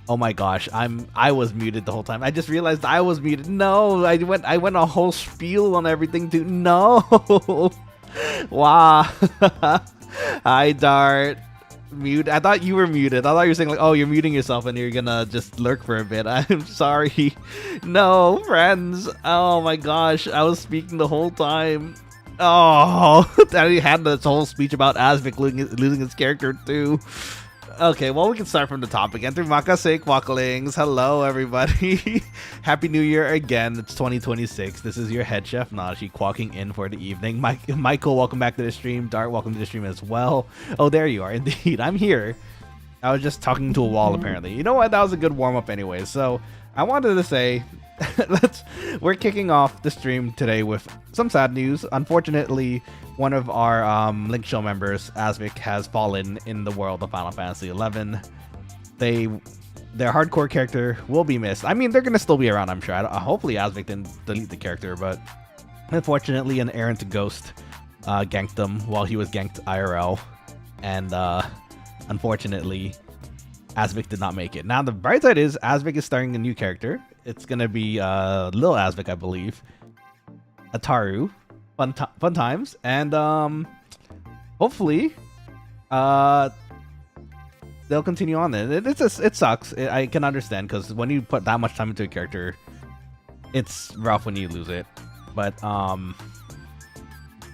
Oh my gosh, I was muted the whole time. I just realized I was muted. No, I went a whole spiel on everything too. No. Wow. Hi Dart. Mute. I thought you were muted. I thought you were saying like, oh, you're muting yourself and you're gonna just lurk for a bit. I'm sorry. No, friends. Oh my gosh, I was speaking the whole time. Oh, I had this whole speech about Asvik losing his character too. Okay, well, we can start from the top again. Through Heya Quokkalings. Hello, everybody. Happy New Year again. It's 2026. This is your head chef, Nanashi, quacking in for the evening. Michael, welcome back to the stream. Dart, welcome to the stream as well. Oh, there you are. Indeed, I'm here. I was just talking to a wall, apparently. You know what? That was a good warm-up anyway. So I wanted to say, we're kicking off the stream today with some sad news. Unfortunately, one of our Link Show members, Asvik, has fallen in the world of Final Fantasy XI. Their hardcore character will be missed. I mean, they're gonna still be around, I'm sure. Hopefully, Asvik didn't delete the character, but unfortunately, an errant ghost ganked them while he was ganked IRL, and unfortunately, Asvik did not make it. Now, the bright side is Asvik is starting a new character. It's gonna be Lil Asvik, I believe. Ataru. Fun times, and hopefully they'll continue on there. It sucks. I can understand, because when you put that much time into a character, it's rough when you lose it. But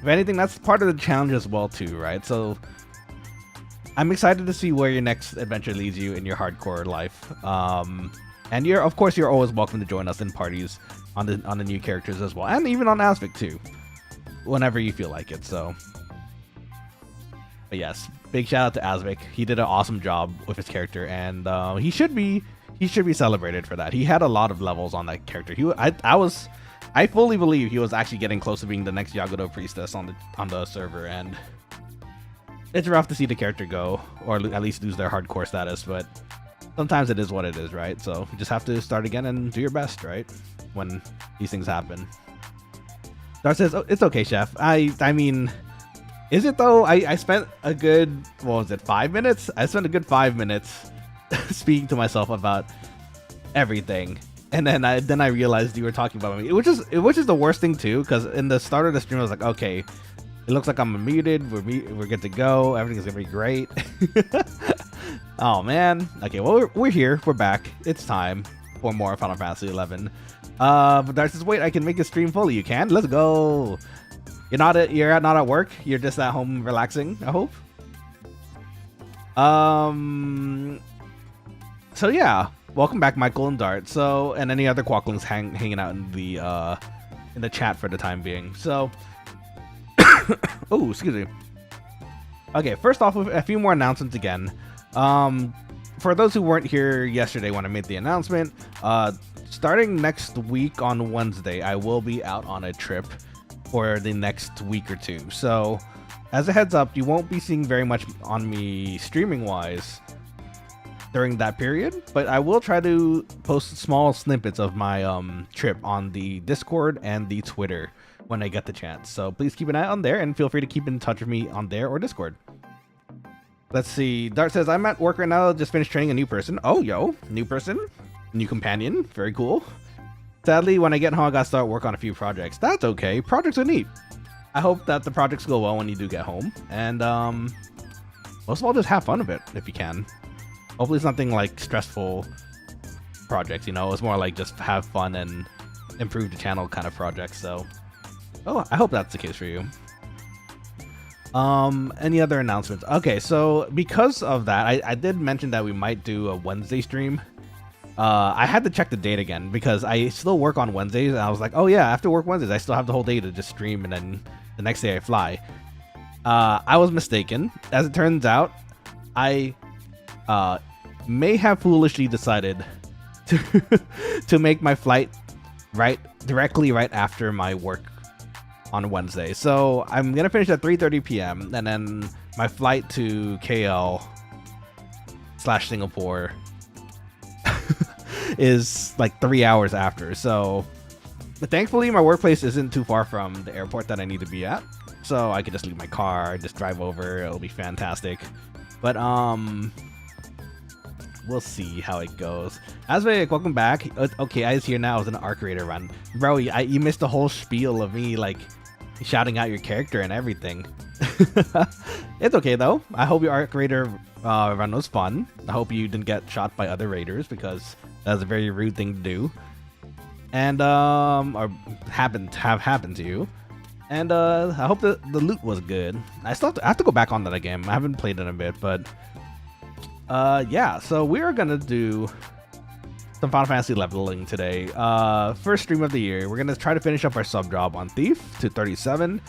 if anything, that's part of the challenge as well too, right? So I'm excited to see where your next adventure leads you in your hardcore life. And of course you're always welcome to join us in parties on the new characters as well, and even on Asvik too, whenever you feel like it. So, but yes, big shout out to Asvik. He did an awesome job with his character, and he should be celebrated for that. He had a lot of levels on that character. I fully believe he was actually getting close to being the next Yagudo priestess on the server, and it's rough to see the character go, or at least lose their hardcore status. But sometimes it is what it is, right? So you just have to start again and do your best, right, when these things happen. Dart says, oh, it's okay, chef. I mean, is it though? I spent a good, what was it, 5 minutes? I spent a good 5 minutes speaking to myself about everything, and then I realized you were talking about me, which is the worst thing too, because in the start of the stream I was like, okay, it looks like I'm muted. We're good to go. Everything's gonna be great. Oh man. Okay, well we're here. We're back. It's time for more Final Fantasy XI. But Dart says, wait, I can make a stream fully. You can? Let's go. You're not at work. You're just at home relaxing, I hope. So yeah, welcome back, Michael and Dart. So, and any other Quokkalings hanging out in the chat for the time being. So, oh, excuse me. Okay, first off, with a few more announcements again. For those who weren't here yesterday when I made the announcement, starting next week on Wednesday, I will be out on a trip for the next week or two. So, as a heads up, you won't be seeing very much on me streaming-wise during that period, but I will try to post small snippets of my trip on the Discord and the Twitter when I get the chance. So please keep an eye on there, and feel free to keep in touch with me on there or Discord. Let's see. Dart says, I'm at work right now. Just finished training a new person. Oh, yo. New person. New companion. Very cool. Sadly, when I get home, I gotta start work on a few projects. That's okay. Projects are neat. I hope that the projects go well when you do get home. And most of all, just have fun with it if you can. Hopefully it's nothing like stressful projects, you know. It's more like just have fun and improve the channel kind of projects. So, oh, I hope that's the case for you. Any other announcements? Okay, so because of that, I did mention that we might do a Wednesday stream. I had to check the date again because I still work on Wednesdays, and I was like, oh yeah, after work Wednesdays, I still have the whole day to just stream, and then the next day I fly. I was mistaken. As it turns out, I may have foolishly decided to make my flight directly right after my work on Wednesday. So I'm gonna finish at 3:30 p.m. and then my flight to KL/Singapore is like 3 hours after. So, but thankfully my workplace isn't too far from the airport that I need to be at, so I could just leave my car, just drive over. It'll be fantastic. But We'll see how it goes. Asvik, welcome back. Okay, I was here now. It was an arc raider run. Bro, you missed the whole spiel of me, like, shouting out your character and everything. It's okay, though. I hope your arc raider run was fun. I hope you didn't get shot by other raiders, because that's a very rude thing to do. And, or have happened to you. And, I hope the loot was good. I have to go back on that again. I haven't played it in a bit, but... yeah, so we're gonna do some Final Fantasy leveling today. First stream of the year. We're gonna try to finish up our sub job on Thief to 37.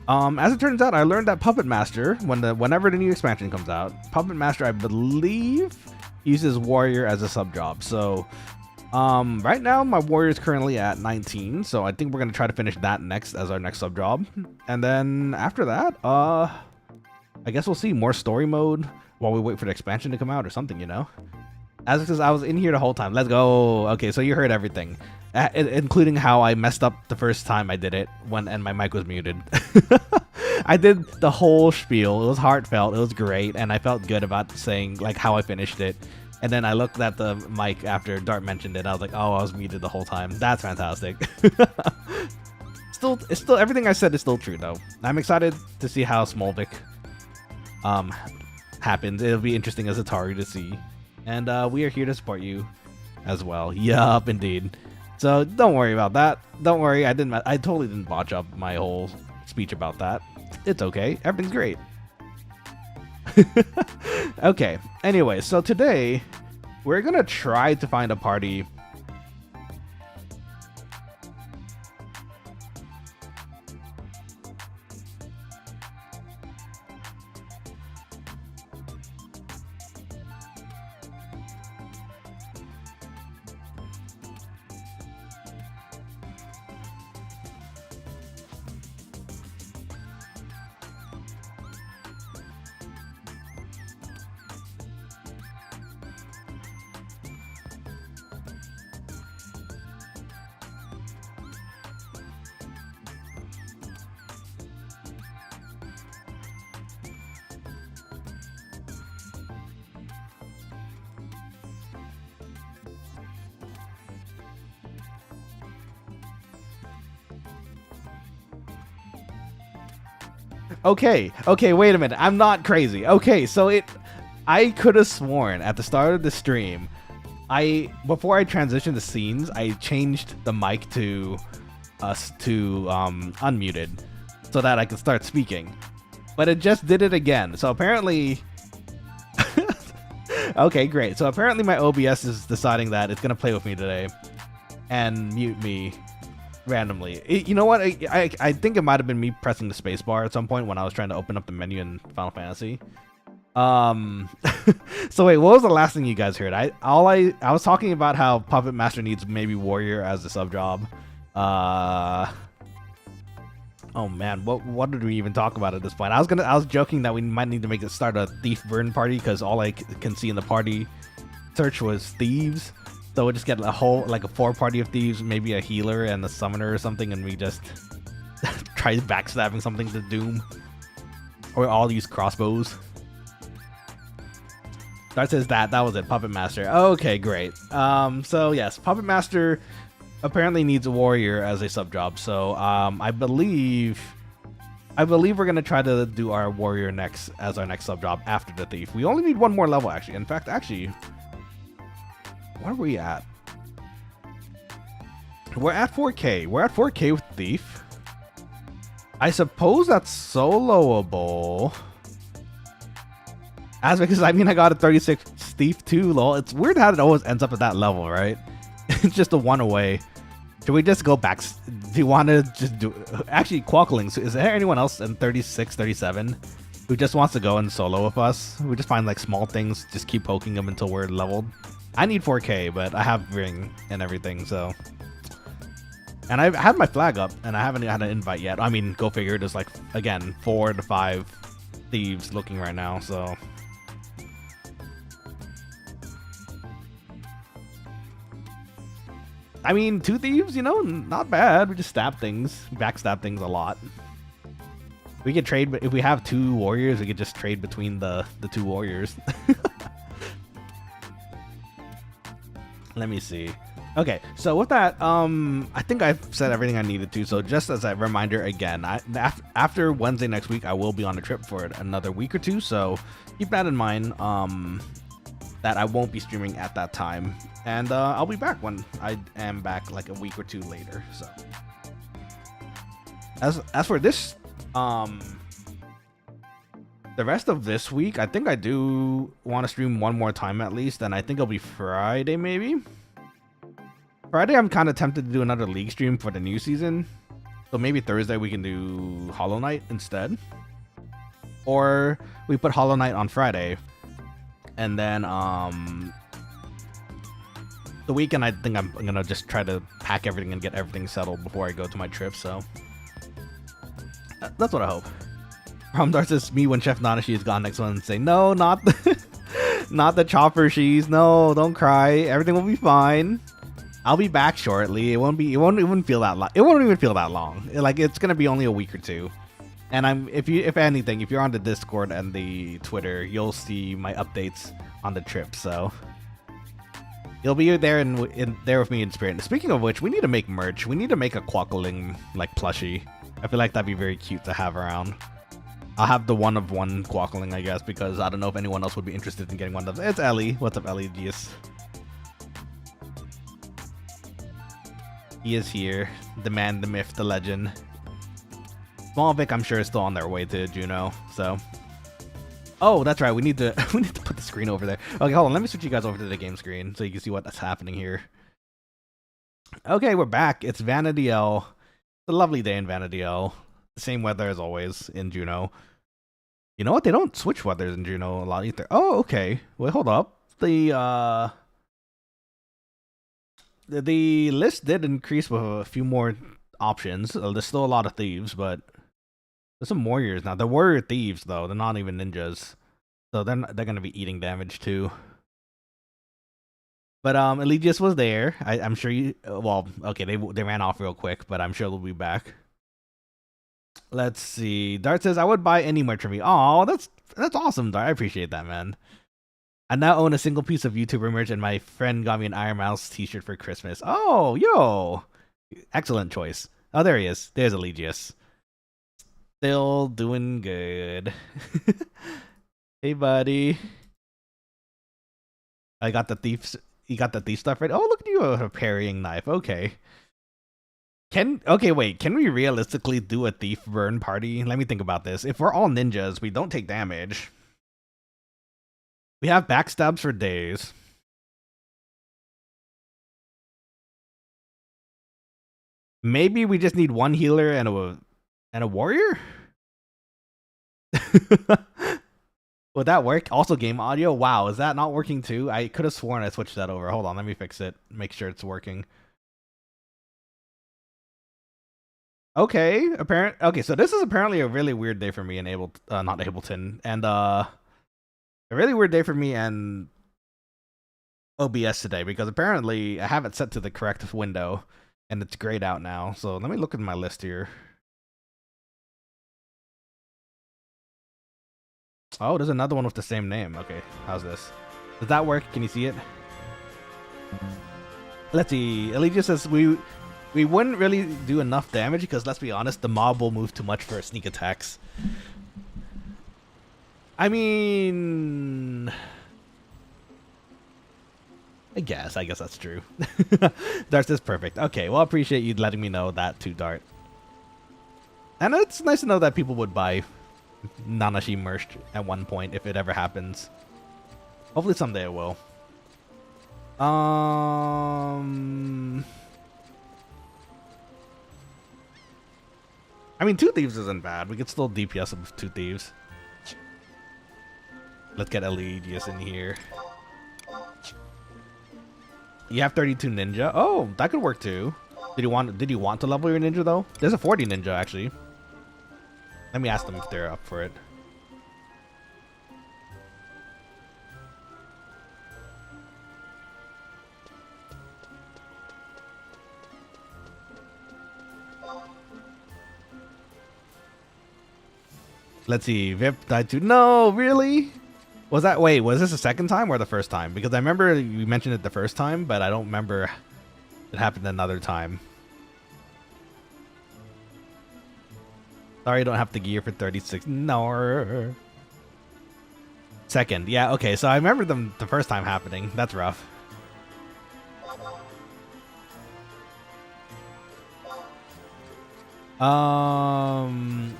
As it turns out, I learned that Puppet Master, whenever the new expansion comes out, Puppet Master, I believe, uses Warrior as a sub job. So, right now my Warrior is currently at 19, so I think we're gonna try to finish that next as our next sub job, and then after that, I guess we'll see more story mode while we wait for the expansion to come out or something, you know? As it says, I was in here the whole time. Let's go. Okay, so you heard everything, including how I messed up the first time I did it and my mic was muted. I did the whole spiel. It was heartfelt. It was great, and I felt good about saying like how I finished it. And then I looked at the mic after Dart mentioned it. I was like, oh, I was muted the whole time. That's fantastic. It's still everything I said is still true though. I'm excited to see how Smolvik happens. It'll be interesting as Atari to see, and we are here to support you as well. Yup, indeed. So don't worry about that. Don't worry. I totally didn't botch up my whole speech about that. It's okay. Everything's great. Okay. Anyway, so today we're gonna try to find a party. Okay, wait a minute. I'm not crazy. Okay, so I could have sworn at the start of the stream, before I transitioned the scenes, I changed the mic to unmuted so that I could start speaking. But it just did it again. So apparently okay, great. So apparently my OBS is deciding that it's gonna play with me today and mute me randomly. You know what? I think it might have been me pressing the space bar at some point when I was trying to open up the menu in Final Fantasy. So wait, what was the last thing you guys heard? I was talking about how Puppet Master needs maybe Warrior as the sub job. Oh man, what did we even talk about at this point? I was joking that we might need to start a thief burn party, because all I can see in the party search was thieves. So we'll just get a 4 party of thieves, maybe a healer and a summoner or something, and we just try backstabbing something to Doom. Or all use crossbows. That says that was it, Puppet Master. Okay, great. So yes, Puppet Master apparently needs a Warrior as a sub job. So I believe we're gonna try to do our Warrior next as our next sub job after the Thief. We only need one more level actually. In fact, where are we at? We're at 4K. We're at 4K with Thief. I suppose that's soloable. As because I got a 36 Thief too, lol. It's weird how it always ends up at that level, right? It's just a one away. Should we just go back? Do you want to just do... Actually, Quokkalings, is there anyone else in 36, 37 who just wants to go and solo with us? We just find like small things, just keep poking them until we're leveled. I need 4K, but I have ring and everything, so... And I have my flag up, and I haven't had an invite yet. I mean, go figure, there's like, again, 4 to 5 thieves looking right now, so... I mean, 2 thieves, not bad. We just stab things, backstab things a lot. We could trade, but if we have 2 warriors, we could just trade between the 2 warriors. Let me see. Okay, so with that, I think I've said everything I needed to. So just as a reminder again, after Wednesday next week, I will be on a trip for another week or two. So keep that in mind. That I won't be streaming at that time, and I'll be back when I am back, like a week or two later. So as for this, the rest of this week, I think I do want to stream one more time at least, and I think it'll be Friday maybe. Friday, I'm kind of tempted to do another League stream for the new season. So maybe Thursday we can do Hollow Knight instead. Or we put Hollow Knight on Friday. And then the weekend, I think I'm going to just try to pack everything and get everything settled before I go to my trip. So that's what I hope. Darts says me when Chef Nanashi is gone next one and say, no, not not the chopper she's. No, don't cry. Everything will be fine. I'll be back shortly. It won't even feel that long. It won't even feel that long. Like, it's gonna be only a week or two. And if anything, if you're on the Discord and the Twitter, you'll see my updates on the trip. So you'll be there there with me in spirit. Speaking of which, we need to make merch. We need to make a Quokkaling like plushie. I feel like that'd be very cute to have around. I'll have the one of one Quokkaling, I guess, because I don't know if anyone else would be interested in getting one of those. It's Ellie. What's up, Ellie? Jeez. He is here. The man, the myth, the legend. Small Vic, I'm sure, is still on their way to Jeuno. So, oh, that's right. We need to put the screen over there. Okay, hold on. Let me switch you guys over to the game screen so you can see what's happening here. Okay, we're back. It's Vana'diel. It's a lovely day in Vana'diel. The same weather as always in Jeuno. You know what? They don't switch weathers in Jeuno a lot either. Oh, okay. Wait, hold up. The list did increase with a few more options. There's still a lot of thieves, but there's some warriors now. They're warrior thieves though. They're not even ninjas, so they're gonna be eating damage too. But Eligius was there. I'm sure you. Well, okay, they ran off real quick, but I'm sure they'll be back. Let's see. Dart says I would buy any merch from me. Oh, that's awesome, Dart. I appreciate that, man. I now own a single piece of YouTuber merch, and my friend got me an Iron Mouse t-shirt for Christmas. Oh, yo! Excellent choice. Oh, there he is. There's Eligius. Still doing good. Hey, buddy. I got the thieves. You got the thief stuff right? Oh, look at you with a parrying knife. Okay. Okay, wait. Can we realistically do a thief burn party? Let me think about this. If we're all ninjas, we don't take damage. We have backstabs for days. Maybe we just need one healer and a warrior? Would that work? Also game audio? Wow, is that not working too? I could have sworn I switched that over. Hold on, let me fix it. Make sure it's working. Okay, okay, so this is apparently a really weird day for me in not Ableton. And a really weird day for me and OBS today, because apparently I have it set to the correct window and it's grayed out now. So let me look at my list here. Oh, there's another one with the same name. Okay, how's this? Does that work? Can you see it? Let's see. Eligia says we wouldn't really do enough damage because, let's be honest, the mob will move too much for sneak attacks. I mean, I guess that's true. Dart is perfect. Okay, well, I appreciate you letting me know that too, Dart. And it's nice to know that people would buy Nanashi merch at one point if it ever happens. Hopefully someday it will. I mean, 2 thieves isn't bad. We could still DPS with 2 thieves. Let's get Eligius in here. You have 32 ninja. Oh, that could work too. Did you want to level your ninja though? There's a 40 ninja actually. Let me ask them if they're up for it. Let's see. Vip died too. No, really? Was that, wait, was this the second time or the first time? Because I remember you mentioned it the first time, but I don't remember it happened another time. Sorry, you don't have the gear for 36. No. Second, yeah, okay. So I remember them the first time happening. That's rough.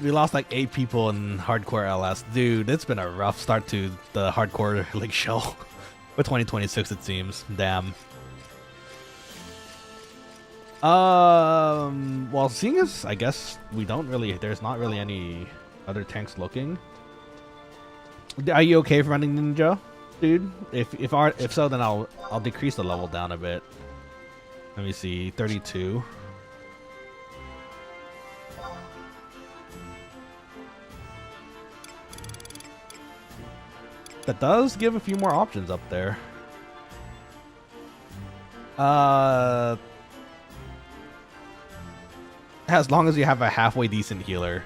We lost like 8 people in hardcore LS. Dude, it's been a rough start to the hardcore league show for 2026, it seems. Damn. Well, seeing as I guess we don't really, there's not really any other tanks looking. Are you okay for running Ninja, dude? If so, then I'll decrease the level down a bit. Let me see, 32. That does give a few more options up there. As long as you have a halfway decent healer.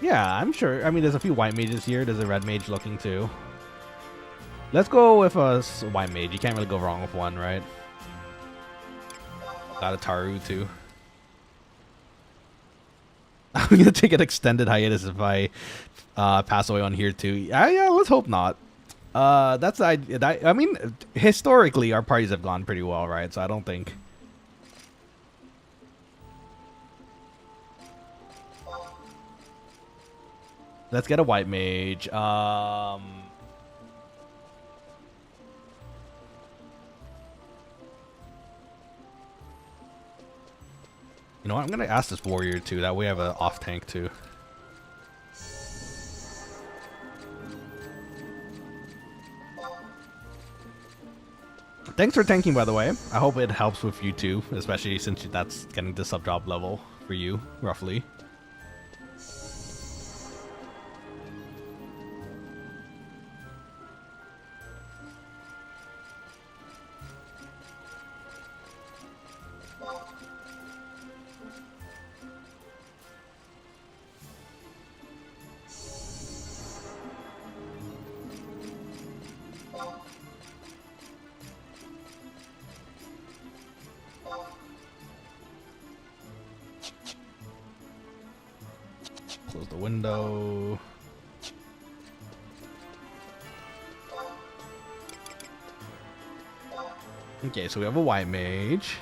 Yeah, I'm sure. I mean, there's a few white mages here. There's a red mage looking too. Let's go with a white mage. You can't really go wrong with one, right? Got a Taru too. I'm gonna take an extended hiatus if I pass away on here too. Yeah, let's hope not. That's I mean, historically our parties have gone pretty well, right? So I don't think. Let's get a white mage. You know what? I'm gonna ask this warrior too. That way I have an off tank too. Thanks for tanking, by the way. I hope it helps with you too, especially since that's getting the sub job level for you, roughly. Close the window. Okay, so we have a white mage.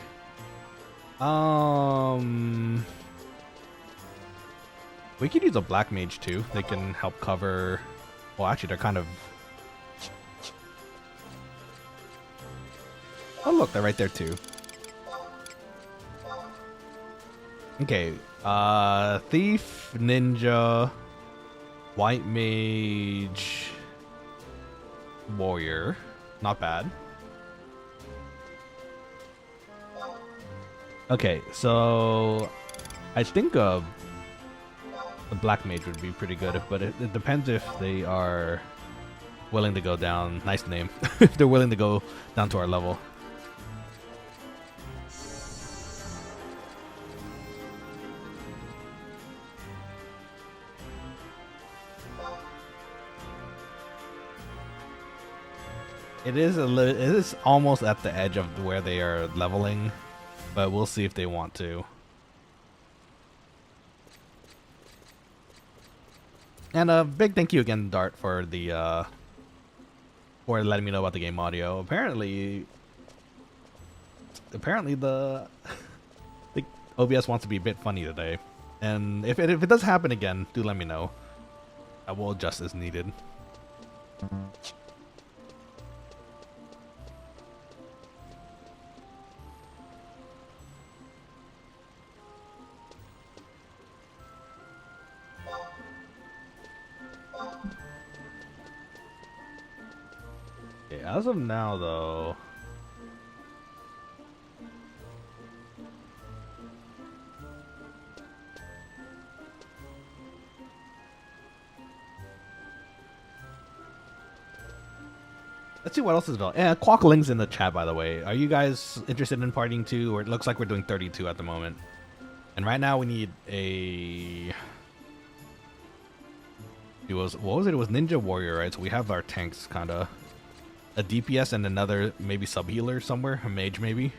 We could use a black mage too. They can help cover. Well, actually, they're kind of. Oh, look, they're right there too. Okay, thief, ninja, white mage, warrior. Not bad. Okay, so I think the black mage would be pretty good, but it depends if they are willing to go down. Nice name. If they're willing to go down to our level. It is almost at the edge of where they are leveling, but we'll see if they want to. And a big thank you again, Dart, for the for letting me know about the game audio. Apparently the the OBS wants to be a bit funny today, and if it does happen again, do let me know. I will adjust as needed. As of now, though, let's see what else is about. Yeah, Quokkalings in the chat, by the way. Are you guys interested in partying too? Or it looks like we're doing 32 at the moment. And right now we need a It was, what was it? It was Ninja Warrior, right? So we have our tanks kind of. A DPS and another maybe sub healer somewhere. A mage maybe.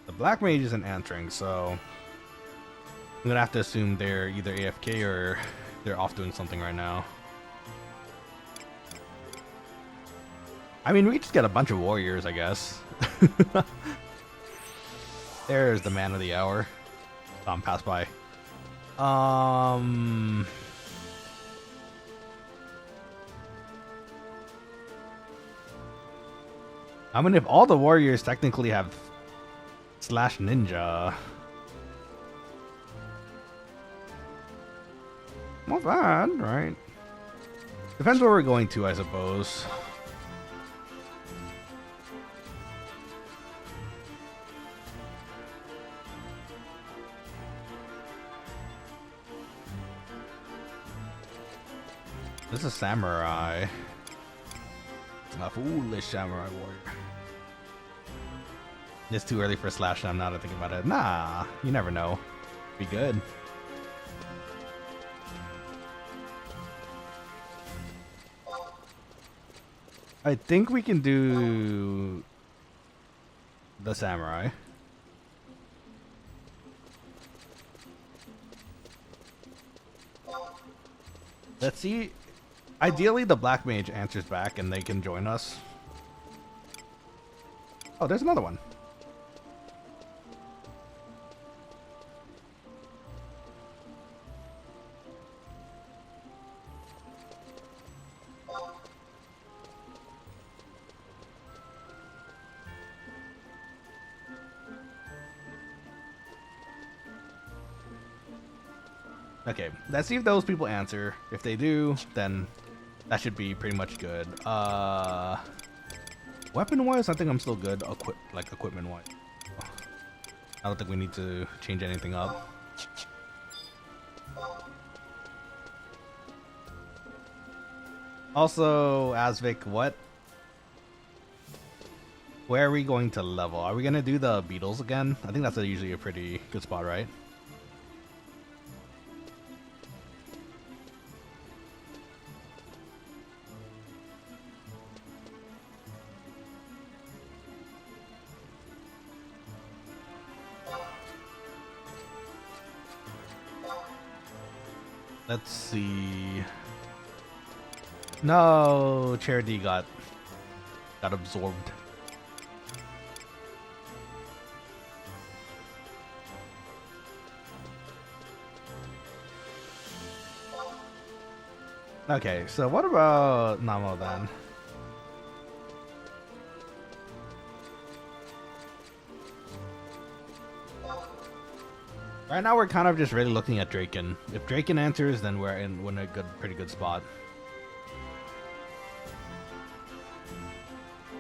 The black mage isn't answering, so I'm gonna have to assume they're either AFK or they're off doing something right now. I mean, we just get a bunch of warriors, I guess. There's the man of the hour. Tom passed by. I mean, if all the warriors technically have slash ninja, not bad, right? Depends where we're going to, I suppose. This is a samurai. It's not foolish samurai warrior. It's too early for slash now. Now that I think about it. Nah, you never know. Be good. I think we can do the samurai. Let's see. Ideally, the black mage answers back and they can join us. Oh, there's another one. Okay, let's see if those people answer. If they do, then that should be pretty much good. Weapon-wise, I think I'm still good. Equipment-wise. I don't think we need to change anything up. Also, Asvik, what? Where are we going to level? Are we going to do the beetles again? I think that's usually a pretty good spot, right? Let's see. No, Charity got absorbed. Okay, so what about Namo then? Right now we're kind of just really looking at Draken. If Draken answers, then we're in a pretty good spot.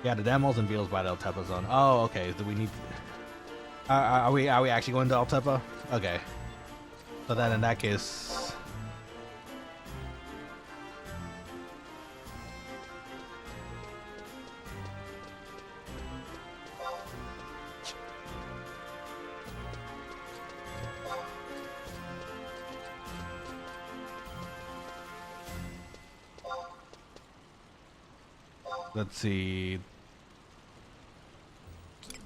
Yeah, the demos and beetles by the Altepa zone. Oh, okay. Do we need? Are we actually going to Altepa? Okay. So then in that case. Let's see.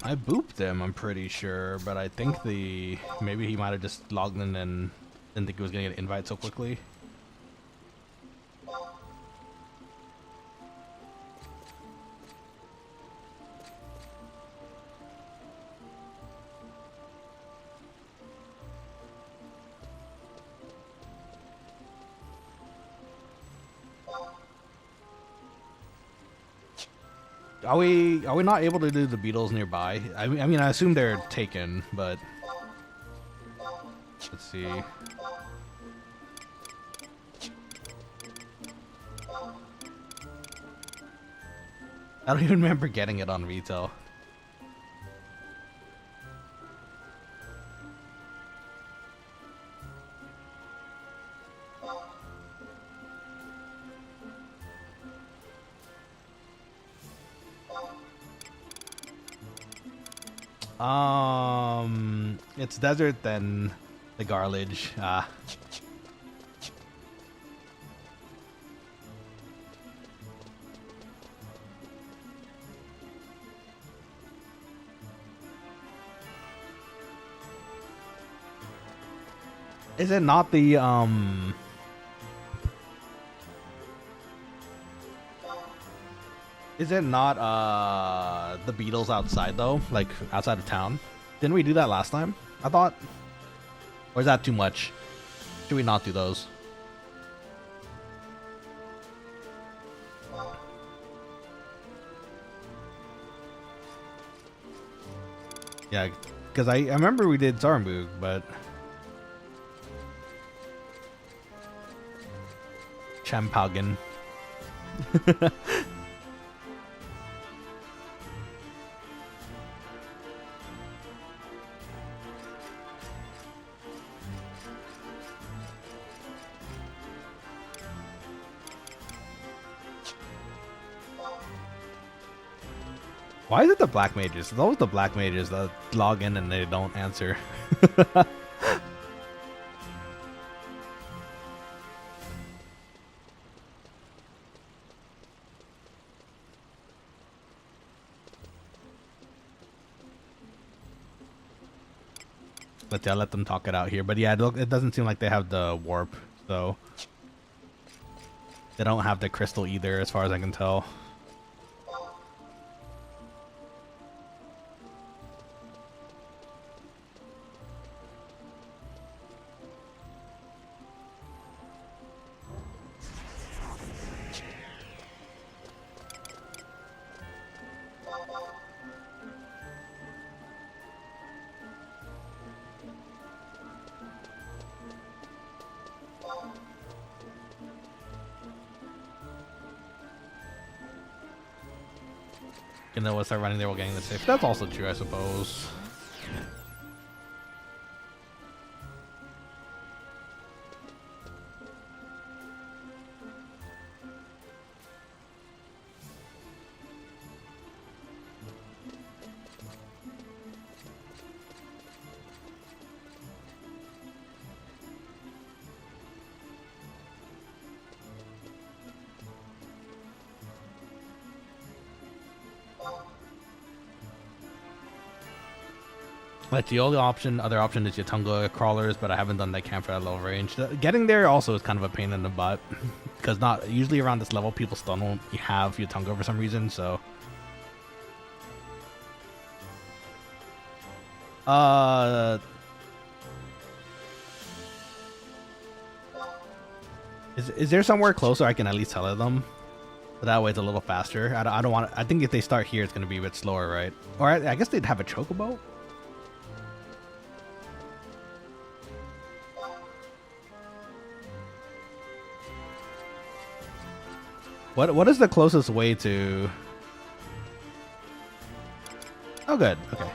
I booped him, I'm pretty sure, but I think maybe he might have just logged in and didn't think he was gonna get an invite so quickly. Are we not able to do the beetles nearby? I mean, I assume they're taken, but let's see. I don't even remember getting it on retail. It's desert, then the garlage. Is it not the Is it not the beetles outside though? Like outside of town? Didn't we do that last time? I thought. Or is that too much? Should we not do those? Yeah, because I remember we did Zarmbug, but Champaugen. Why is it the black mages? It's always the black mages that log in and they don't answer. But yeah, let them talk it out here. But yeah, it doesn't seem like they have the warp, so they don't have the crystal either, as far as I can tell. And then we'll start running there while getting the safe. That's also true, I suppose. Like the only other option is Yatunga crawlers, but I haven't done that camp for that level range. Getting there also is kind of a pain in the butt, because not usually around this level people still don't have Yatunga for some reason. So, is there somewhere closer I can at least tell them? But that way it's a little faster. I don't want. I think if they start here, it's going to be a bit slower, right? Or I guess they'd have a chocobo. What is the closest way to... Oh, good. Okay.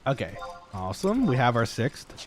Okay. Awesome. We have our 6th.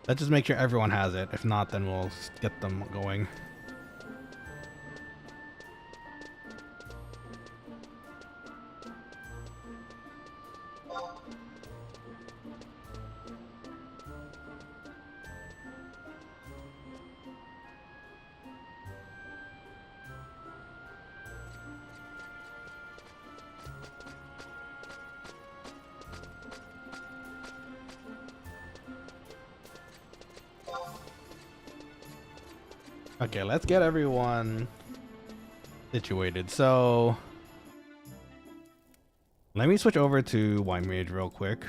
Let's just make sure everyone has it. If not, then we'll get them going. Okay, let's get everyone situated. So let me switch over to Wine Mage real quick.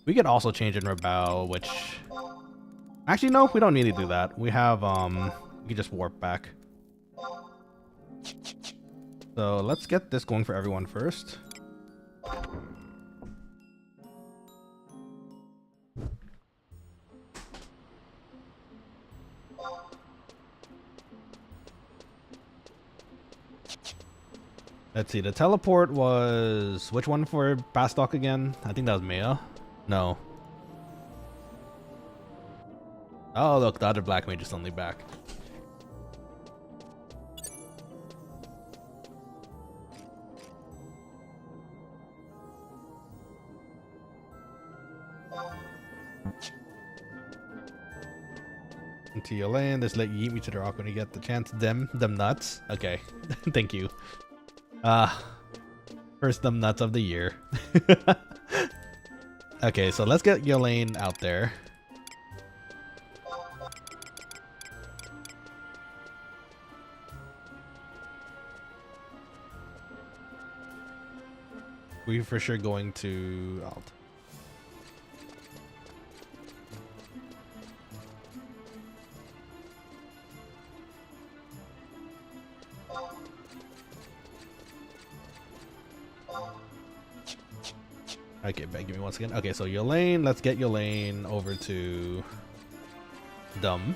We could also change in Rebel, which actually no, we don't need to do that. We have we can just warp back. So let's get this going for everyone first. Let's see, the teleport was which one for Bastok again? I think that was Maya. No. Oh look, the other black mage is suddenly back. Into your lane, just let you eat me to the rock when you get the chance. Them nuts. Okay. Thank you. First them nuts of the year. Okay, so let's get Yolaine out there. We're for sure going to alt. Okay, give me 1 second. Okay, so Yolaine, let's get Yolaine over to Dumb.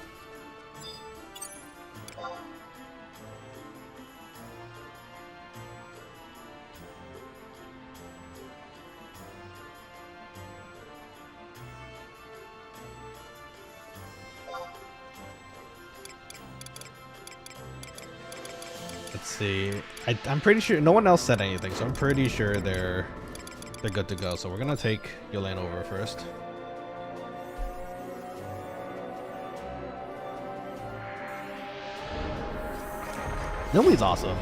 Let's see. I'm pretty sure no one else said anything, so I'm pretty sure they're good to go. So we're gonna take Yolaine over first. Nobody's awesome.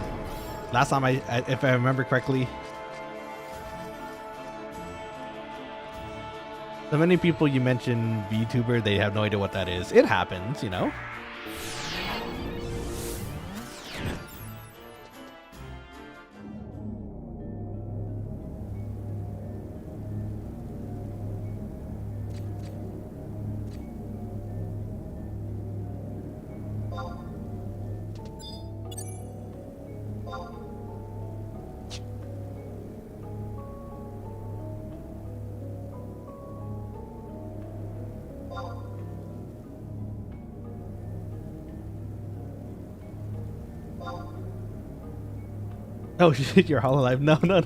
Last time if I remember correctly, so many people you mentioned VTuber, they have no idea what that is. It happens, you know. Oh shit, you're Hololive. No, no.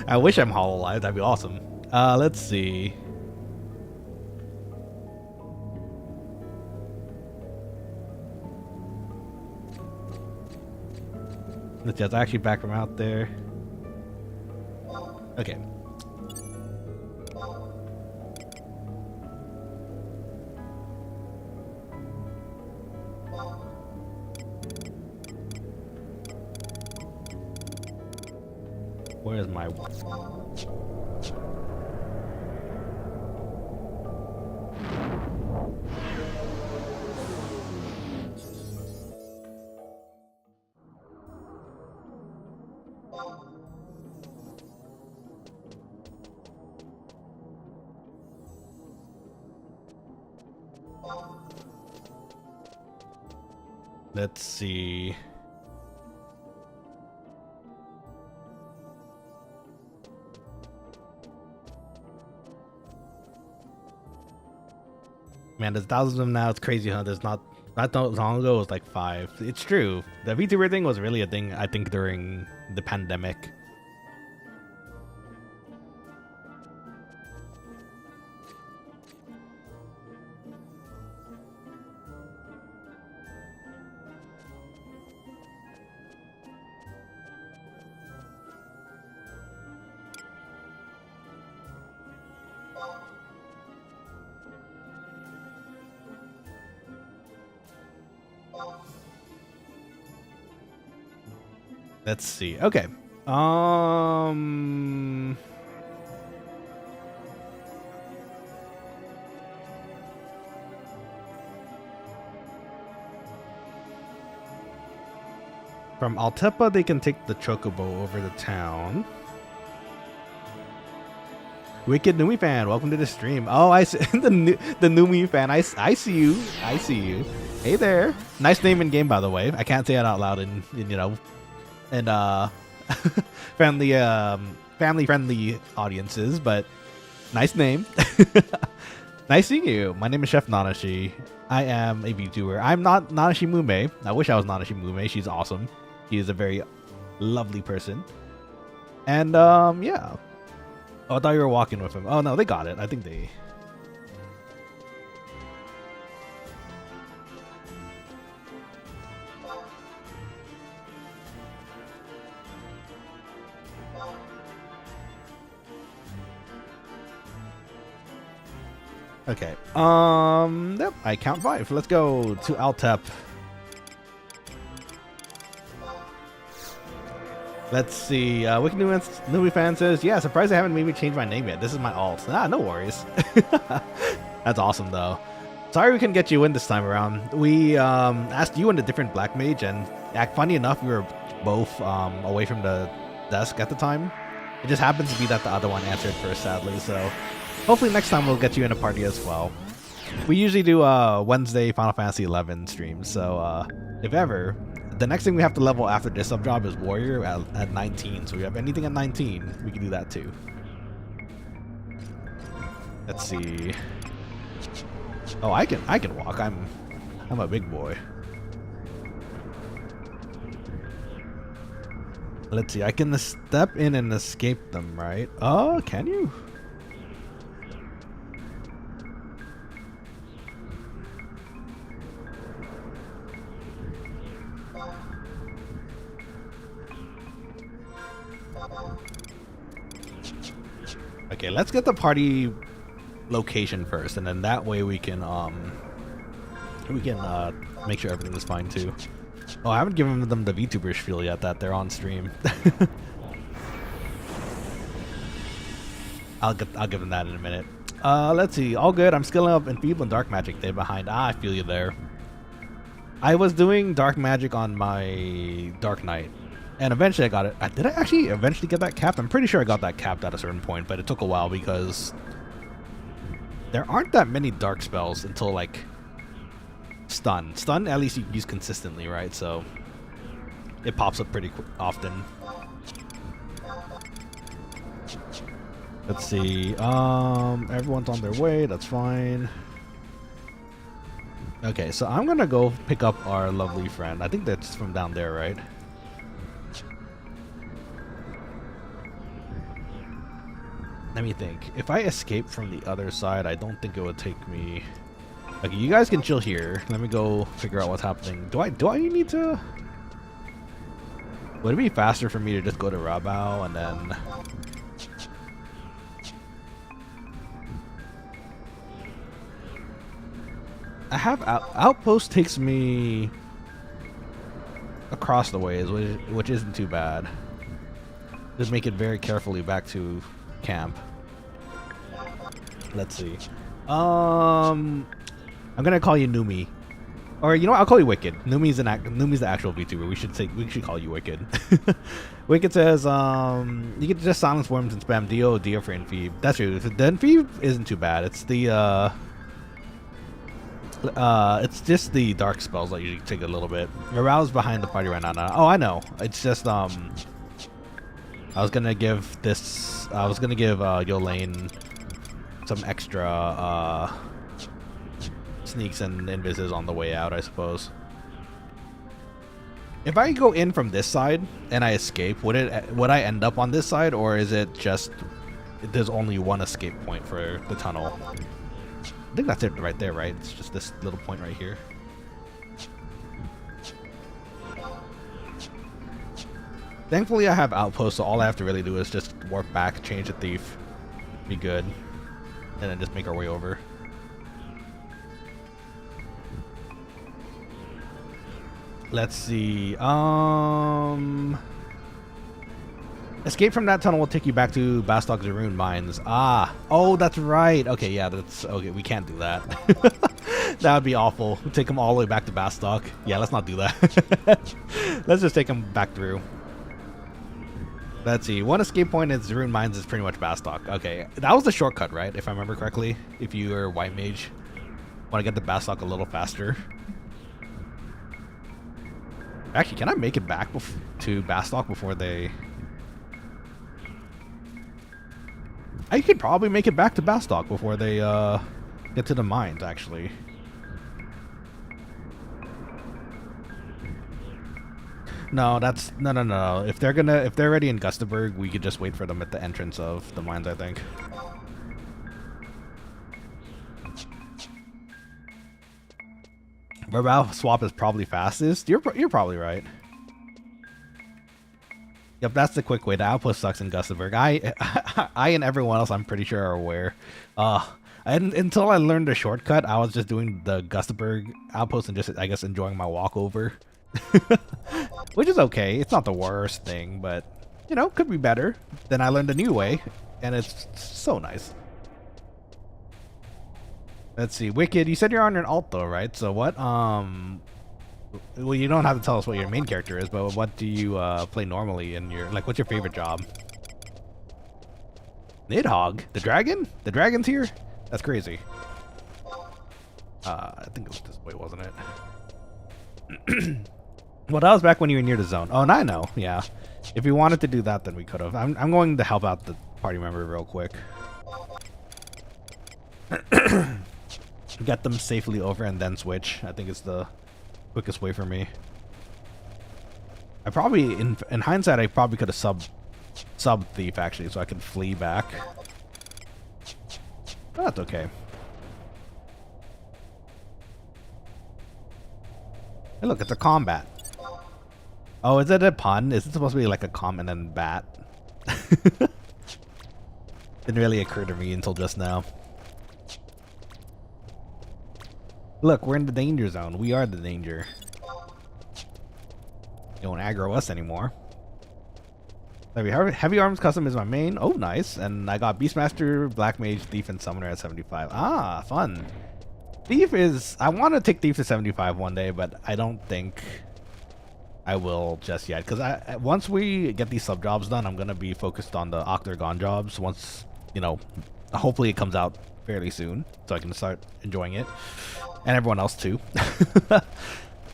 I wish I'm Hololive. That'd be awesome. Let's see. Let's just actually back from out there. Okay. Where's my... Let's see. Man, there's thousands of them now. It's crazy, huh? There's not long ago. It was like 5. It's true. The VTuber thing was really a thing, I think, during the pandemic. Let's see. Okay. From Altepa, they can take the chocobo over the town. Wicked Numi fan, welcome to the stream. Oh, I see the Numi fan. I see you. I see you. Hey there. Nice name in game, by the way. I can't say it out loud in you know, and friendly family friendly audiences, but nice name. Nice seeing you. My name is Chef Nanashi. I am a VTuber. I'm not Nanashi Mume. I wish I was Nanashi Mume. She's awesome. She is a very lovely person. And yeah. Oh, I thought you were walking with him. Oh no, they got it. I think they. Okay. Yep. I count 5. Let's go to Altep. Let's see. Wicked Newbie fan says, "Yeah, surprised I haven't made me change my name yet. This is my alt." Ah, no worries. That's awesome though. Sorry we couldn't get you in this time around. We asked you and a different black mage, and funny enough, we were both away from the desk at the time. It just happens to be that the other one answered first, sadly. So hopefully next time we'll get you in a party as well. We usually do Wednesday Final Fantasy 11 streams, so if ever, the next thing we have to level after this subjob is Warrior at 19. So if we have anything at 19, we can do that too. Let's see. Oh, I can walk. I'm a big boy. Let's see. I can step in and escape them, right? Oh, can you? Okay, let's get the party location first, and then that way we can make sure everything is fine too. Oh, I haven't given them the VTubers feel yet that they're on stream. I'll give them that in a minute. Let's see. All good. I'm skilling up in Feeble and Dark Magic. They're behind. Ah, I feel you there. I was doing Dark Magic on my Dark Knight, and eventually I got it. Did I actually eventually get that capped? I'm pretty sure I got that capped at a certain point, but it took a while because there aren't that many dark spells until like stun. Stun, at least you use consistently, right? So it pops up pretty often. Let's see. Everyone's on their way. That's fine. Okay, so I'm gonna go pick up our lovely friend. I think that's from down there, right? Let me think. If I escape from the other side, I don't think it would take me. Okay, you guys can chill here. Let me go figure out what's happening. Do I need to? Would it be faster for me to just go to Rabao and then? I have outpost takes me across the ways, which isn't too bad. Just make it very carefully back to camp. Let's see. I'm gonna call you Numi, or you know what? I'll call you Wicked. Numi's the actual VTuber. We should call you Wicked. Wicked says you can just silence worms and spam Dio for Infeeb. That's true. The Infeeb isn't too bad. It's the it's just the dark spells that usually take a little bit. Morale's behind the party right now. Oh, I know. It's just I was gonna give Yolaine some extra sneaks and invises on the way out, I suppose. If I go in from this side and I escape, would I end up on this side, or is it just there's only one escape point for the tunnel? I think that's it right there, right? It's just this little point right here. Thankfully, I have outposts, so all I have to really do is just warp back, change the thief, be good, and then just make our way over. Let's see. Escape from that tunnel will take you back to Bastok Zaroon mines. Ah, oh, that's right. Okay, yeah, that's okay. We can't do that. That would be awful. We'll take them all the way back to Bastok. Yeah, let's not do that. Let's just take them back through. Let's see. One escape point at Zaroon mines is pretty much Bastok. Okay, that was the shortcut, right? If I remember correctly. If you are White Mage, want to get to Bastok a little faster. Actually, can I make it back to Bastok before they? I could probably make it back to Bastok before they get to the mines, actually. No, that's no. If they're ready in Gustaberg, we could just wait for them at the entrance of the mines, I think. Verbal swap is probably fastest. You're probably right. Yep, that's the quick way. The outpost sucks in Gustaberg. I and everyone else, I'm pretty sure, are aware. And until I learned the shortcut, I was just doing the Gustaberg outpost and just, I guess, enjoying my walk over. Which is okay. It's not the worst thing, but, you know, could be better. Then I learned a new way, and it's so nice. Let's see. Wicked, you said you're on your alt, though, right? So what, well, you don't have to tell us what your main character is, but what do you play normally in your, like, what's your favorite job? Nidhogg? The dragon? The dragon's here? That's crazy. I think it was this way, wasn't it? Well, that was back when you were near the zone. Oh, and I know, yeah. If we wanted to do that, then we could have. I'm going to help out the party member real quick. Get them safely over and then switch. I think it's the quickest way for me. I probably, in hindsight, I probably could have sub thief actually, so I could flee back. But that's okay. Hey, look, it's a combat. Oh, is it a pun? Is it supposed to be like a com and then bat? Didn't really occur to me until just now. Look, we're in the danger zone. We are the danger. You don't aggro us anymore. Heavy arms custom is my main. Oh, nice. And I got Beastmaster, Black Mage, Thief, and Summoner at 75. Ah, fun. Thief is... I want to take Thief to 75 one day, but I don't think I will just yet. Because once we get these sub jobs done, I'm going to be focused on the Octagon jobs. Once, you know, hopefully it comes out fairly soon, so I can start enjoying it. And everyone else too.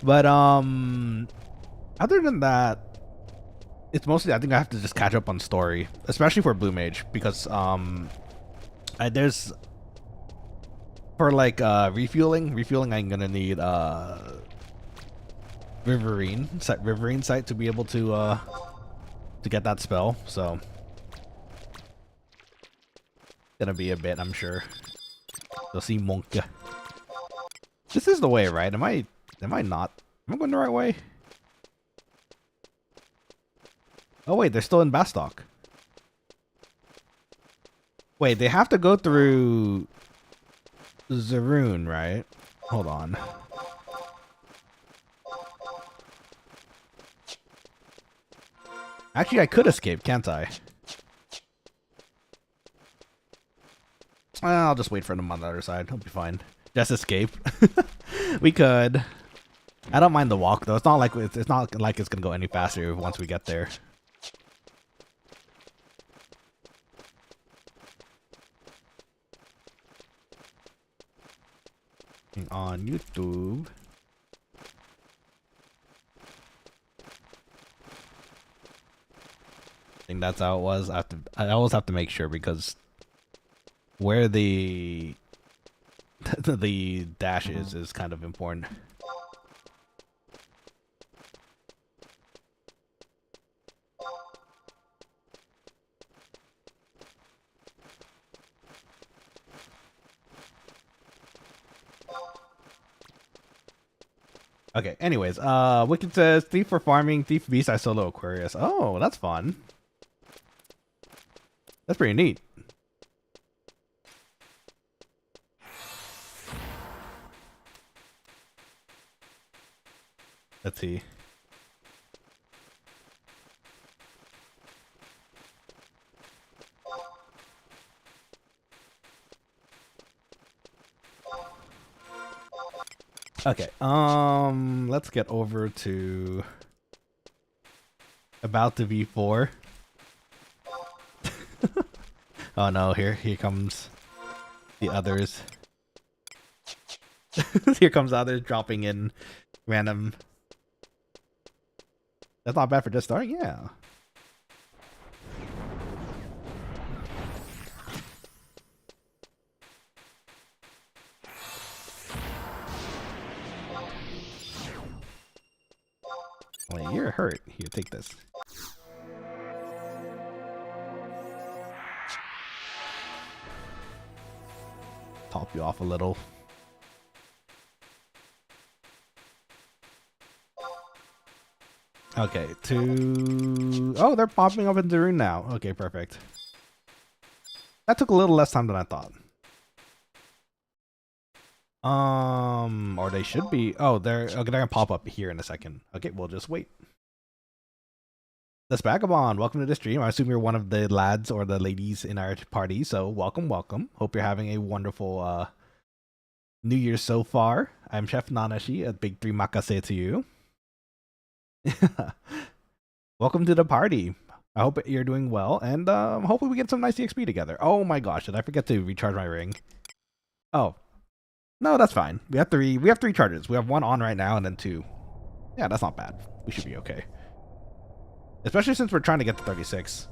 But other than that, it's mostly, I think I have to just catch up on story, especially for Blue Mage, because there's, for like refueling I'm gonna need Riverine site to be able to get that spell. So gonna be a bit, I'm sure. You'll see Monk. This is the way, right? Am I not? Am I going the right way? Oh wait, they're still in Bastok. Wait, they have to go through Zaroon, right? Hold on. Actually, I could escape, can't I? I'll just wait for them on the other side. He'll be fine. Just escape. We could. I don't mind the walk though. It's not like it's gonna go any faster once we get there. On YouTube. I think that's how it was. I always have to make sure, because where the the dash is kind of important. Okay, anyways, Wicked says, Thief for farming, Thief Beast, I solo Aquarius. Oh, that's fun. That's pretty neat. Let's see. Okay, let's get over to about to V4. Oh no, here comes the others. Here comes others dropping in random. That's not bad for just starting, yeah. Wait, you're hurt. Here, take this. Top you off a little. Okay, oh, they're popping up in the room now. Okay, perfect. That took a little less time than I thought. Or they should be. Oh, they're gonna pop up here in a second. Okay, we'll just wait. This Vagabond, welcome to the stream. I assume you're one of the lads or the ladies in our party, so welcome, welcome. Hope you're having a wonderful New Year so far. I'm Chef Nanashi at Big 3 Makase to you. Welcome to the party. I hope you're doing well, and hopefully we get some nice EXP together. Oh my gosh, did I forget to recharge my ring? Oh, no, that's fine. We have three charges. We have one on right now, and then two. Yeah, that's not bad. We should be okay. Especially since we're trying to get to 36.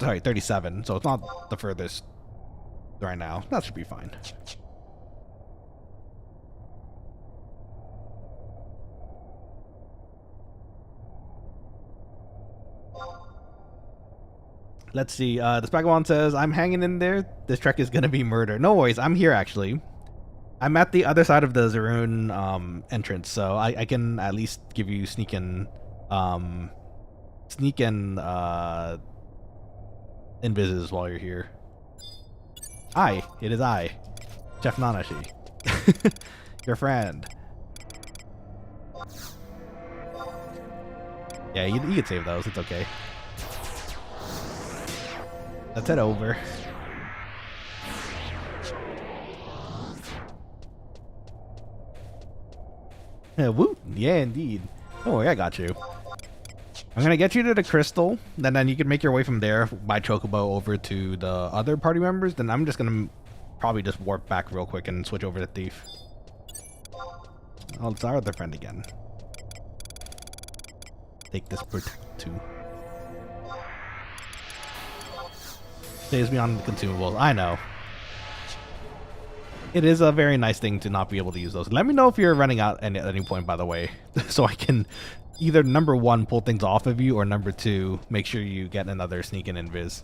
Sorry, 37. So it's not the furthest right now. That should be fine. Let's see. This Vagabond says, I'm hanging in there. This trek is going to be murder. No worries. I'm here, actually. I'm at the other side of the Zaroon entrance, so I can at least give you sneak in invises while you're here. It is I, Chef Nanashi, your friend. Yeah, you can save those. It's okay. Let's head over. Woo! Yeah, indeed. Don't worry, I got you. I'm gonna get you to the crystal, then you can make your way from there by Chocobo over to the other party members. Then I'm just gonna probably just warp back real quick and switch over to Thief. Oh, it's our other friend again. Take this protect too. Saves me on the consumables. I know. It is a very nice thing to not be able to use those. Let me know if you're running out at any point, by the way, so I can either number one, pull things off of you, or number two, make sure you get another sneak in invis.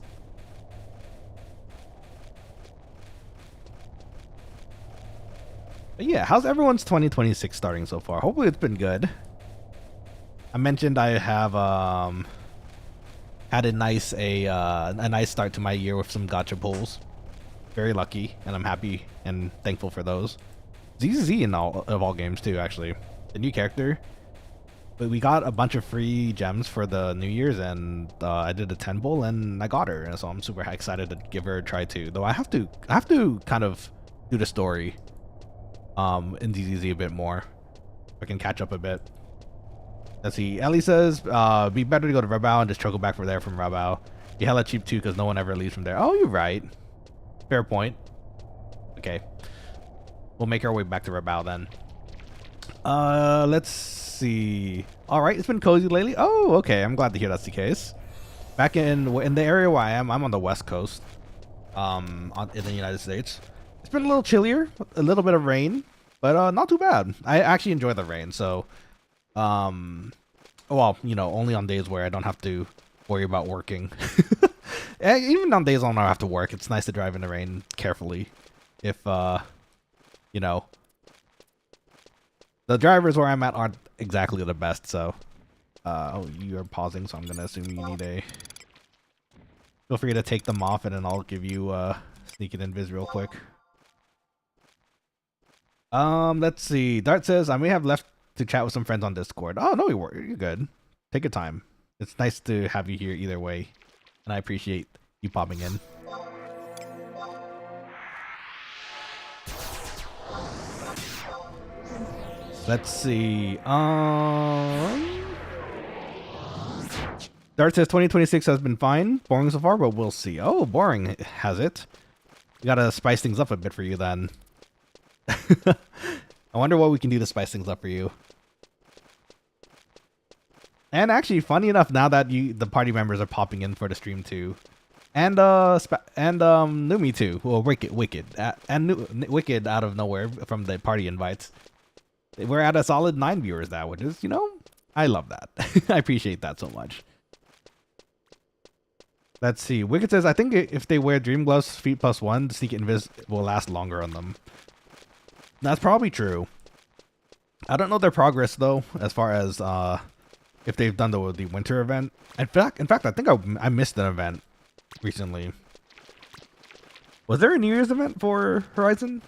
But yeah, how's everyone's 2026 starting so far? Hopefully it's been good. I mentioned I have had a nice start to my year with some gacha pulls. Very lucky, and I'm happy and thankful for those. ZZ in all games too, actually. The new character. But we got a bunch of free gems for the New Year's, and I did a 10 pull and I got her, and so I'm super excited to give her a try too. Though I have to kind of do the story in ZZ a bit more. If I can catch up a bit. Let's see. Ellie says, be better to go to Rabao and just choco back from there from Rabao. Be hella cheap too, because no one ever leaves from there. Oh, you're right. Fair point. Okay. We'll make our way back to Rabao then. Let's see. Alright, it's been cozy lately. Oh, okay. I'm glad to hear that's the case. Back in the area where I'm on the West Coast. In the United States. It's been a little chillier. A little bit of rain. But not too bad. I actually enjoy the rain, so... well, you know, only on days where I don't have to worry about working. Even on days when I don't have to work, it's nice to drive in the rain carefully. If, you know, the drivers where I'm at aren't exactly the best, so. Oh, you're pausing, so I'm gonna assume you need a... Feel free to take them off, and then I'll give you, sneak it invis real quick. Let's see. Dart says, I may have left to chat with some friends on Discord. Oh, no, you're good. Take your time. It's nice to have you here either way. And I appreciate you popping in. Let's see. Dart says 2026 has been fine. Boring so far, but we'll see. Oh, boring has it. We gotta spice things up a bit for you then. I wonder what we can do to spice things up for you. And actually, funny enough, now that the party members are popping in for the stream too, and Numi too. Well, Wicked out of nowhere from the party invites. We're at a solid 9 viewers now, which is, you know, I love that. I appreciate that so much. Let's see. Wicked says, I think if they wear Dream Gloves feet +1, the Sneak Invis will last longer on them. That's probably true. I don't know their progress though, as far as if they've done the winter event. In fact, I think I missed an event recently. Was there a New Year's event for Horizon?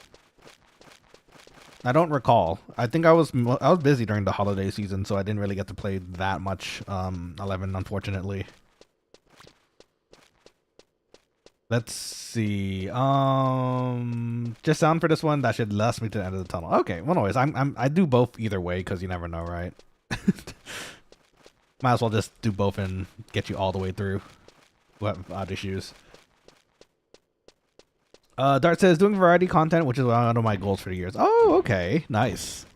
I don't recall. I think I was busy during the holiday season, so I didn't really get to play that much 11, unfortunately. Let's see. Just sound for this one. That should last me to the end of the tunnel. Okay. Well, anyways, I do both either way because you never know, right? Might as well just do both and get you all the way through without issues. Dart says doing variety content, which is one of my goals for the years. Oh, okay, nice.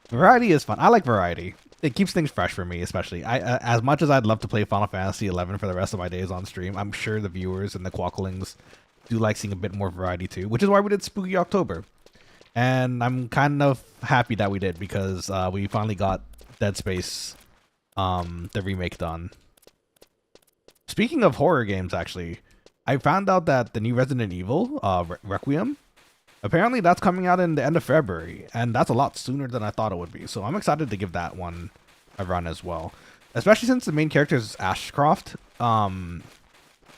Variety is fun. I like variety. It keeps things fresh for me, especially. As much as I'd love to play Final Fantasy 11 for the rest of my days on stream, I'm sure the viewers and the Quokkalings do like seeing a bit more variety too, which is why we did Spooky October. And I'm kind of happy that we did because we finally got Dead Space, the remake done. Speaking of horror games, actually, I found out that the new Resident Evil, Requiem, apparently that's coming out in the end of February, and that's a lot sooner than I thought it would be. So I'm excited to give that one a run as well, especially since the main character is Ashcroft. I'm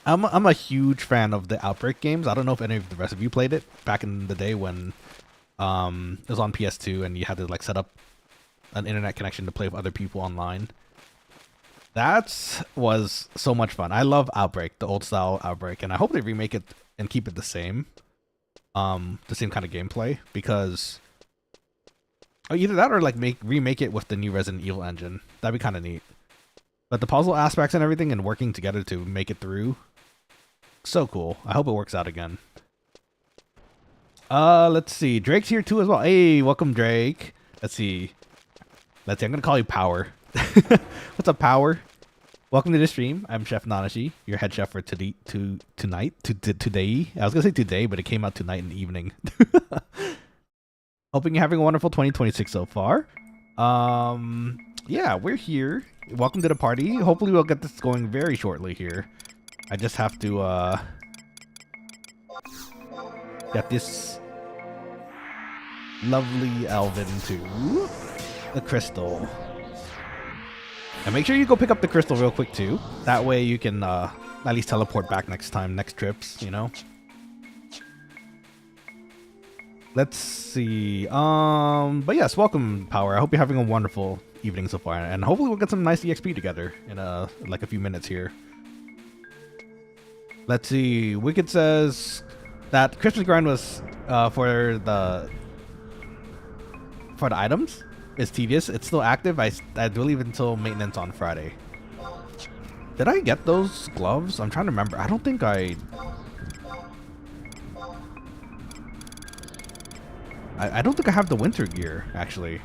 a huge fan of the Outbreak games. I don't know if any of the rest of you played it back in the day when it was on PS2 and you had to like set up an internet connection to play with other people online. That was so much fun. I love Outbreak, the old style Outbreak, and I hope they remake it and keep it the same kind of gameplay, because either that or like remake it with the new Resident Evil engine. That'd be kind of neat. But the puzzle aspects and everything and working together to make it through, so cool. I hope it works out again. Let's see. Drake's here too as well. Hey, welcome Drake. Let's see. I'm gonna call you Power. What's up, Power? Welcome to the stream. I'm Chef Nanashi, your head chef for today. I was gonna say today, but it came out tonight in the evening. Hoping you're having a wonderful 2026 so far. Yeah, we're here. Welcome to the party. Hopefully we'll get this going very shortly here. I just have to get this lovely Elvin to the crystal. And make sure you go pick up the crystal real quick too. That way you can at least teleport back next trips, you know. Let's see. But yes, welcome Power. I hope you're having a wonderful evening so far, and hopefully we'll get some nice EXP together in like a few minutes here. Let's see. Wicked says that Christmas grind was for the items. It's tedious. It's still active. I do leave until maintenance on Friday. Did I get those gloves? I'm trying to remember. I don't think I don't think I have the winter gear actually.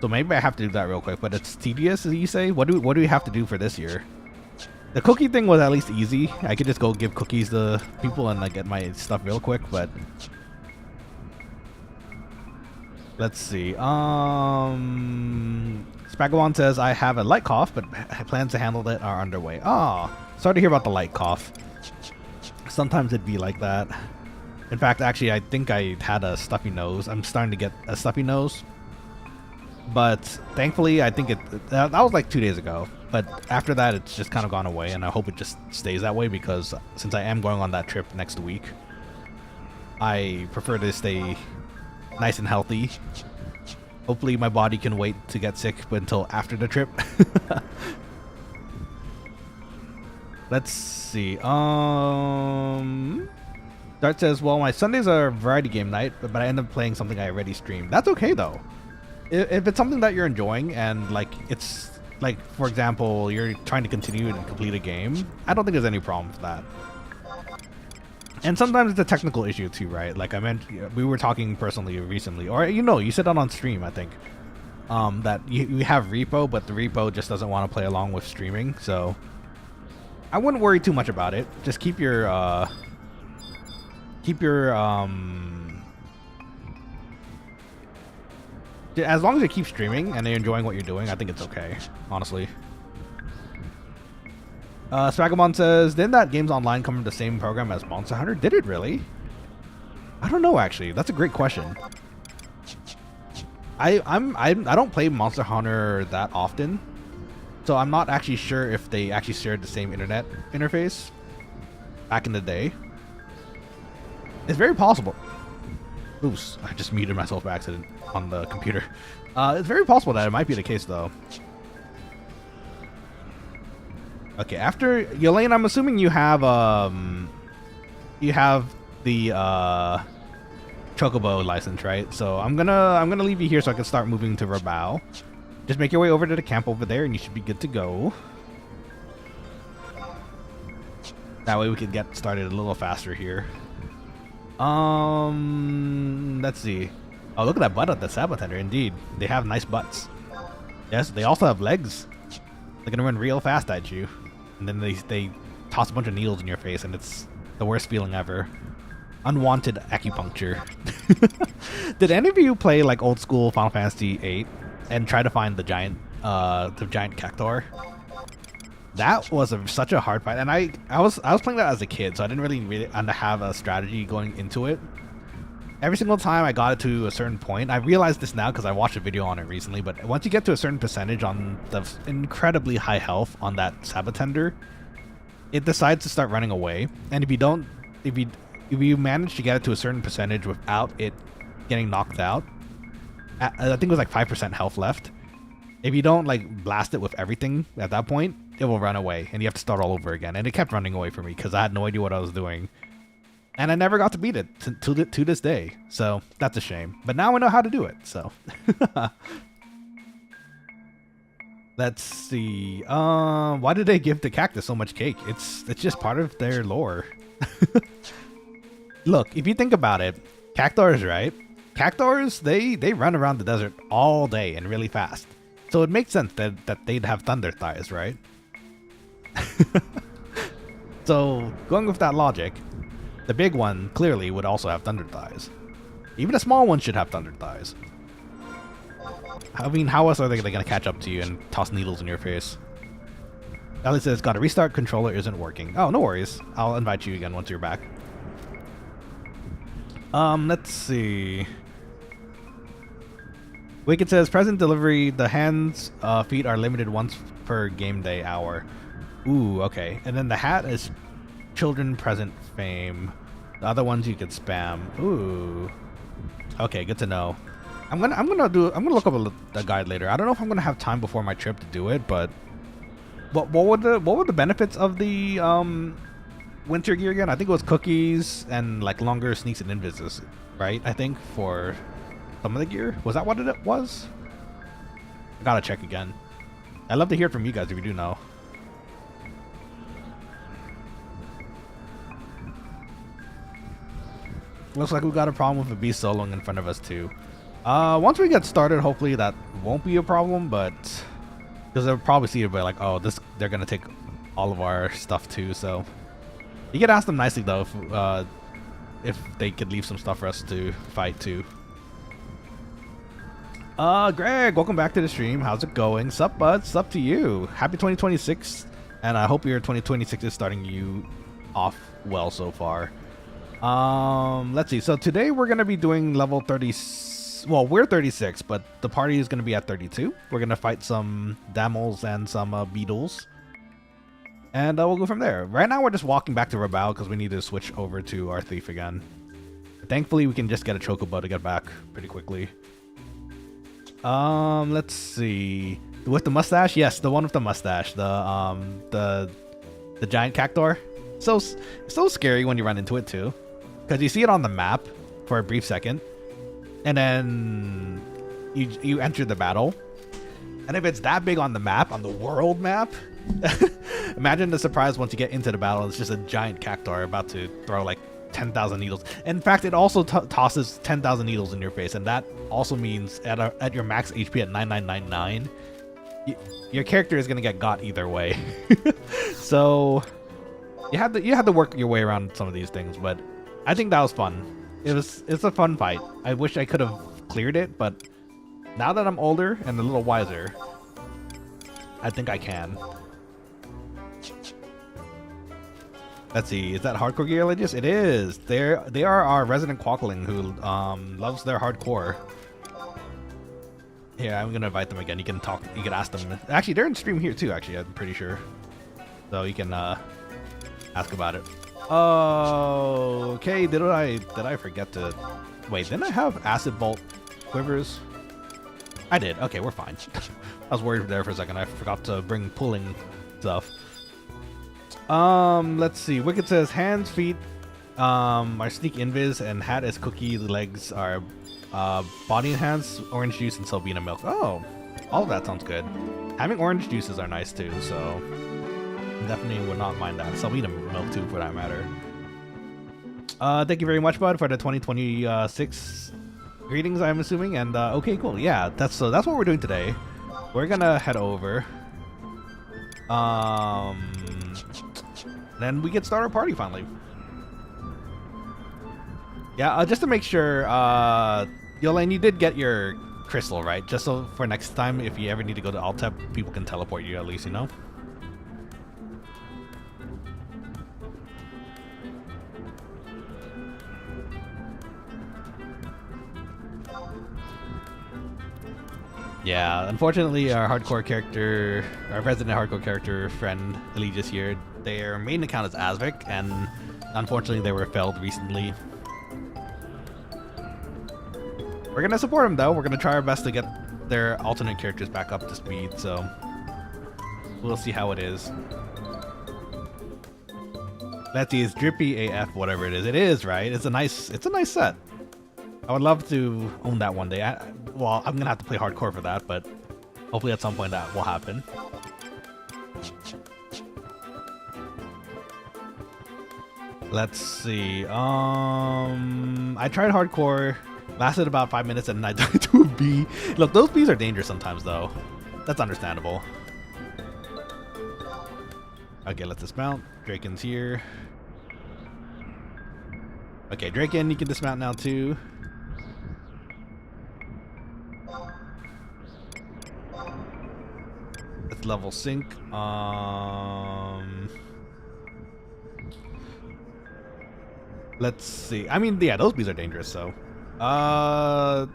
So maybe I have to do that real quick. But it's tedious, as you say. What do we have to do for this year? The cookie thing was at least easy. I could just go give cookies to people and like get my stuff real quick. But let's see. Spagawan says, I have a light cough, but plans to handle it are underway. Oh, sorry to hear about the light cough. Sometimes it'd be like that. In fact, actually, I think I had a stuffy nose. I'm starting to get a stuffy nose. But thankfully, I think that was like 2 days ago. But after that, it's just kind of gone away. And I hope it just stays that way because since I am going on that trip next week, I prefer to stay nice and healthy. Hopefully my body can wait to get sick until after the trip. Let's see. Dart says, well, my Sundays are variety game night, but I end up playing something I already streamed. That's okay though. if it's something that you're enjoying and like it's like, for example, you're trying to continue and complete a game, I don't think there's any problem with that. And sometimes it's a technical issue too, right? Like I meant, we were talking personally recently, or you said that on stream, I think, that you have repo, but the repo just doesn't want to play along with streaming. So I wouldn't worry too much about it. Just keep your as long as you keep streaming and they're enjoying what you're doing, I think it's okay, honestly. Spragamon says, didn't that Games Online come from the same program as Monster Hunter? Did it really? I don't know, actually. That's a great question. I don't play Monster Hunter that often, so I'm not actually sure if they actually shared the same internet interface back in the day. It's very possible. Oops, I just muted myself by accident on the computer. It's very possible that it might be the case, though. Okay, after Yolaine, I'm assuming you have the Chocobo license, right? So I'm gonna leave you here so I can start moving to Rabao. Just make your way over to the camp over there, and you should be good to go. That way we can get started a little faster here. Let's see. Oh, look at that butt of the Sabatender. Indeed, they have nice butts. Yes, they also have legs. They're gonna run real fast at you. And then they toss a bunch of needles in your face, and it's the worst feeling ever. Unwanted acupuncture. Did any of you play like old school Final Fantasy VIII and try to find the giant cactuar? That was such a hard fight, and I was playing that as a kid, so I didn't really have a strategy going into it. Every single time I got it to a certain point, I realized this now because I watched a video on it recently, but once you get to a certain percentage on the incredibly high health on that Sabatender, it decides to start running away. And if you manage to get it to a certain percentage without it getting knocked out, I think it was like 5% health left. If you don't like blast it with everything at that point, it will run away and you have to start all over again. And it kept running away from me because I had no idea what I was doing. And I never got to beat it to this day. So that's a shame. But now I know how to do it. So let's see. Why did they give the cactus so much cake? It's just part of their lore. Look, if you think about it, cactuars, right? Cactuars, they run around the desert all day and really fast. So it makes sense that they'd have thunder thighs, right? So going with that logic, the big one clearly would also have thunder thighs. Even a small one should have thunder thighs. I mean, how else are they going to catch up to you and toss needles in your face? Ellie says, got a restart, controller isn't working. Oh, no worries. I'll invite you again once you're back. Let's see. Wicked says, present delivery, the hands, feet are limited once per game day hour. Ooh, okay. And then the hat is children present fame. The other ones you could spam. Ooh. Okay, good to know. I'm gonna look up a guide later. I don't know if I'm gonna have time before my trip to do it, but what were the benefits of the winter gear again? I think it was cookies and like longer sneaks and invises, right? I think for some of the gear. Was that what it was? I gotta check again. I'd love to hear from you guys if you do know. Looks like we got a problem with a beast soloing in front of us too. Once we get started, hopefully that won't be a problem, but because they'll probably see it by like, oh, they're gonna take all of our stuff too. So you could ask them nicely though if they could leave some stuff for us to fight too. Greg, welcome back to the stream. How's it going? Sup, bud? Sup to you. Happy 2026, and I hope your 2026 is starting you off well so far. Let's see. So today we're gonna be doing level 30. Well, we're 36, but the party is gonna be at 32. We're gonna fight some damels and some beetles, and we'll go from there. Right now, we're just walking back to Rabao because we need to switch over to our thief again. Thankfully, we can just get a chocobo to get back pretty quickly. Let's see. With the mustache, yes, the one with the mustache, the giant cactuar. So scary when you run into it too, because you see it on the map for a brief second, and then you enter the battle, and if it's that big on the map, on the world map, imagine the surprise once you get into the battle. It's just a giant cactuar about to throw like 10,000 needles. In fact, it also tosses 10,000 needles in your face, and that also means at your max HP at 9999, your character is gonna get got either way. So you have to work your way around some of these things, but I think that was fun. It's a fun fight. I wish I could have cleared it, but now that I'm older and a little wiser, I think I can. Let's see, is that hardcore gear religious? It is. They are our resident quokkaling who loves their hardcore. Yeah, I'm gonna invite them again. You can talk. You can ask them. Actually, they're in stream here too. Actually, I'm pretty sure. So you can ask about it. Oh, okay. Did I forget to? Wait, didn't I have acid bolt quivers? I did. Okay, we're fine. I was worried there for a second. I forgot to bring pulling stuff. Let's see. Wicked says hands, feet, are sneak invis, and hat is cookie. The legs are body and hands, orange juice, and Selbina milk. Oh, all of that sounds good. Having orange juices are nice too, so definitely would not mind that. Selbina milk too, for that matter. Thank you very much, bud, for the 2026 greetings, I'm assuming. And okay, cool. Yeah, that's what we're doing today. We're gonna head over. Then we can start our party finally. Yeah, just to make sure, Yolaine, you did get your crystal, right? Just so for next time, if you ever need to go to Altep, people can teleport you at least, you know? Yeah, unfortunately, our hardcore character, our resident hardcore character friend, Eligius here, their main account is Asvik, and unfortunately they were failed recently. We're gonna support them though. We're gonna try our best to get their alternate characters back up to speed, so we'll see how it is. Let's see, it's drippy AF, whatever it is. It is, right? It's a nice set. I would love to own that one day. Well, I'm gonna have to play hardcore for that, but hopefully at some point that will happen. Let's see. I tried hardcore, lasted about 5 minutes, and I died to a bee. Look, those bees are dangerous sometimes, though. That's understandable. Okay, let's dismount. Draken's here. Okay, Draken, you can dismount now too. Let's level sync. Let's see. I mean, yeah, those bees are dangerous, so. I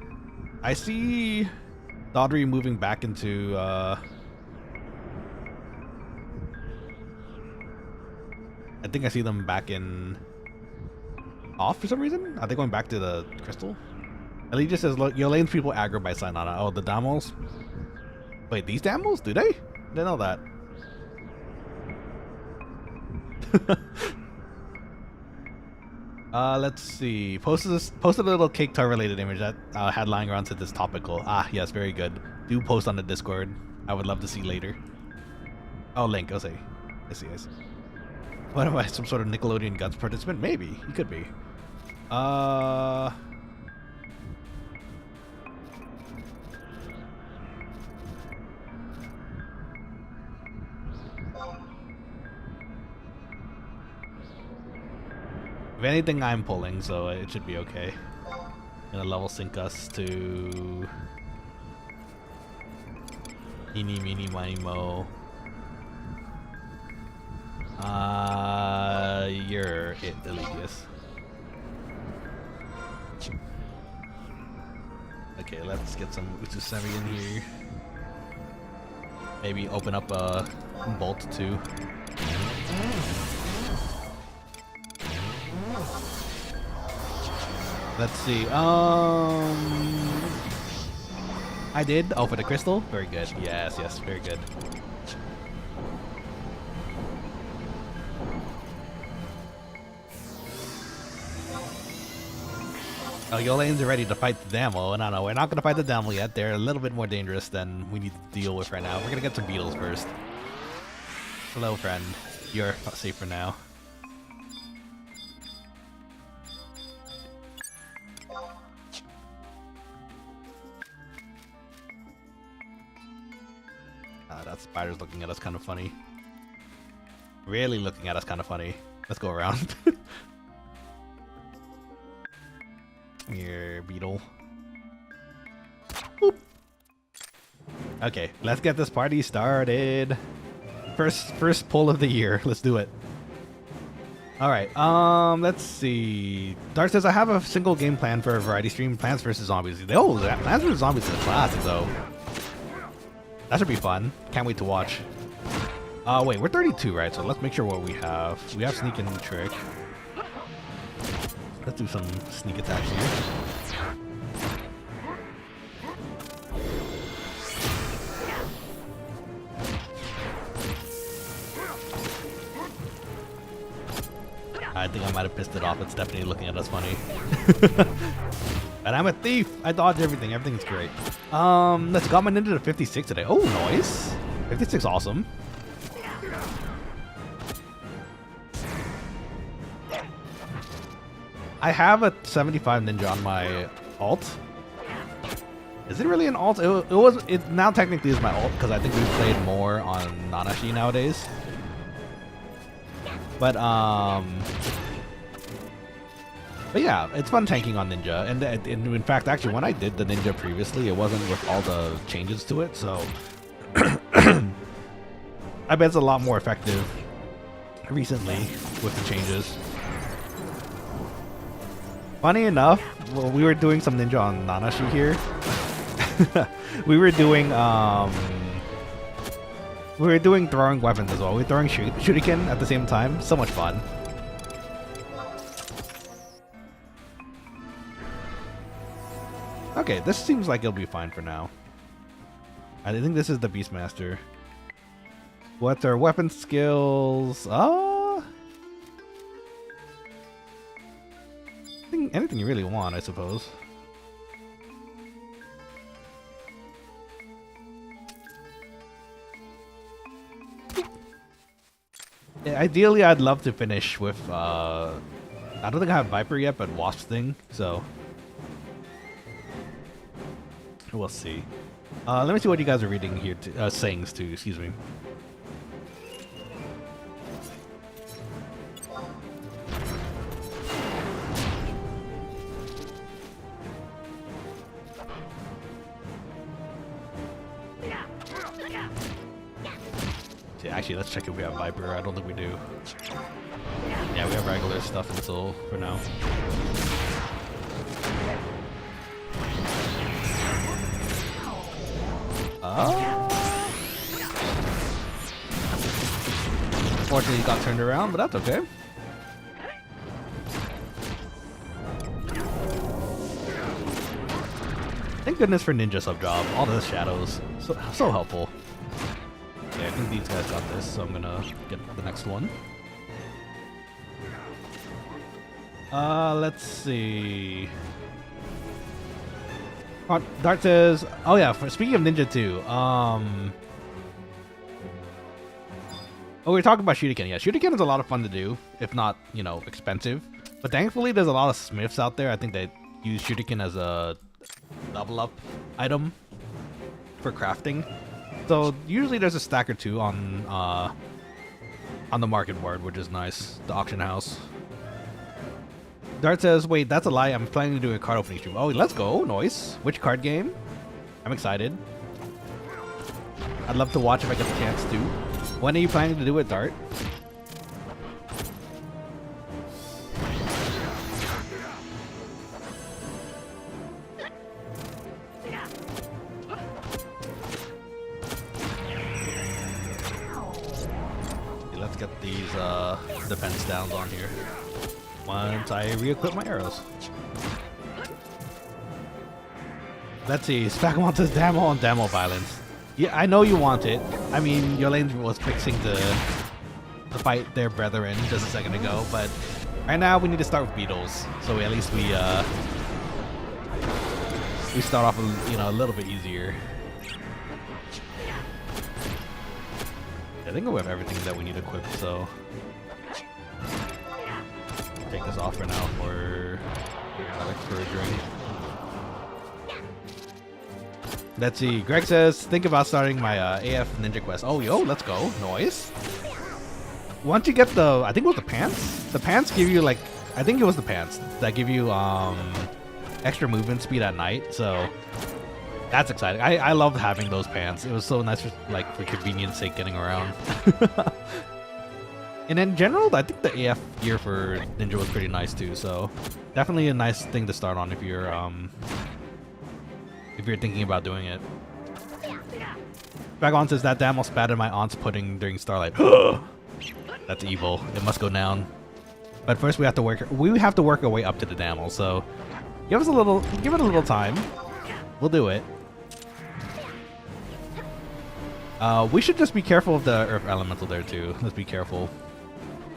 see Daughtry moving back into, I think I see them back in off for some reason. Are they going back to the crystal? Ellie just says, look, Yolene's people aggro by Sinana. Oh, the Damos? Wait, these Damos? Do they? Didn't know that. Let's see. Posted a little cake tart related image that had lying around said this topical. Ah, yes, very good. Do post on the Discord. I would love to see later. Oh, Link. I see. I see. What am I? Some sort of Nickelodeon Guts participant? Maybe. He could be. If anything, I'm pulling, so it should be okay. Gonna level sync us to Eeny, meeny, miny, mo. You're it, Eligius. Okay, let's get some Utsusemi in here. Maybe open up a bolt too. Let's see. I did. Oh, for the crystal? Very good. Yes, very good. Oh, Yolene's are ready to fight the Damo. No, we're not going to fight the Damo yet. They're a little bit more dangerous than we need to deal with right now. We're going to get some beetles first. Hello, friend. You're safe for now. That spider's looking at us kind of funny. Really looking at us kind of funny. Let's go around. Here, beetle. Boop. Okay, let's get this party started. First pull of the year. Let's do it. All right. Let's see. Dark says I have a single game plan for a variety stream. Plants vs Zombies. Oh, Plants vs Zombies is a classic though. That should be fun. Can't wait to watch. Wait, we're 32, right? So let's make sure what we have. We have sneak and trick. Let's do some sneak attacks here. I think I might have pissed it off. It's definitely looking at us funny. And I'm a thief. I dodge everything. Everything's great. Let's got my ninja to 56 today. Oh, nice. 56, awesome. I have a 75 ninja on my alt. Is it really an alt? It now technically is my alt because I think we've played more on Nanashi nowadays. But yeah, it's fun tanking on ninja, and in fact, actually, when I did the ninja previously, it wasn't with all the changes to it, so I bet it's a lot more effective recently with the changes. Funny enough, well, we were doing some ninja on Nanashi here. we were doing throwing weapons as well. We were throwing shuriken at the same time. So much fun. Okay, this seems like it'll be fine for now. I think this is the Beastmaster. What's our weapon skills? Anything you really want, I suppose. Yeah, ideally, I'd love to finish with, I don't think I have Viper yet, but Wasp Sting, so we'll see. Let me see what you guys are reading here, sayings too, excuse me. Actually, let's check if we have Viper. I don't think we do. Yeah, we have regular stuff until for now. Unfortunately, he got turned around, but that's okay. Thank goodness for ninja subjob. All the shadows, so helpful. Okay, I think these guys got this, so I'm gonna get the next one. Let's see. Dart says, oh yeah, speaking of ninja too, oh, we were talking about shuriken. Yeah, shuriken is a lot of fun to do, if not, you know, expensive. But thankfully, there's a lot of smiths out there. I think they use shuriken as a level up item for crafting. So usually there's a stack or two on the market board, which is nice. The auction house. Dart says, wait, that's a lie. I'm planning to do a card opening stream. Oh, let's go. Nice. Which card game? I'm excited. I'd love to watch if I get the chance to. When are you planning to do it, Dart? Let's get these defense downs on here. Once I re-equip my arrows. Let's see. Spagamon says Damo on Damo violence. Yeah, I know you want it. I mean, Yolene was fixing to fight their brethren just a second ago, but right now we need to start with beetles. So at least we we start off, a little bit easier. I think we have everything that we need equipped, so take this off for now for a drink. Let's see. Greg says, think about starting my AF Ninja Quest. Oh, yo, let's go. Nice. Once you get I think it was the pants? The pants give you, like, I think it was the pants that give you extra movement speed at night, so that's exciting. I loved having those pants. It was so nice for convenience sake getting around. And in general, I think the AF gear for Ninja was pretty nice too, so definitely a nice thing to start on if you're thinking about doing it. Dragon says that damn spat in my aunt's pudding during Starlight. That's evil. It must go down. But first we have to work our way up to the Damel, so give it a little time. We'll do it. We should just be careful of the Earth Elemental there too. Let's be careful.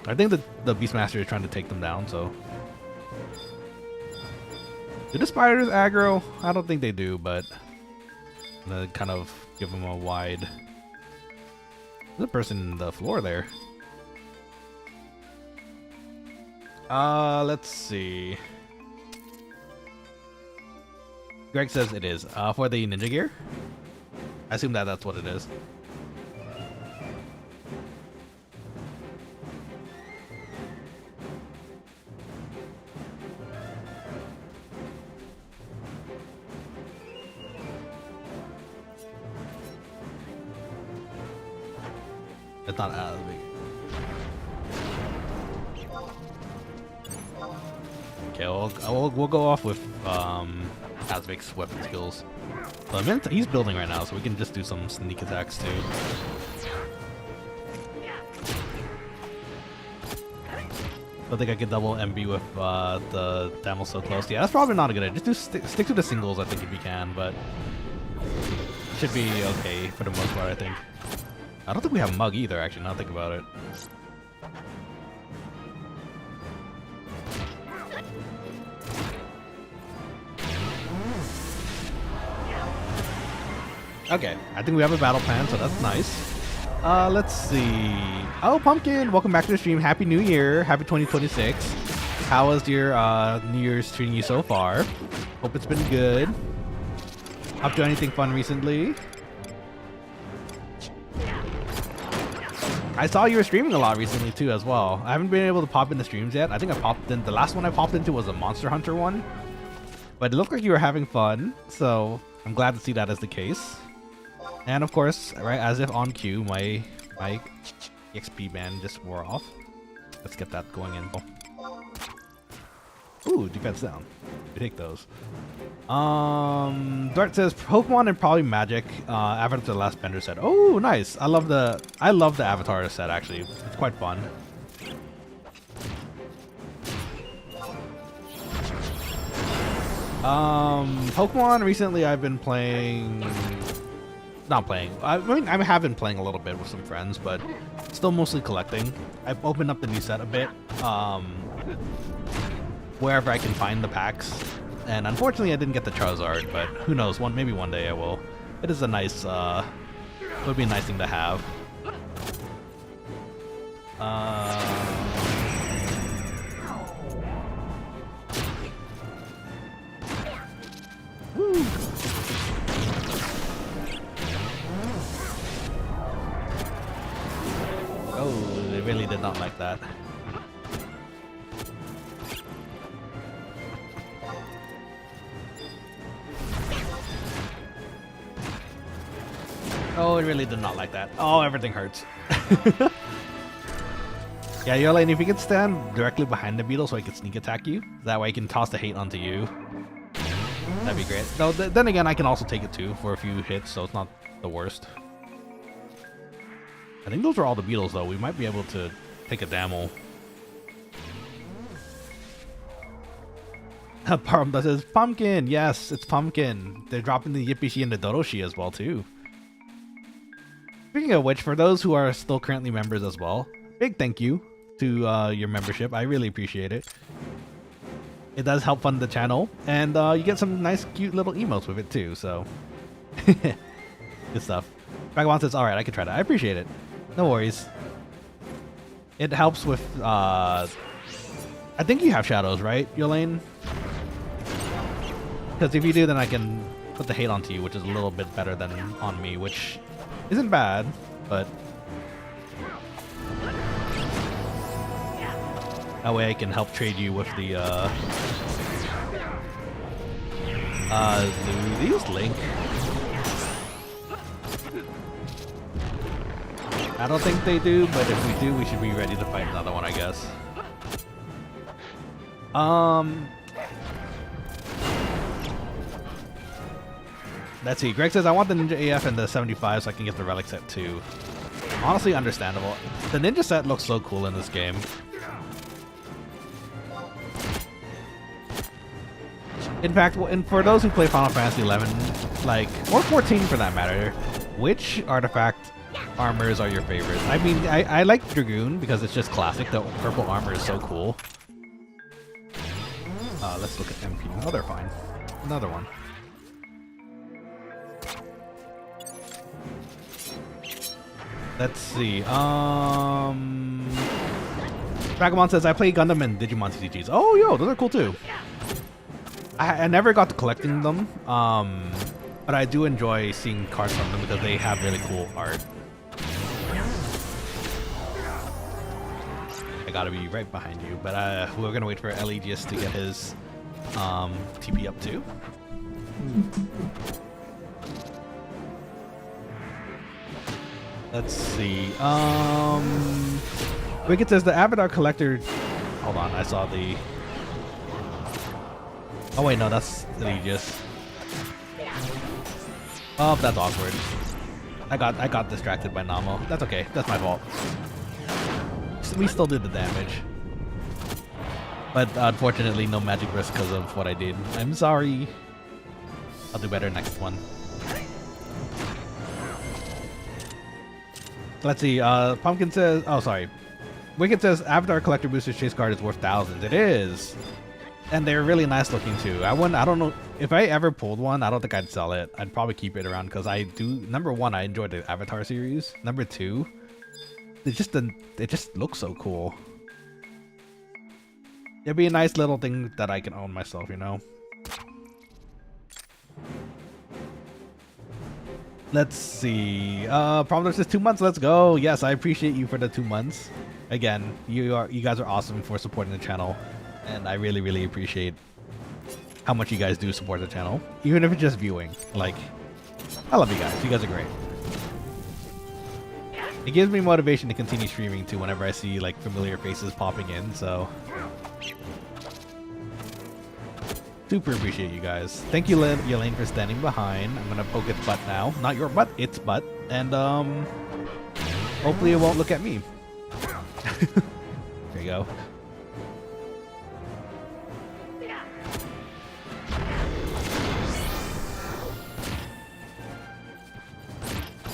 I think the Beastmaster is trying to take them down, so. Do the spiders aggro? I don't think they do, but I'm gonna kind of give them a wide. There's a person in the floor there. Let's see. Greg says it is. For the ninja gear? I assume that's what it is. It's not as big. Okay, we'll go off with Azvik's weapon skills. So he's building right now, so we can just do some sneak attacks too. I think I could double MB with the Damel so close. Yeah, that's probably not a good idea. Just stick to the singles, I think, if you can, but it should be okay for the most part, I think. I don't think we have Mug either, actually, now that I think about it. Okay, I think we have a battle plan, so that's nice. Let's see. Oh, Pumpkin, welcome back to the stream. Happy New Year. Happy 2026. How was your New Year's treating you so far? Hope it's been good. Up to anything fun recently? I saw you were streaming a lot recently too as well. I haven't been able to pop in the streams yet. I think I popped in, the last one I popped into was a Monster Hunter one. But it looked like you were having fun, so I'm glad to see that as the case. And of course, right as if on cue, my XP band just wore off. Let's get that going in. Ooh, defense down. We take those. Dart says Pokemon and probably Magic. Avatar to the Last Bender set. Oh, nice. I love the Avatar set actually. It's quite fun. Pokemon recently I've been playing. Not playing. I mean, I have been playing a little bit with some friends, but still mostly collecting. I've opened up the new set a bit. Wherever I can find the packs. And unfortunately, I didn't get the Charizard, but who knows? Maybe one day I will. It is a nice, it would be a nice thing to have. Woo. Oh, they really did not like that. Oh, it really did not like that. Oh, everything hurts. Yeah, Yolaine, if you could stand directly behind the beetle so I could sneak attack you, that way I can toss the hate onto you. That'd be great. Though, then again, I can also take it too for a few hits, so it's not the worst. I think those are all the beetles, though. We might be able to take a Damel. Parum says, Pumpkin! Yes, it's Pumpkin. They're dropping the Yippishi and the Dodoshi as well, too. Speaking of which, for those who are still currently members as well, big thank you to your membership. I really appreciate it. it does help fund the channel, and you get some nice, cute little emotes with it too. So, good stuff. Vagabond says, "All right, I can try that. I appreciate it. No worries. It helps with. I think you have shadows, right, Yolaine? Because if you do, then I can put the hate onto you, which is a little bit better than on me, which isn't bad, but that way I can help trade you with the do these link? I don't think they do, but if we do, we should be ready to fight another one, I guess. Let's see. Greg says, I want the Ninja AF and the 75 so I can get the relic set too. Honestly, understandable. The Ninja set looks so cool in this game. In fact, and for those who play Final Fantasy 11, like, or 14 for that matter, which artifact armors are your favorites? I mean, I like Dragoon because it's just classic. The purple armor is so cool. Let's look at MP. Oh, they're fine. Another one. Let's see. Vagabond says, I play Gundam and Digimon TCGs. Oh, yo, those are cool too. I never got to collecting them, but I do enjoy seeing cards from them because they have really cool art. I gotta be right behind you, but we're gonna wait for Eligius to get his TP up too. Let's see. Wicked says the Avatar Collector. Hold on, I saw the. Oh wait, no, that's Eligius. Oh, that's awkward. I got distracted by Namo. That's okay. That's my fault. We still did the damage, but unfortunately, no magic risk because of what I did. I'm sorry. I'll do better next one. Let's see. Pumpkin says, "Oh, sorry." Wicked says, "Avatar Collector Booster's chase card is worth thousands." It is, and they're really nice looking too. I don't know if I ever pulled one. I don't think I'd sell it. I'd probably keep it around because I do. Number one, I enjoyed the Avatar series. Number two, it just looks so cool. It'd be a nice little thing that I can own myself, you know. Let's see. Problem says 2 months. Let's go. Yes, I appreciate you for the 2 months. Again, you guys are awesome for supporting the channel, and I really, really appreciate how much you guys do support the channel, even if it's just viewing. Like, I love you guys. You guys are great. It gives me motivation to continue streaming too whenever I see like familiar faces popping in. So, super appreciate you guys. Thank you, Yelaine, for standing behind. I'm gonna poke its butt now. Not your butt, its butt. And hopefully it won't look at me. There you go.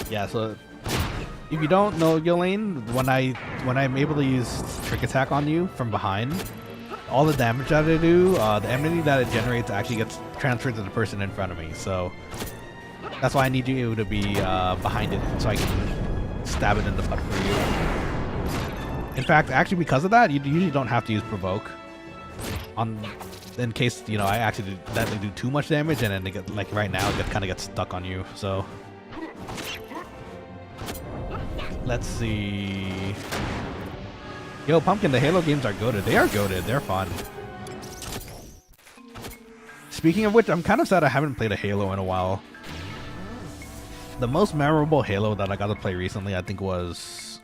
Yeah, so if you don't know, Yolaine, when I'm able to use trick attack on you from behind, all the damage that I do, the enmity that it generates actually gets transferred to the person in front of me. So that's why I need you to be behind it so I can stab it in the butt for you. In fact, actually because of that, you usually don't have to use provoke in case, you know, I actually do too much damage and then they get, like right now, it kind of gets stuck on you. So let's see. Yo, Pumpkin, the Halo games are goated. They are goated. They're fun. Speaking of which, I'm kind of sad I haven't played a Halo in a while. The most memorable Halo that I got to play recently, I think, was...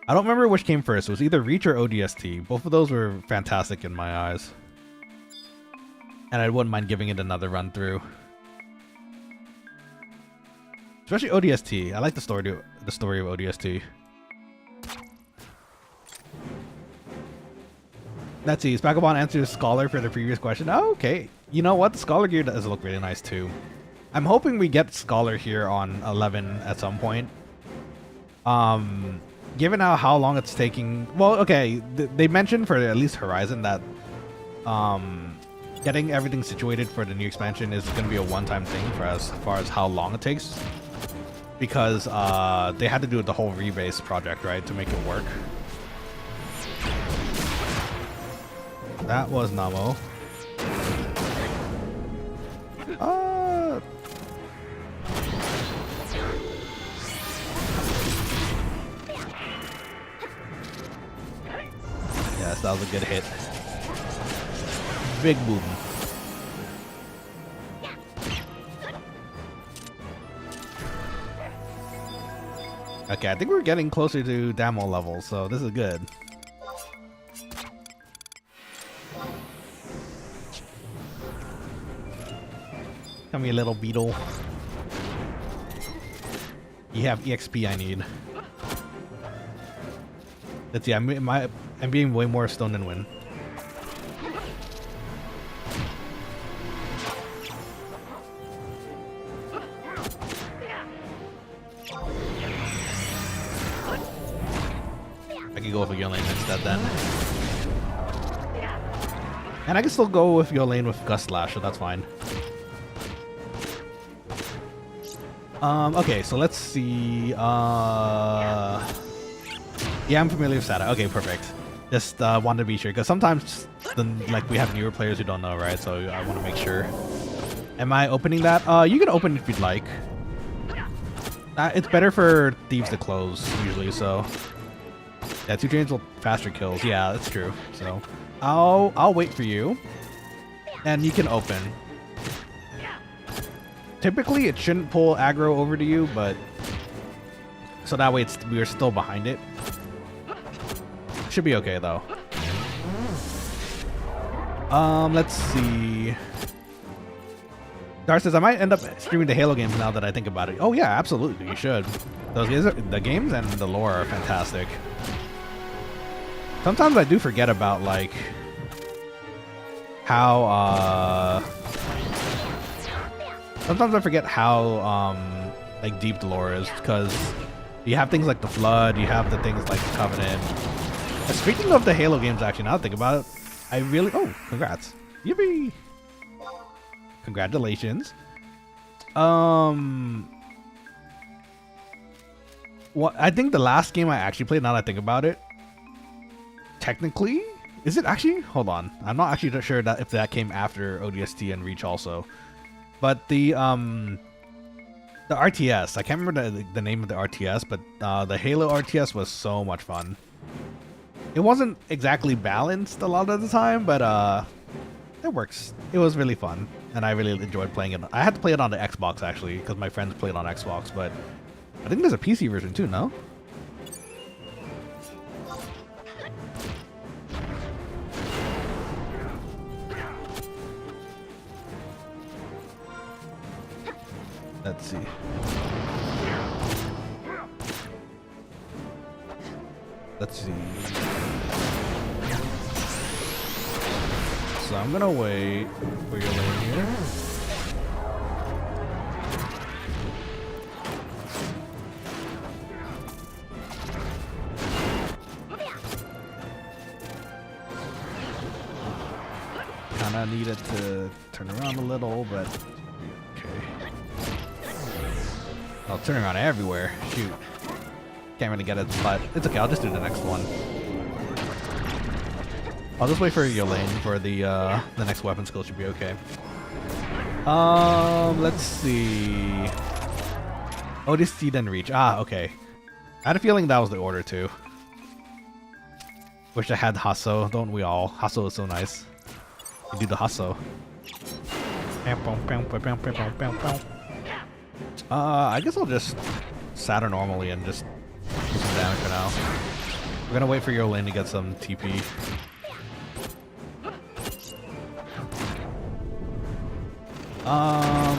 I don't remember which came first. It was either Reach or ODST. Both of those were fantastic in my eyes. And I wouldn't mind giving it another run through. Especially ODST. I like the story of ODST. Let's see. Spagabon answers Scholar for the previous question. Oh, okay. You know what? The Scholar gear does look really nice too. I'm hoping we get Scholar here on 11 at some point. given how long it's taking, well, okay, they mentioned for at least Horizon that getting everything situated for the new expansion is going to be a one-time thing for as far as how long it takes, because they had to do the whole rebase project, right, to make it work. That was Namo. Yes, that was a good hit. Big boom. Okay, I think we're getting closer to Damo level, so this is good. Come here, little beetle. You have EXP I need. Let's see, I'm being way more stone than wind. I can go with Yolane instead then. And I can still go with Yolane with Gust Slash, so that's fine. Okay, so let's see. Yeah, I'm familiar with Sada. Okay, perfect. Just wanted to be sure, because sometimes like we have newer players who don't know, right? So I want to make sure. Am I opening that? You can open it if you'd like. It's better for thieves to close usually, so yeah, 2 trains will faster kills. Yeah, that's true. So I'll wait for you, and you can open. Typically, it shouldn't pull aggro over to you, but so that way we are still behind it. Should be okay though. Let's see. Dar says I might end up streaming the Halo games now that I think about it. Oh yeah, absolutely, you should. The games and the lore are fantastic. Sometimes I do forget about like how sometimes I forget how like deep the lore is, because you have things like the Flood, you have the things like the Covenant. And speaking of the Halo games, actually, now that I think about it, I really congrats. Yippee! Congratulations. What I think the last game I actually played, now that I think about it, technically, is it actually? Hold on, I'm not actually sure that if that came after ODST and Reach also. But the RTS, I can't remember the name of the RTS, but the Halo RTS was so much fun. It wasn't exactly balanced a lot of the time, but it works. It was really fun, and I really enjoyed playing it. I had to play it on the Xbox actually, because my friends played on Xbox, but I think there's a PC version too, no? Let's see. Let's see. So I'm gonna wait for your lane here. Kinda needed to turn around a little, but okay. I'll turn around everywhere. Shoot. Can't really get it, but it's okay. I'll just do the next one. I'll just wait for Yolane for the next weapon skill. Should be okay. Let's see. Odyssey then Reach. Ah, okay. I had a feeling that was the order too. Wish I had Hasso. Don't we all? Hasso is so nice. You do the Hasso. I guess I'll just Saturn normally and just do some damage for now. We're gonna wait for Yolane to get some TP.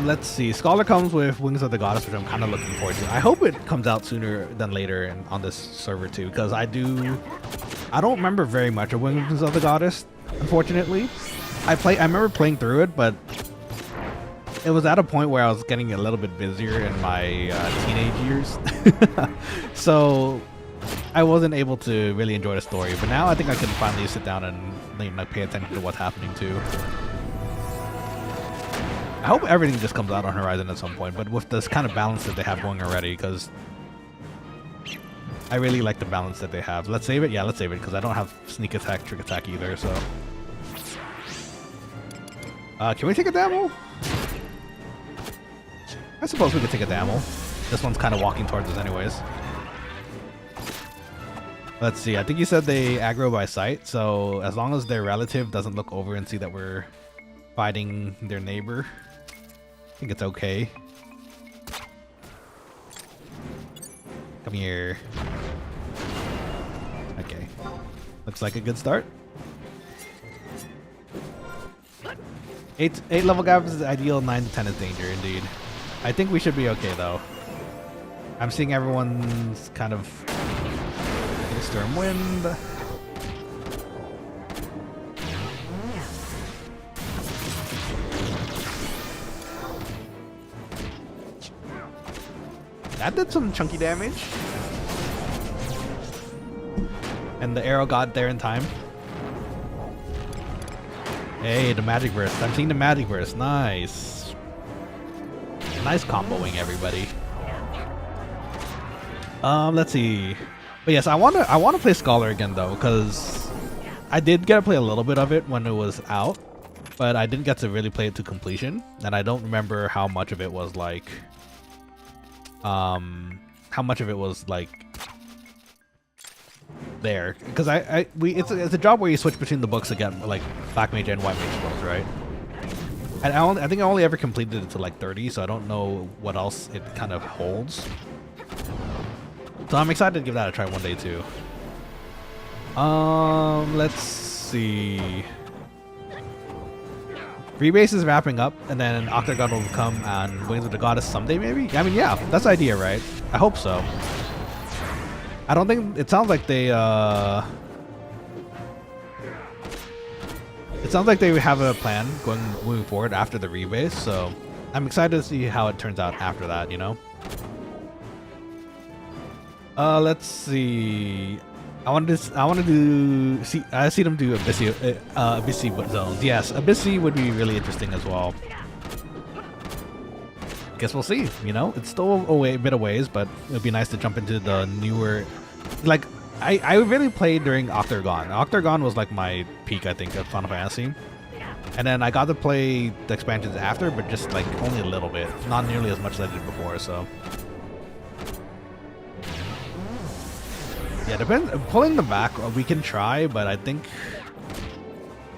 Let's see. Scholar comes with Wings of the Goddess, which I'm kind of looking forward to. I hope it comes out sooner than later on this server too, because I don't remember very much of Wings of the Goddess, unfortunately. I remember playing through it, but it was at a point where I was getting a little bit busier in my teenage years. So I wasn't able to really enjoy the story, but now I think I can finally sit down and like pay attention to what's happening too. I hope everything just comes out on Horizon at some point, but with this kind of balance that they have going already, because I really like the balance that they have. Let's save it? Yeah, let's save it, because I don't have sneak attack, trick attack either, so. Can we take a demo? I suppose we could take a demo. This one's kind of walking towards us anyways. Let's see, I think you said they aggro by sight, so as long as their relative doesn't look over and see that we're fighting their neighbor, I think it's okay. Come here. Okay. Looks like a good start. 8 level gap is ideal, 9 to 10 is danger indeed. I think we should be okay though. I'm seeing everyone's kind of storm wind. That did some chunky damage. And the arrow got there in time. Hey, the magic burst. I'm seeing the magic burst. Nice. Nice comboing, everybody. Let's see. But yes, I wanna play Scholar again though, because I did get to play a little bit of it when it was out, but I didn't get to really play it to completion, and I don't remember how much of it was like there, because it's a job where you switch between the books to get like black mage and white mage spells, right? And I think I only ever completed it to like 30, so I don't know what else it kind of holds. So I'm excited to give that a try one day too. Let's see. Rebase is wrapping up, and then Octagon will come and Wings of the Goddess someday, maybe? I mean, yeah, that's the idea, right? I hope so. I don't think... It sounds like they, It sounds like they have a plan moving forward after the rebase, so I'm excited to see how it turns out after that, you know? Let's see. I see them do Abyssy zones. Yes, Abyssy would be really interesting as well. Guess we'll see, you know? It's still a bit of ways, but it would be nice to jump into the newer... Like, I really played during Octagon. Octagon was like my peak, I think, of Final Fantasy. And then I got to play the expansions after, but just like only a little bit. Not nearly as much as I did before, so... Yeah, depends. Pulling them back, we can try, but I think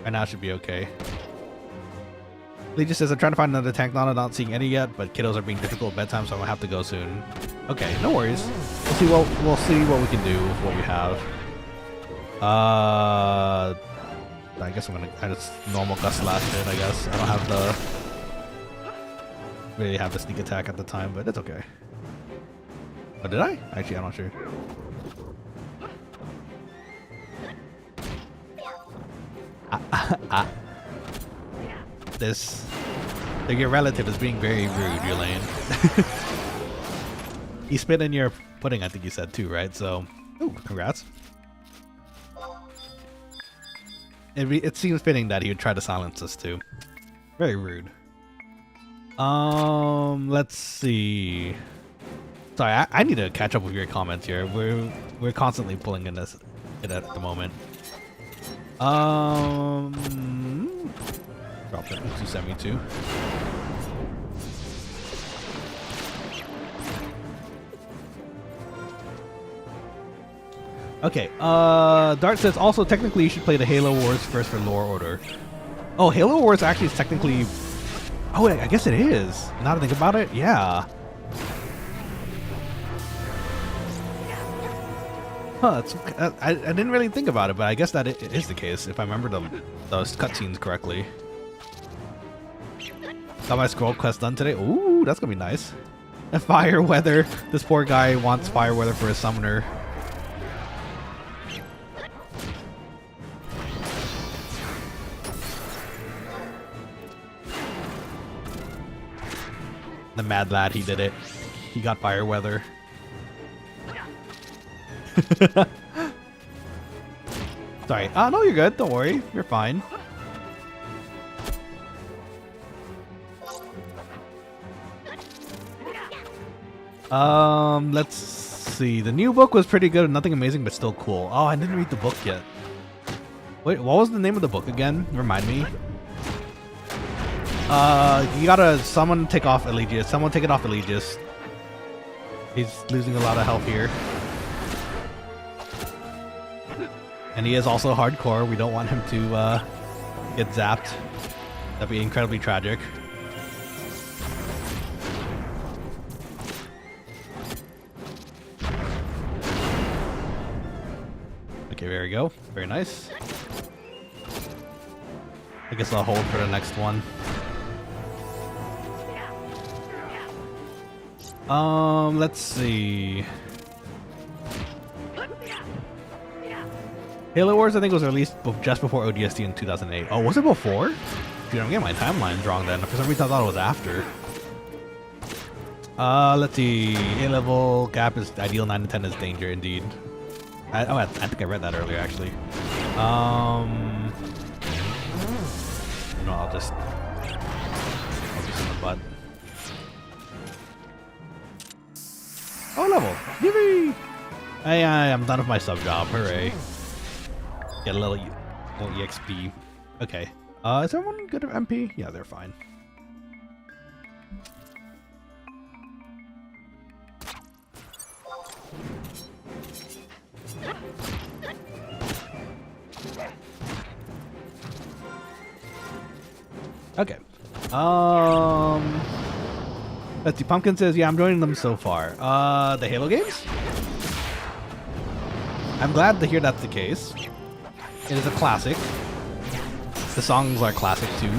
right now should be okay. Lee just says, I'm trying to find another tank. Not seeing any yet, but kiddos are being difficult at bedtime, so I'm gonna have to go soon. Okay, no worries. We'll see what we can do with what we have. I guess I'm gonna just normal gust slash it. I guess I don't have really have the sneak attack at the time, but it's okay. Oh, did I? Actually, I'm not sure. Your relative is being very rude, Yulaine. He spit in your pudding, I think you said too, right? So, ooh, congrats. It seems fitting that he would try to silence us too. Very rude. Let's see. Sorry, I need to catch up with your comments here. We're constantly pulling in it at the moment. Drop that Utsusemi too. Okay, Dart says also technically you should play the Halo Wars first for lore order. Oh, Halo Wars actually is technically... Oh, I guess it is. Now that I think about it, yeah. Huh, I didn't really think about it, but I guess that it is the case if I remember those cutscenes correctly. Got my scroll quest done today. Ooh, that's gonna be nice. Fire weather. This poor guy wants fire weather for his summoner. The mad lad, he did it. He got fire weather. Sorry. No, you're good. Don't worry. You're fine. Let's see. The new book was pretty good. Nothing amazing, but still cool. Oh, I didn't read the book yet. Wait, what was the name of the book again? Remind me. You gotta someone take off Eligius. Someone take it off Eligius. He's losing a lot of health here. And he is also hardcore. We don't want him to get zapped. That'd be incredibly tragic. Okay, there we go. Very nice. I guess I'll hold for the next one. Let's see. Halo Wars, I think, was released just before ODST in 2008. Oh, was it before? Dude, I'm getting my timelines wrong then. For some reason, I thought it was after. Let's see. A-level gap is ideal, 9 to 10 is danger, indeed. I think I read that earlier, actually. No, I'll just in the butt. Oh, level! Yippee! Hey, I'm done with my sub job. Hooray! Get a little EXP. Okay. Is everyone good at MP? Yeah, they're fine. Okay. Let's see. Pumpkin says, yeah, I'm joining them so far. The Halo games? I'm glad to hear that's the case. It is a classic. The songs are classic too.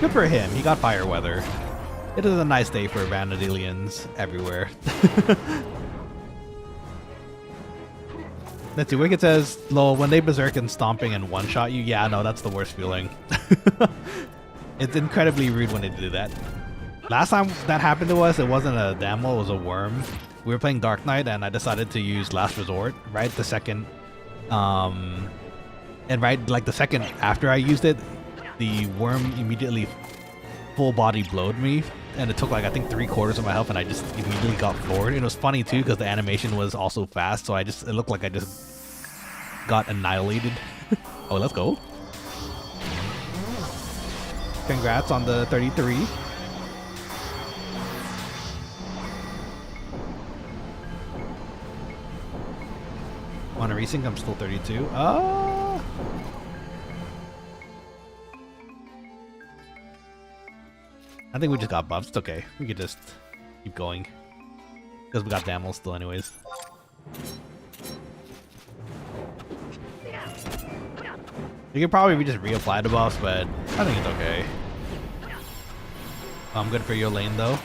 Good for him. He got fire weather. It is a nice day for Vana'dielians everywhere. Let's see, Wicked says, lol, when they berserk and stomping and one-shot you, yeah, no, that's the worst feeling. It's incredibly rude when they do that. Last time that happened to us, it wasn't a Damel, it was a worm. We were playing Dark Knight and I decided to use Last Resort, right the second, and right, like the second after I used it, the worm immediately full body blowed me. And it took like, I think 3/4 of my health and I just immediately got floored. And it was funny too because the animation was also fast. So it looked like I just got annihilated. Oh, let's go. Congrats on the 33. Want a resync? I'm still 32. I think we just got buffs. It's okay. We could just keep going. Because we got Damel still anyways. You could probably just reapply the buffs, but I think it's okay. I'm good for your lane though.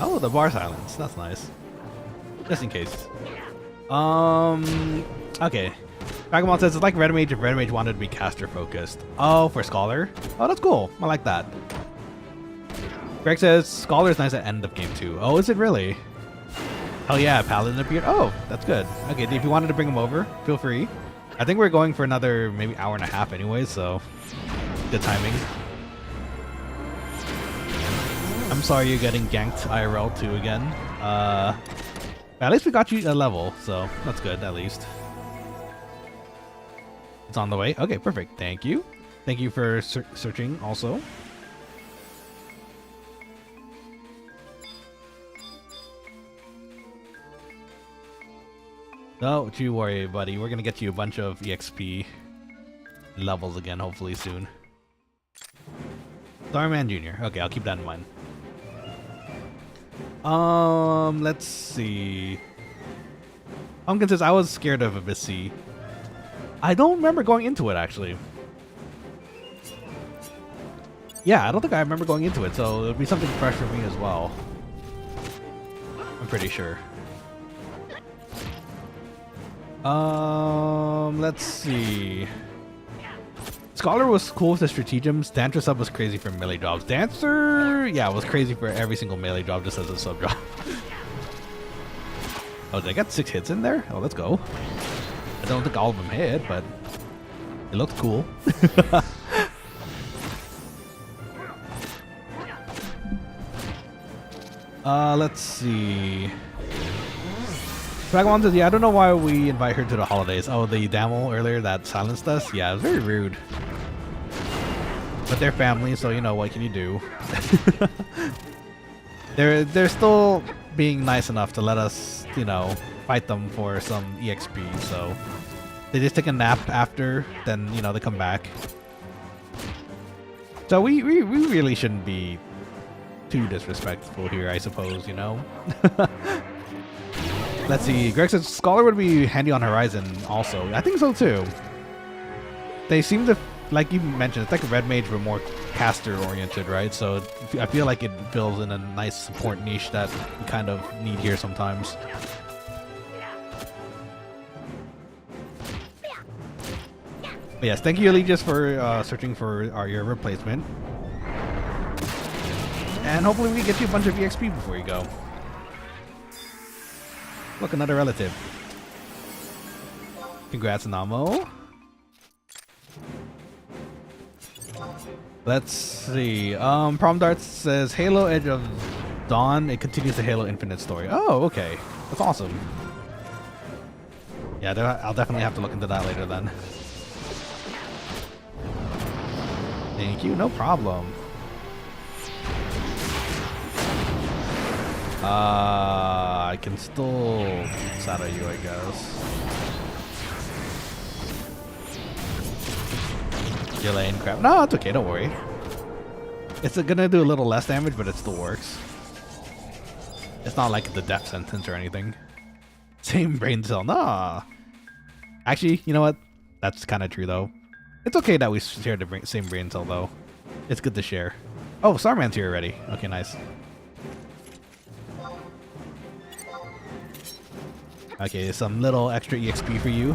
Oh, the bar silence. That's nice. Just in case. Okay. Dragonball says it's like Red Mage if Red Mage wanted to be caster focused. Oh, for Scholar? Oh, that's cool. I like that. Greg says Scholar is nice at end of game 2. Oh, is it really? Hell yeah, Paladin appeared. Oh, that's good. Okay, if you wanted to bring him over, feel free. I think we're going for another maybe hour and a half anyway, so good timing. I'm sorry you're getting ganked IRL 2 again. At least we got you a level, so that's good at least. It's on the way. Okay, perfect. Thank you. Thank you for searching also. Don't you worry, buddy. We're gonna get you a bunch of EXP levels again, hopefully soon. Starman Jr. Okay, I'll keep that in mind. Let's see. Pumpkin says I was scared of Abyssy. I don't remember going into it actually. Yeah, I don't think I remember going into it, so it'll be something fresh for me as well. I'm pretty sure. Let's see. Scholar was cool with the stratagems. Dancer sub was crazy for melee jobs. Dancer, yeah, was crazy for every single melee job just as a sub job. Oh, they got 6 hits in there? Oh, let's go. I don't think all of them hit, but it looked cool. Let's see. Vagabond says, yeah, I don't know why we invite her to the holidays. Oh, the Damel earlier that silenced us? Yeah, it was very rude. But they're family, so you know, what can you do? They're still being nice enough to let us, you know, fight them for some EXP, so they just take a nap after, then, you know, they come back. So we really shouldn't be too disrespectful here, I suppose, you know? Let's see. Greg says Scholar would be handy on Horizon also. I think so too. They seem to, like you mentioned, it's like a Red Mage but more caster oriented, right? So I feel like it fills in a nice support niche that we kind of need here sometimes. But yes, thank you, Eligius, for searching for your replacement. And hopefully we can get you a bunch of EXP before you go. Look, another relative. Congrats, Namo. Let's see. Prom Darts says Halo Edge of Dawn. It continues the Halo Infinite story. Oh, okay. That's awesome. Yeah, I'll definitely have to look into that later then. Thank you. No problem. I can still shadow you, I guess. You're laying crap. No, it's okay, don't worry. It's gonna do a little less damage, but it still works. It's not like the death sentence or anything. Same brain cell. Nah. Actually, you know what? That's kind of true, though. It's okay that we share the same brain cell, though. It's good to share. Oh, Starman's here already. Okay, nice. Okay, some little extra EXP for you.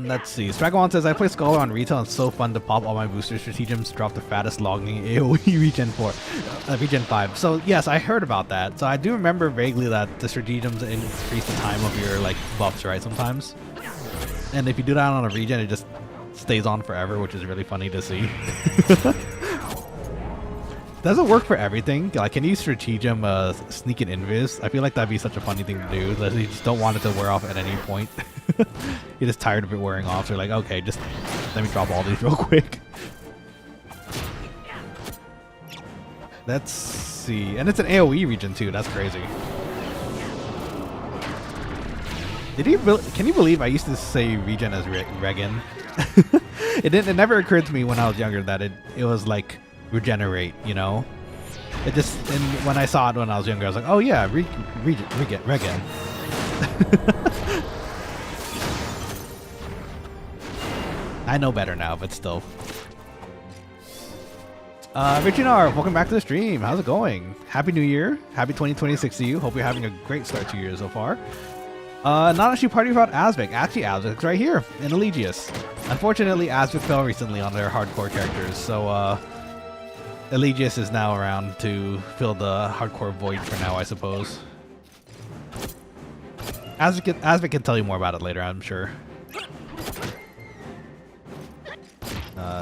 Let's see. Stragawan says, I play Scholar on retail and it's so fun to pop all my booster stratagems to drop the fattest logging AoE regen 4, regen 5. So yes, I heard about that. So I do remember vaguely that the stratagems increase the time of your like buffs, right, sometimes. And if you do that on a regen, it just stays on forever, which is really funny to see. Does it work for everything? Like, can you use stratagem sneak and invis? I feel like that'd be such a funny thing to do. That you just don't want it to wear off at any point. You're just tired of it wearing off. So you're like, okay, just let me drop all these real quick. Let's see. And it's an AoE region too. That's crazy. Can you believe I used to say regen as regen? It never occurred to me when I was younger that it was like regenerate, you know? It just, and when I saw it when I was younger, I was like, oh yeah, regen. I know better now, but still. Richard, welcome back to the stream. How's it going? Happy New Year. Happy 2026 to you. Hope you're having a great start to your year so far. Nanashi party about Asvik. Actually, Asvik's right here in Eligius. Unfortunately, Asvik fell recently on their hardcore characters, so Eligius is now around to fill the hardcore void for now, I suppose. Asvik can tell you more about it later, I'm sure.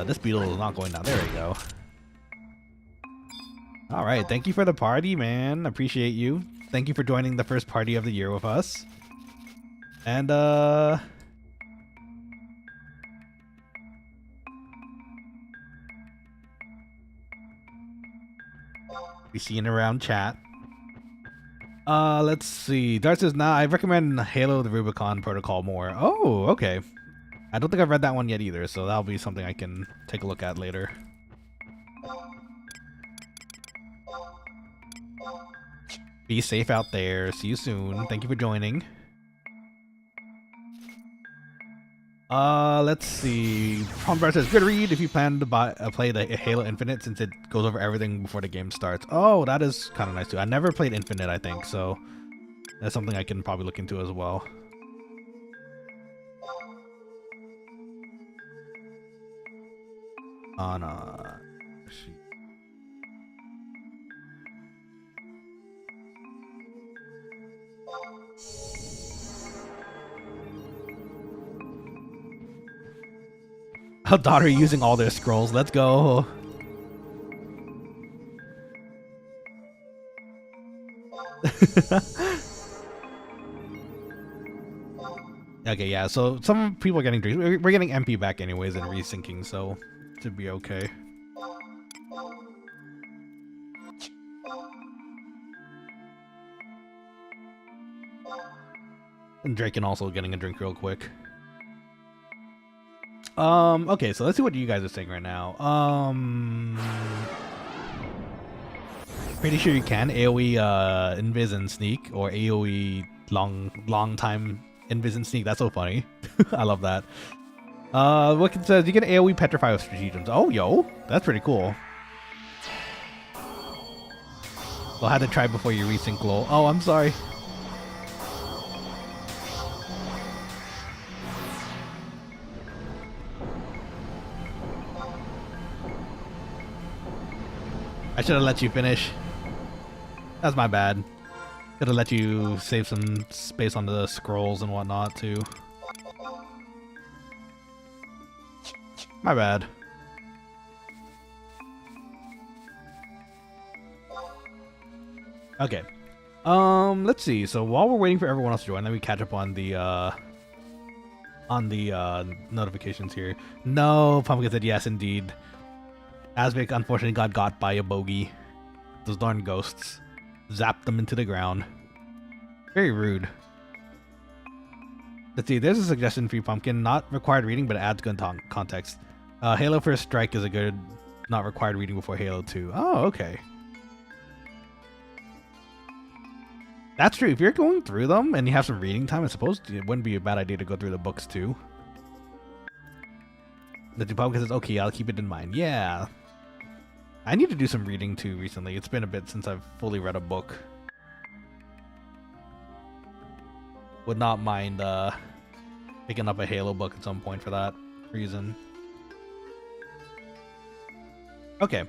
This beetle is not going down. There we go. All right, thank you for the party, man. Appreciate you. Thank you for joining the first party of the year with us. And be seeing around chat. Let's see. Dart says, nah, I recommend Halo the Rubicon Protocol more. Oh, okay. I don't think I've read that one yet either, so that'll be something I can take a look at later. Be safe out there. See you soon. Thank you for joining. Let's see. Palmbar says, good read if you plan to play the Halo Infinite since it goes over everything before the game starts. Oh, that is kind of nice too. I never played Infinite, I think, so that's something I can probably look into as well. Nanashi. A daughter using all their scrolls. Let's go. Okay, yeah, so some people are getting drinks. We're getting MP back anyways and resyncing, so it should be okay. And Drake and also getting a drink real quick. Okay, so let's see what you guys are saying right now. Pretty sure you can AoE invis and sneak, or AoE long time invis and sneak. That's so funny. I love that. Look, it says you can AoE petrify with stratagems. Oh, yo, that's pretty cool. I'll have to try before you resync, lol. Oh, I'm sorry. I should have let you finish. That's my bad. Could have let you save some space on the scrolls and whatnot too. My bad. Okay. Let's see. So while we're waiting for everyone else to join, let me catch up on the notifications here. No, Pumpkin said yes indeed. Asvik unfortunately got by a bogey. Those darn ghosts. Zapped them into the ground. Very rude. Let's see, there's a suggestion for you, Pumpkin. Not required reading, but it adds good context. Halo First Strike is a good not required reading before Halo 2. Oh, okay. That's true. If you're going through them and you have some reading time, I suppose it wouldn't be a bad idea to go through the books too. The Pumpkin says, okay, I'll keep it in mind. Yeah. I need to do some reading too recently. It's been a bit since I've fully read a book. Would not mind picking up a Halo book at some point for that reason. Okay.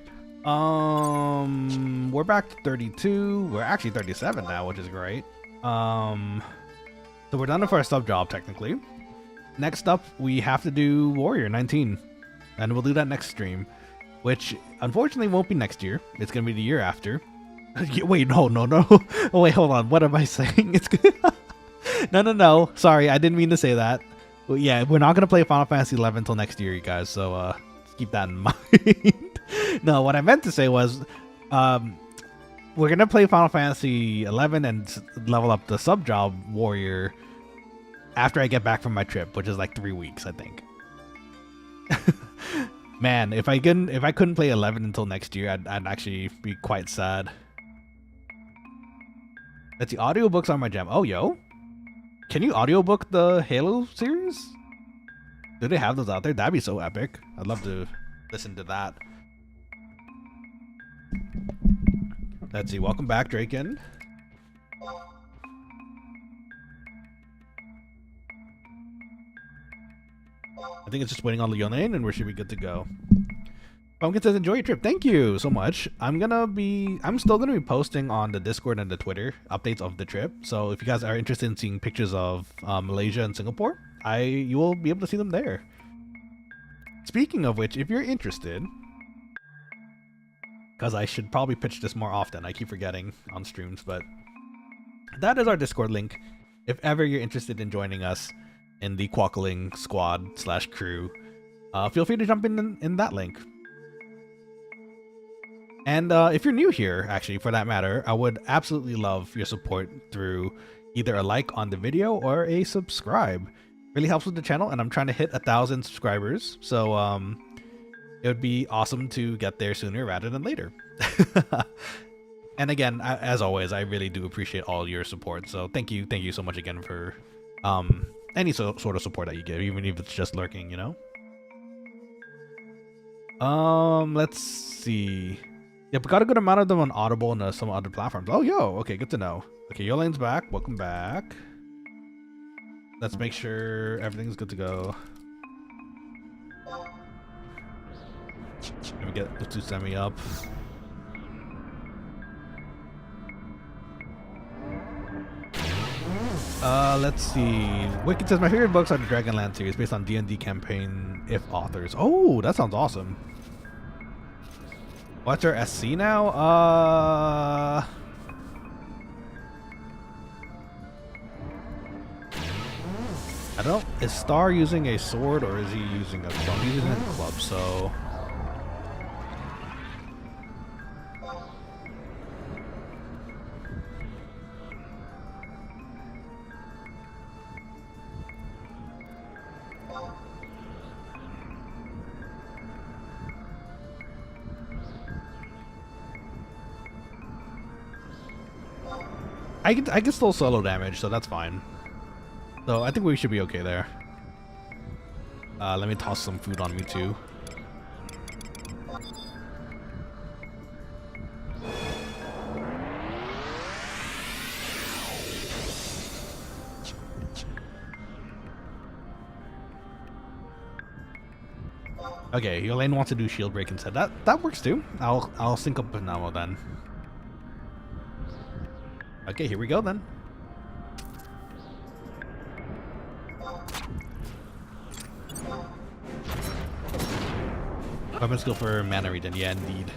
We're back to 32. We're actually 37 now, which is great. So we're done for our sub job technically. Next up, we have to do Warrior 19, and we'll do that next stream, which unfortunately won't be next year. It's gonna be the year after. Wait, no. Oh wait, hold on. What am I saying? It's good. No. Sorry, I didn't mean to say that. Well, yeah, we're not gonna play Final Fantasy 11 until next year, you guys. So keep that in mind. No, what I meant to say was, we're gonna play Final Fantasy 11 and level up the sub job Warrior after I get back from my trip, which is like 3 weeks, I think. Man, if I couldn't play 11 until next year, I'd actually be quite sad. That's the audiobooks on my jam. Oh, yo. Can you audiobook the Halo series? Do they have those out there? That'd be so epic. I'd love to listen to that. Let's see. Welcome back, Draken. I think it's just waiting on Leonin and we should be good to go. Pumpkin says, enjoy your trip. Thank you so much. I'm still gonna be posting on the Discord and the Twitter updates of the trip. So if you guys are interested in seeing pictures of Malaysia and Singapore, you will be able to see them there. Speaking of which, if you're interested, because I should probably pitch this more often, I keep forgetting on streams, but that is our Discord link. If ever you're interested in joining us in the Quokkaling squad / crew, feel free to jump in that link. And if you're new here, actually, for that matter, I would absolutely love your support through either a like on the video or a subscribe. Really helps with the channel, and I'm trying to hit 1,000 subscribers, so it would be awesome to get there sooner rather than later. And again, as always, I really do appreciate all your support, so thank you so much again for any sort of support that you give, even if it's just lurking, you know. Let's see. Yeah, we got a good amount of them on Audible and some other platforms. Oh, yo, okay, good to know. Okay, Yolene's back. Welcome back. Let's make sure everything's good to go. Let me get Utsusemi up. Let's see. Wicked says my favorite books are the Dragonland series based on D&D campaign if authors. Oh, that sounds awesome. What's our SC now? I don't. Is Star using a sword or is he using a club? He's using a club, so. I can still solo damage, so that's fine. So I think we should be okay there. Let me toss some food on me too. Okay, Yolene wants to do shield break instead. That works too. I'll sync up with Namo then. Okay, here we go then. Weapon skill for mana regen, yeah, indeed.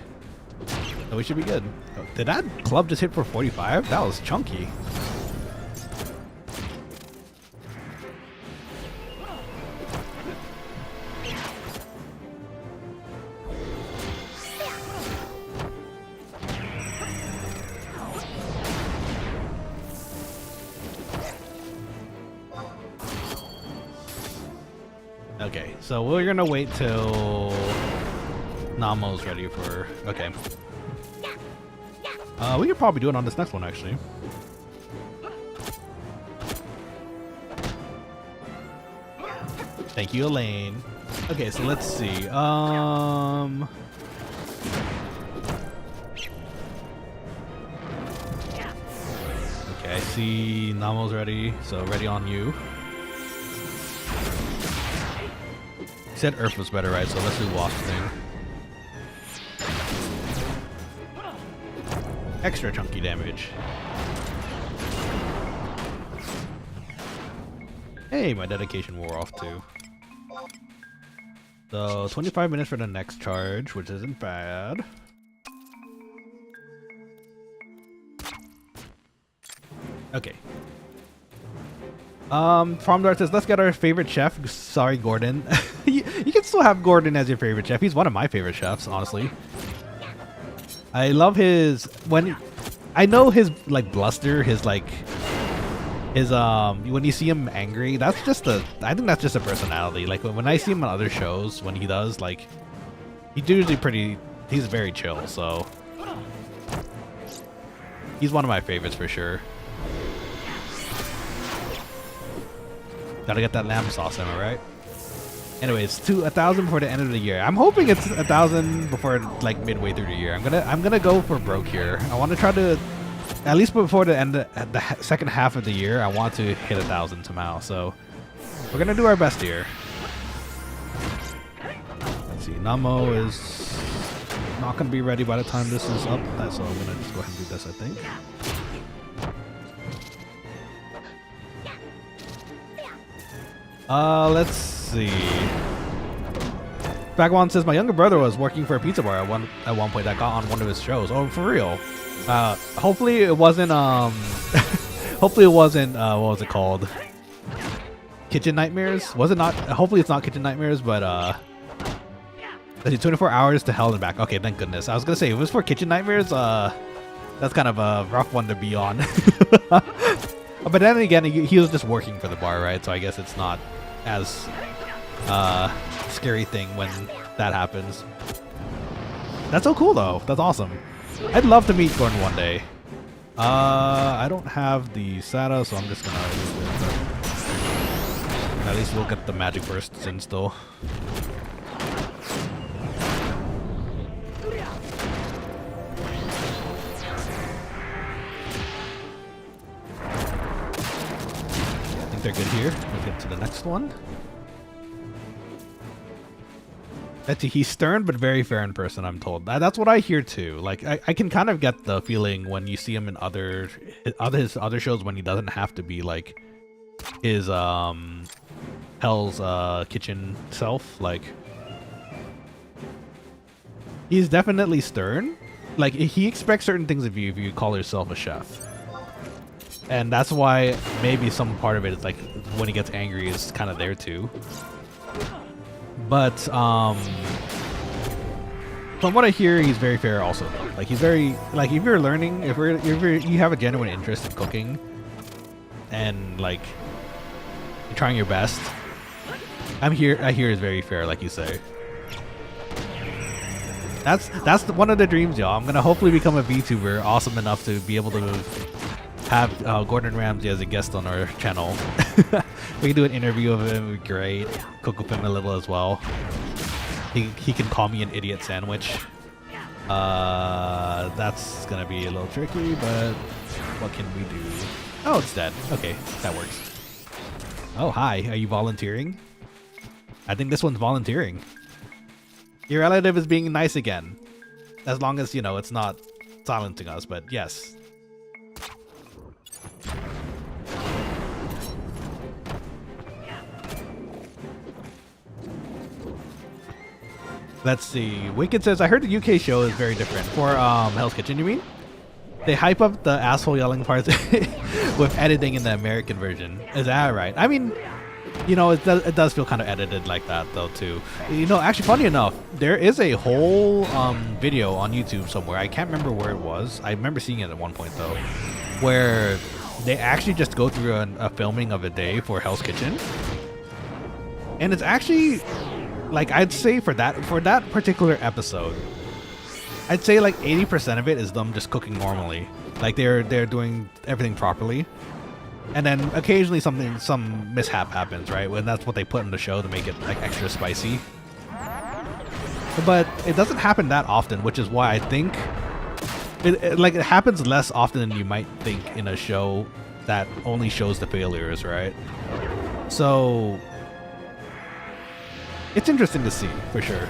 So we should be good. Oh, did that club just hit for 45? That was chunky. Okay, so we're gonna wait till Namo's ready for. Okay. We could probably do it on this next one, actually. Thank you, Elaine. Okay, so let's see. Okay, I see Namo's ready, so ready on you. You said Earth was better, right? So let's do Wasp thing. Extra chunky damage. Hey, my dedication wore off too. So 25 minutes for the next charge, which isn't bad. Okay. Farmdart says, let's get our favorite chef. Sorry, Gordon. you can still have Gordon as your favorite chef. He's one of my favorite chefs, honestly. I love his I know his like bluster, his like his when you see him angry, that's just I think that's just a personality. Like when I see him on other shows, when he does, like he's usually he's very chill, so he's one of my favorites for sure. Gotta get that lamb sauce, am I right? Anyways, 1,000 before the end of the year. I'm hoping it's 1,000 before like midway through the year. I'm gonna go for broke here. I want to try to at least before the end of the second half of the year. I want to hit 1,000 somehow. So we're gonna do our best here. Let's see. Namo is not gonna be ready by the time this is up, so I'm gonna just go ahead and do this, I think. Let's see. Vagabond says my younger brother was working for a pizza bar at one point that got on one of his shows. Oh, for real? Hopefully it wasn't hopefully it wasn't what was it called? Kitchen Nightmares? Was it not? Hopefully it's not Kitchen Nightmares, but let's see, 24 hours to hell and back. Okay, thank goodness. I was gonna say if it was for Kitchen Nightmares, that's kind of a rough one to be on. But then again, he was just working for the bar, right? So I guess it's not as scary thing when that happens. That's so cool though. That's awesome. I'd love to meet Gordon one day. I don't have the SATA, so I'm just gonna use it. At least we'll get the magic bursts in still. I think they're good here. We'll get to the next one. He's stern but very fair in person, I'm told. That's what I hear too. Like I can kind of get the feeling when you see him in his other shows when he doesn't have to be like his Hell's Kitchen self. Like he's definitely stern. Like he expects certain things of you if you call yourself a chef. And that's why maybe some part of it is like when he gets angry is kind of there too. But from what I hear, he's very fair also. Like he's very like if you're learning, if you have a genuine interest in cooking, and like you're trying your best, I hear is very fair, like you say. That's one of the dreams, y'all. I'm gonna hopefully become a VTuber, awesome enough to be able to have Gordon Ramsay as a guest on our channel. We can do an interview of him, it'd be great. Cook with him a little as well. He can call me an idiot sandwich. That's gonna be a little tricky, but what can we do? Oh, it's dead. Okay, that works. Oh, hi. Are you volunteering? I think this one's volunteering. Your relative is being nice again. As long as, you know, it's not silencing us, but yes. Let's see. Wicked says, I heard the UK show is very different. For Hell's Kitchen, you mean? They hype up the asshole yelling parts with editing in the American version. Is that right? I mean, you know, it does feel kind of edited like that, though, too. You know, actually, funny enough, there is a whole video on YouTube somewhere. I can't remember where it was. I remember seeing it at one point, though, where they actually just go through a filming of a day for Hell's Kitchen. And it's actually... like I'd say for that particular episode, I'd say like 80% of it is them just cooking normally. Like they're doing everything properly. And then occasionally some mishap happens, right? When that's what they put in the show to make it like extra spicy. But it doesn't happen that often, which is why I think it happens less often than you might think in a show that only shows the failures, right? So it's interesting to see, for sure.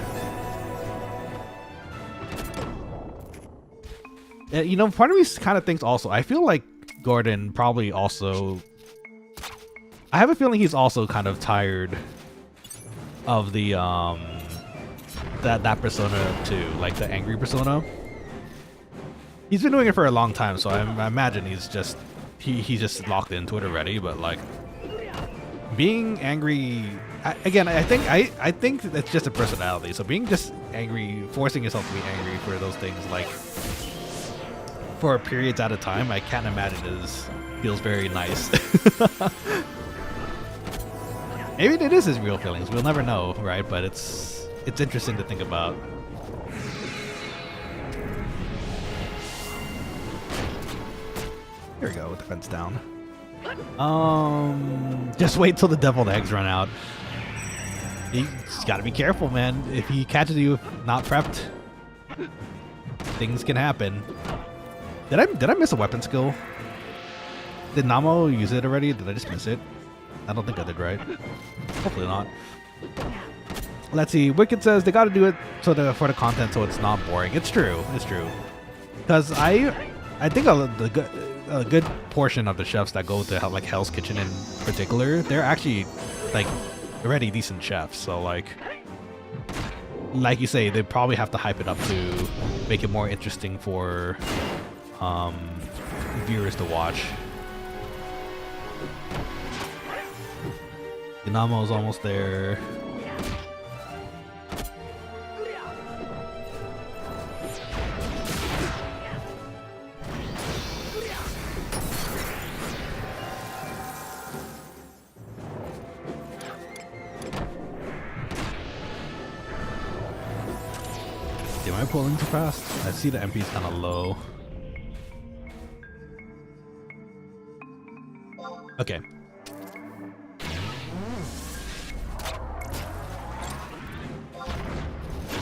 You know, part of me kind of thinks also, I feel like Gordon probably also... I have a feeling he's also kind of tired of the, that persona too, like the angry persona. He's been doing it for a long time, so I imagine he's just locked into it already, but like... being angry... Again, I think it's just a personality. So being just angry, forcing yourself to be angry for those things, like for periods at a time, I can't imagine feels very nice. Maybe it is his real feelings. We'll never know, right? But it's interesting to think about. Here we go with the fence down. Just wait till the deviled eggs run out. You just gotta be careful, man. If he catches you not prepped, things can happen. Did I miss a weapon skill? Did Namo use it already? Did I just miss it? I don't think I did, right? Hopefully not. Let's see. Wicked says they gotta do it for the content so it's not boring. It's true. It's true. Because I think a good portion of the chefs that go to like Hell's Kitchen in particular, they're actually like already decent chefs. So like you say, they probably have to hype it up to make it more interesting for viewers to watch. Dynamo's almost there. Am I pulling too fast? I see the MP's kind of low. Okay.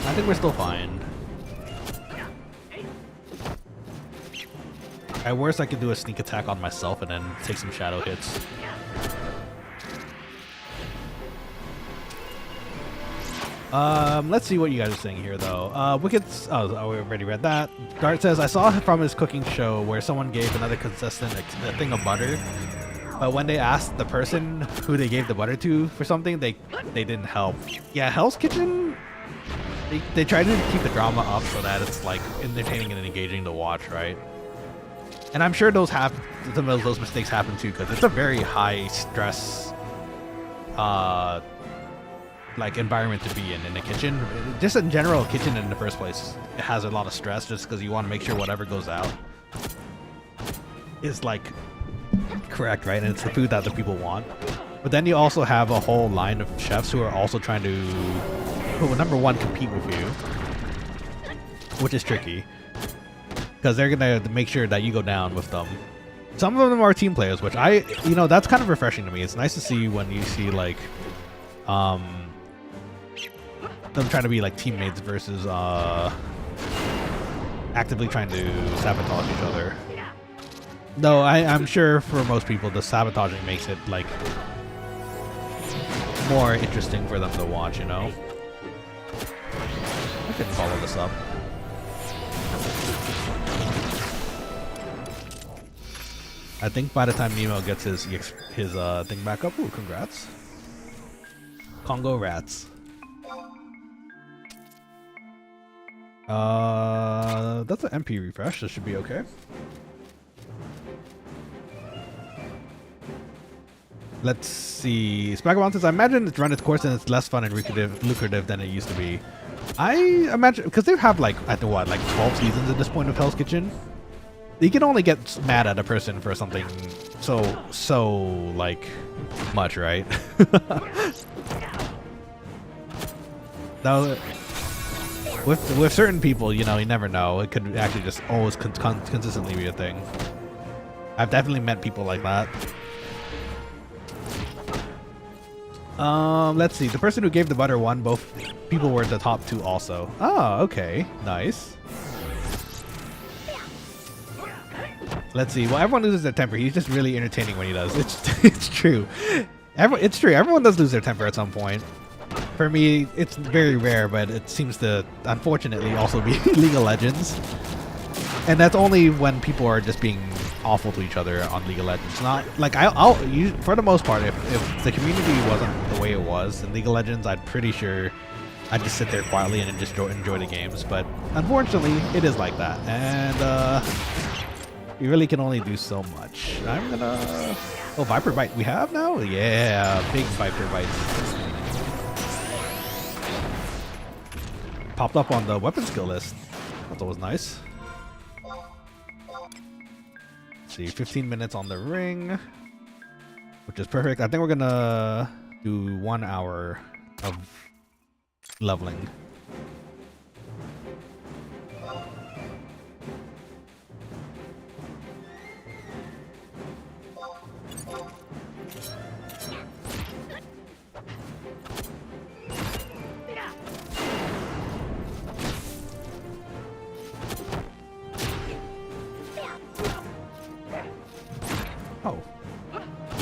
I think we're still fine. At worst, I could do a sneak attack on myself and then take some shadow hits. Let's see what you guys are saying here, though. Wicked's... Oh, we already read that. Dart says, I saw from his cooking show where someone gave another contestant a thing of butter. But when they asked the person who they gave the butter to for something, they didn't help. Yeah, Hell's Kitchen... They try to keep the drama up so that it's, like, entertaining and engaging to watch, right? And I'm sure those mistakes happen, too, because it's a very high-stress... like environment to be in the kitchen. Just in general, kitchen in the first place, it has a lot of stress just because you want to make sure whatever goes out is like correct, right? And it's the food that the people want. But then you also have a whole line of chefs who are also trying to, who number one, compete with you, which is tricky because they're gonna make sure that you go down with them. Some of them are team players, which that's kind of refreshing to me. It's nice to see when you see like them trying to be like teammates versus actively trying to sabotage each other. Though I'm sure for most people the sabotaging makes it like more interesting for them to watch, you know? I could follow this up. I think by the time Nemo gets his thing back up, ooh, congrats. Congo rats. That's an MP refresh. This should be okay. Let's see. Spagabon says, I imagine it's run its course and it's less fun and lucrative than it used to be. I imagine, because they have like, I think what, like 12 seasons at this point of Hell's Kitchen? You can only get mad at a person for something so like much, right? Now, with certain people, you know, you never know. It could actually just always consistently be a thing. I've definitely met people like that. Let's see. The person who gave the butter won. Both people were the top two also. Oh, okay. Nice. Let's see. Well, everyone loses their temper. He's just really entertaining when he does. It's true. It's true. Everyone does lose their temper at some point. For me, it's very rare, but it seems to, unfortunately, also be League of Legends. And that's only when people are just being awful to each other on League of Legends. Not like for the most part, if the community wasn't the way it was in League of Legends, I'm pretty sure I'd just sit there quietly and just enjoy the games. But unfortunately, it is like that, and you really can only do so much. I'm gonna... Oh, Viper Bite we have now? Yeah, big Viper Bites. Popped up on the weapon skill list. That's always nice. Let's see, 15 minutes on the ring, which is perfect. I think we're gonna do 1 hour of leveling.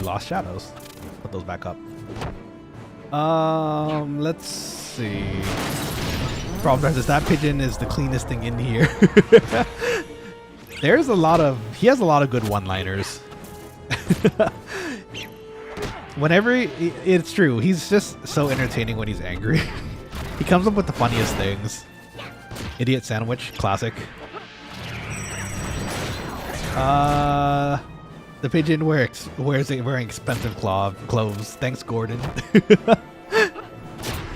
Lost shadows. Put those back up. Let's see. Problem is that pigeon is the cleanest thing in here. There's a lot of... He has a lot of good one-liners. Whenever... It's true. He's just so entertaining when he's angry. He comes up with the funniest things. Idiot sandwich. Classic. The pigeon wearing expensive clothes. Thanks, Gordon.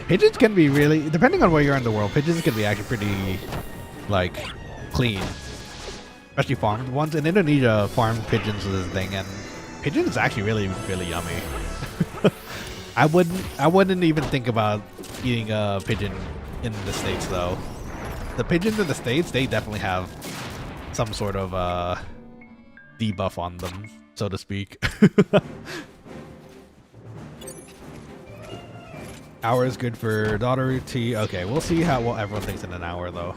Pigeons can be really, depending on where you're in the world, pigeons can be actually pretty, like, clean. Especially farmed ones. In Indonesia, farmed pigeons is a thing, and pigeon is actually really, really yummy. I wouldn't even think about eating a pigeon in the States, though. The pigeons in the States, they definitely have some sort of, debuff on them, so to speak. Hour is good for daughter tea. Okay, we'll see how what everyone thinks in an hour though.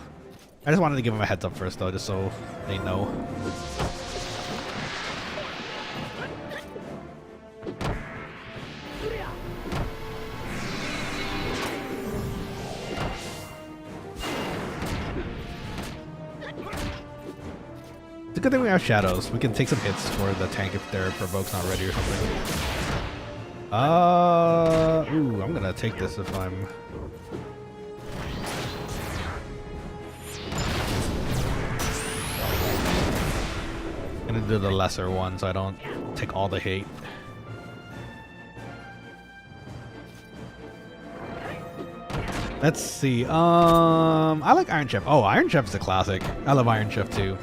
I just wanted to give them a heads up first though, just so they know. It's a good thing we have shadows. We can take some hits for the tank if their provoke's not ready or something. Ooh, I'm gonna take this if I'm... I'm gonna do the lesser one so I don't take all the hate. Let's see, I like Iron Chef. Oh, Iron Chef's a classic. I love Iron Chef too.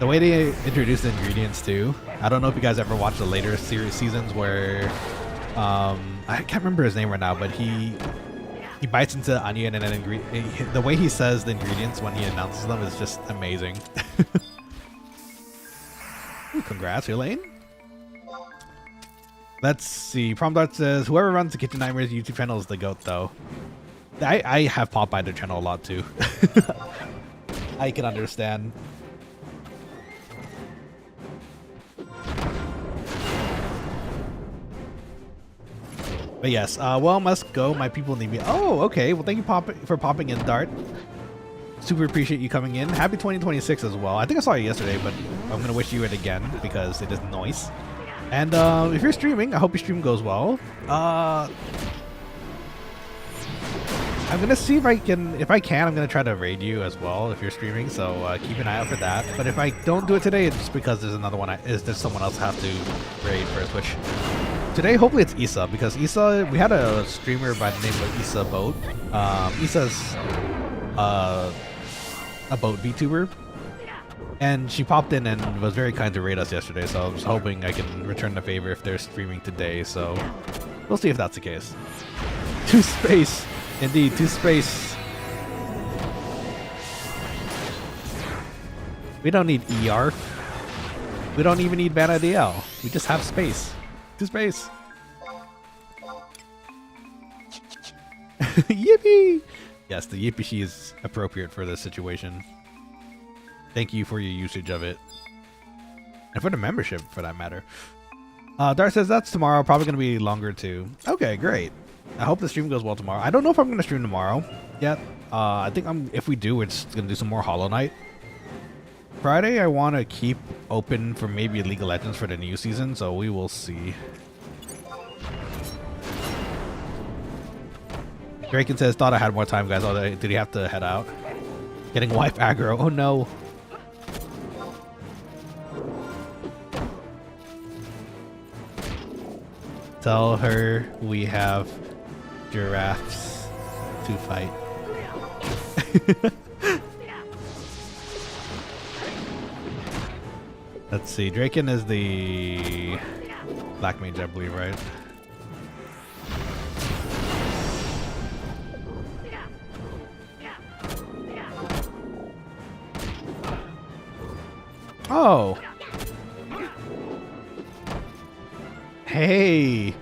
The way they introduce the ingredients too. I don't know if you guys ever watched the later seasons where I can't remember his name right now, but he bites into the onion and then the way he says the ingredients when he announces them is just amazing. Ooh, congrats, Elaine. Let's see. Promdart says whoever runs the Kitchen Nightmares YouTube channel is the GOAT though. I have popped by their channel a lot too. I can understand. But yes, well, must go. My people need me. Oh, okay. Well, thank you for popping in, Dart. Super appreciate you coming in. Happy 2026 as well. I think I saw you yesterday, but I'm going to wish you it again because it is nice. And if you're streaming, I hope your stream goes well. I'm going to see if I can, I'm going to try to raid you as well if you're streaming. So keep an eye out for that. But if I don't do it today, it's just because there's another one. There's someone else I have to raid first, which... Today, hopefully it's Issa, because Issa, we had a streamer by the name of Issa Boat. Issa's a boat VTuber, and she popped in and was very kind to raid us yesterday, so I was hoping I can return the favor if they're streaming today, so we'll see if that's the case. 2 space, indeed, 2 space. We don't need ER. We don't even need Vana'diel. We just have space. To space. Yippee! Yes, the yippee is appropriate for this situation. Thank you for your usage of it. And for the membership, for that matter. Dart says that's tomorrow. Probably going to be longer too. Okay, great. I hope the stream goes well tomorrow. I don't know if I'm going to stream tomorrow yet. I think if we do, we're just going to do some more Hollow Knight. Friday, I want to keep open for maybe League of Legends for the new season, so we will see. Draken says, thought I had more time, guys. Oh, did he have to head out? Getting wife aggro. Oh, no. Tell her we have giraffes to fight. Let's see. Draken is the black mage, I believe, right? Oh. Hey.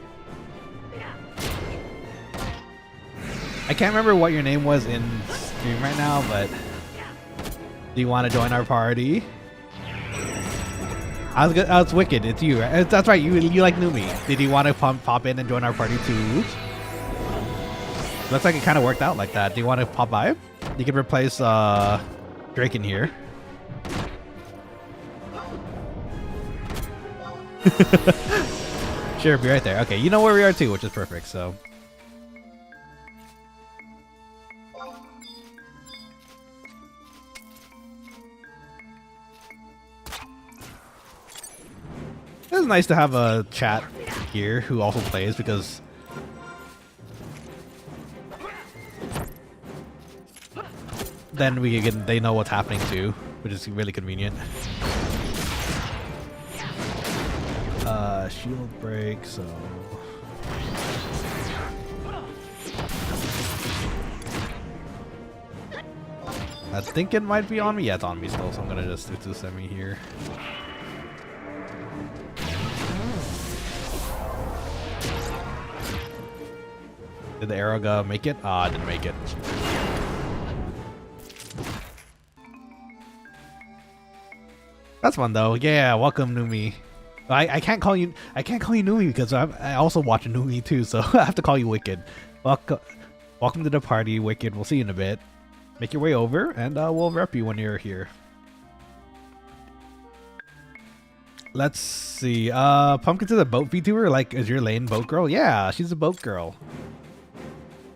I can't remember what your name was in stream right now, but do you want to join our party? I was wicked. It's you. Right? That's right. You like knew me. Did you want to pop in and join our party too? Looks like it kind of worked out like that. Do you want to pop by? You can replace Drake in here. Sure, be right there. Okay, you know where we are too, which is perfect. So. It's nice to have a chat here who also plays because then they know what's happening too, which is really convenient. Shield break, so I think it might be on me. Yeah, it's on me still, so I'm gonna just Utsusemi here. Did the arrow make it? Ah, didn't make it. That's fun though. Yeah, welcome Numi. I can't call you Numi because I also watch Numi too, so I have to call you Wicked. Welcome to the party, Wicked. We'll see you in a bit. Make your way over, and we'll rep you when you're here. Let's see. Pumpkin's a boat VTuber. Like, is your lane boat girl? Yeah, she's a boat girl.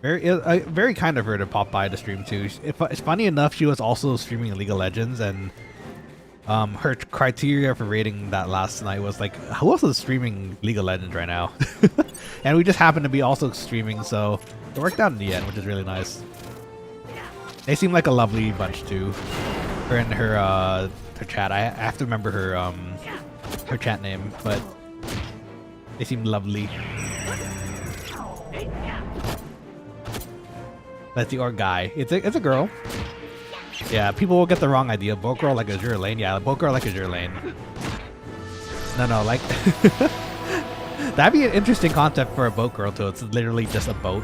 Very kind of her to pop by to stream too. It's funny enough, she was also streaming League of Legends, and her criteria for rating that last night was like, who else is streaming League of Legends right now? And we just happened to be also streaming, so it worked out in the end, which is really nice. They seem like a lovely bunch too. Her and her chat. I have to remember her chat name, but they seem lovely. That's the orc guy. It's a girl. Yeah, people will get the wrong idea. Boat girl like Azure Lane. Yeah, boat girl like Azure Lane. No, like that'd be an interesting concept for a boat girl too. It's literally just a boat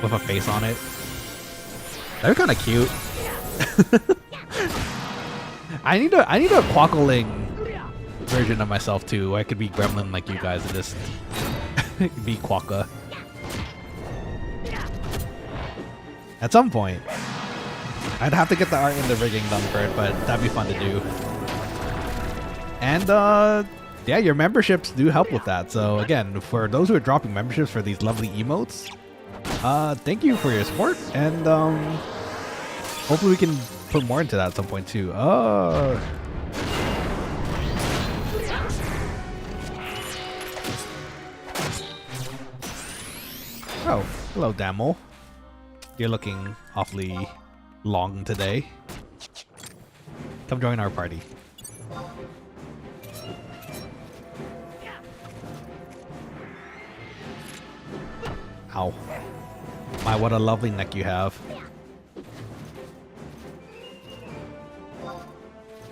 with a face on it. That'd be kind of cute. I need a Quokkaling version of myself too. I could be gremlin like you guys and just be Quokka. At some point. I'd have to get the art and the rigging done for it, but that'd be fun to do. And yeah, your memberships do help with that. So again, for those who are dropping memberships for these lovely emotes, thank you for your support, and hopefully we can put more into that at some point too. Oh, hello, Damel. You're looking awfully long today. Come join our party. Ow. My, what a lovely neck you have.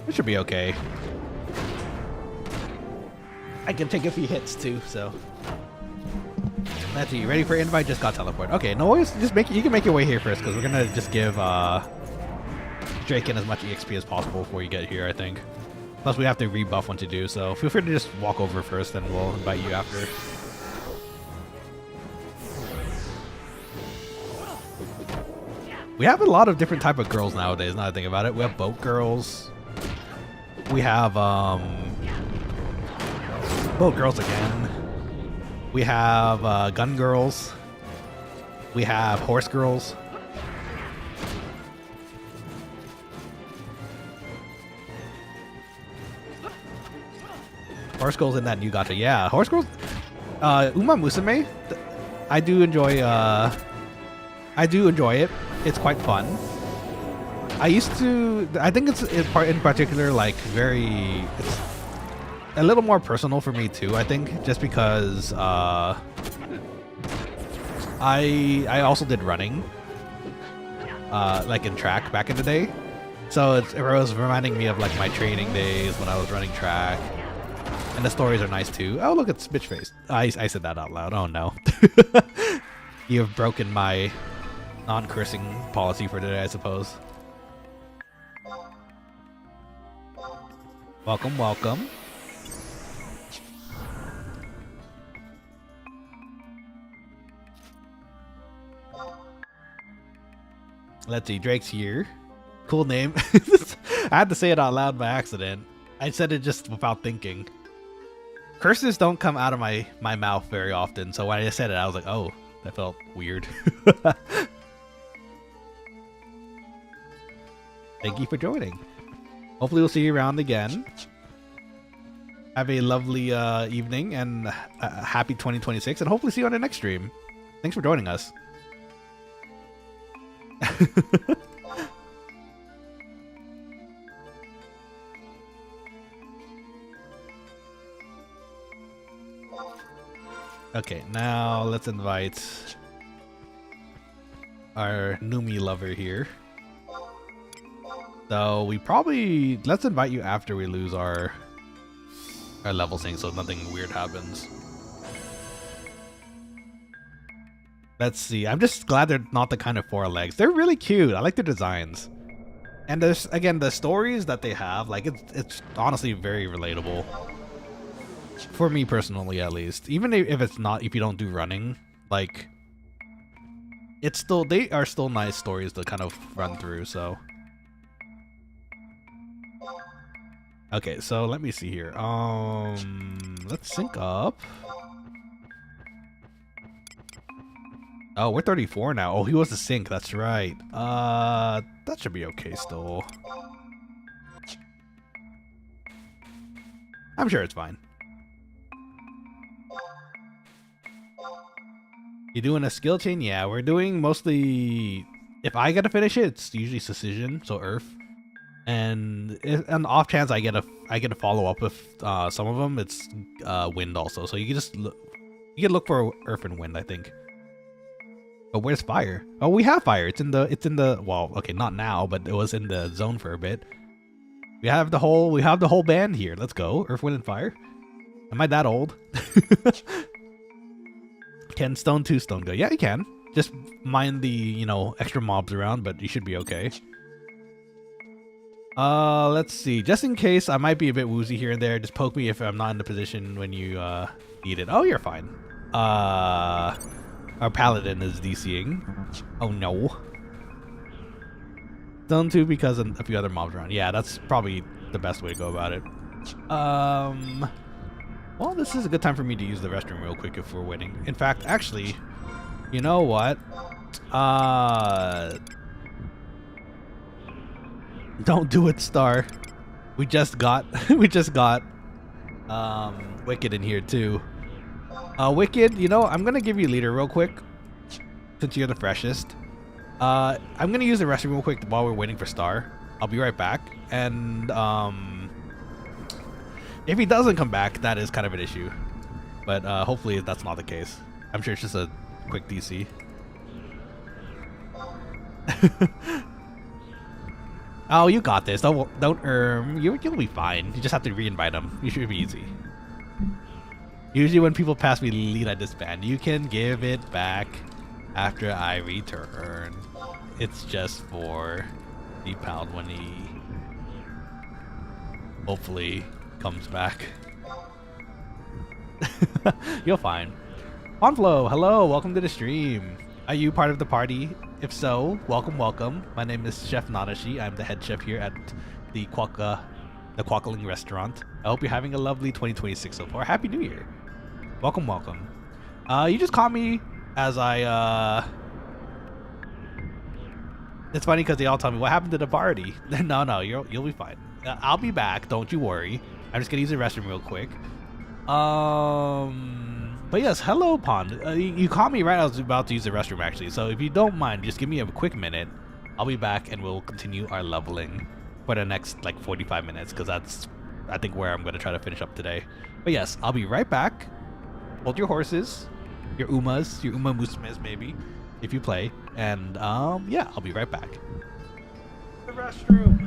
It should be okay. I can take a few hits too, so. That's you. Ready for invite? Just got teleport. Okay, no worries. Just make it. You can make your way here first, because we're gonna just give Drake in as much EXP as possible before you get here, I think. Plus, we have to rebuff when to do, so feel free to just walk over first, and we'll invite you after. We have a lot of different type of girls nowadays. Now that I think about it, we have boat girls. We have boat girls again. We have gun girls. We have horse girls. Horse girls in that new gacha. Yeah, horse girls. Musume. I do enjoy it. It's quite fun. I think it's in particular like it's a little more personal for me too, I think, just because I also did running like in track back in the day, so it was reminding me of like my training days when I was running track, and the stories are nice too. Oh, look, it's bitch face. I said that out loud. Oh no. You have broken my non-cursing policy for today, I suppose. Welcome. Let's see, Drake's here. Cool name. I had to say it out loud by accident. I said it just without thinking. Curses don't come out of my mouth very often, so when I said it, I was like, oh, that felt weird. Thank you for joining. Hopefully we'll see you around again. Have a lovely evening, and happy 2026, and hopefully see you on the next stream. Thanks for joining us. Okay, now let's invite our Numi lover here. So let's invite you after we lose our level sync, so nothing weird happens. Let's see. I'm just glad they're not the kind of 4 legs. They're really cute. I like their designs. And there's, again, the stories that they have, like, it's honestly very relatable. For me personally, at least. Even if it's not, if you don't do running, like, it's still, they are still nice stories to kind of run through, so. Okay, so let me see here. Let's sync up. Oh, we're 34 now. Oh, he was the sync, that's right. That should be okay still. I'm sure it's fine. You doing a skill chain? Yeah, we're doing mostly, if I get to finish it, it's usually Precision, so Earth. And on the off chance I get to follow up with some of them, it's Wind also. So you can just look for Earth and Wind, I think. But where's Fire? Oh, we have Fire. It's in the well, okay, not now, but it was in the zone for a bit. We have the whole band here. Let's go. Earth, Wind, and Fire. Am I that old? Can Stone 2 Stone go? Yeah, you can. Just mind the, you know, extra mobs around, but you should be okay. Let's see. Just in case I might be a bit woozy here and there, just poke me if I'm not in the position when you need it. Oh, you're fine. Our paladin is DCing. Oh no. Zone 2 because of a few other mobs around. Yeah, that's probably the best way to go about it. Well, this is a good time for me to use the restroom real quick if we're waiting. In fact, actually, you know what? Don't do it, Star. We just got Wicked in here too. Wicked, you know, I'm gonna give you leader real quick since you're the freshest. I'm gonna use the restroom real quick while we're waiting for Star. I'll be right back. And if he doesn't come back, that is kind of an issue. But hopefully that's not the case. I'm sure it's just a quick DC. Oh, you got this. Don't you'll be fine. You just have to re-invite him. You should be easy. Usually when people pass me lead, I disband. You can give it back after I return. It's just for the pound when he hopefully comes back. You'll find. Onflow, hello, welcome to the stream. Are you part of the party? If so, welcome, welcome. My name is Chef Nanashi. I'm the head chef here at the Quokkaling restaurant. I hope you're having a lovely 2026 so far. Happy New Year. Welcome, welcome. You just caught me as I It's funny because they all tell me what happened to the party. No, you'll be fine. I'll be back. Don't you worry. I'm just gonna use the restroom real quick. But yes, hello, Pond. You caught me right. I was about to use the restroom actually. So if you don't mind, just give me a quick minute. I'll be back and we'll continue our leveling for the next like 45 minutes because that's I think where I'm gonna try to finish up today. But yes, I'll be right back. Hold your horses, your Uma Musmes maybe, if you play. And yeah, I'll be right back. The restroom.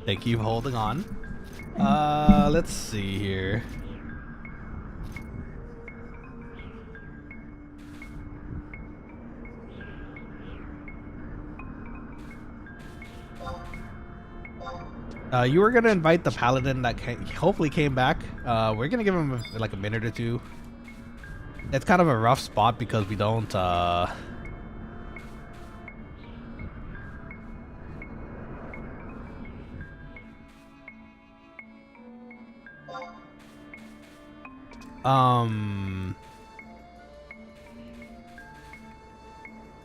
Thank you for holding on. Let's see here. You were gonna invite the paladin that hopefully came back. We're gonna give him like a minute or two. It's kind of a rough spot because we don't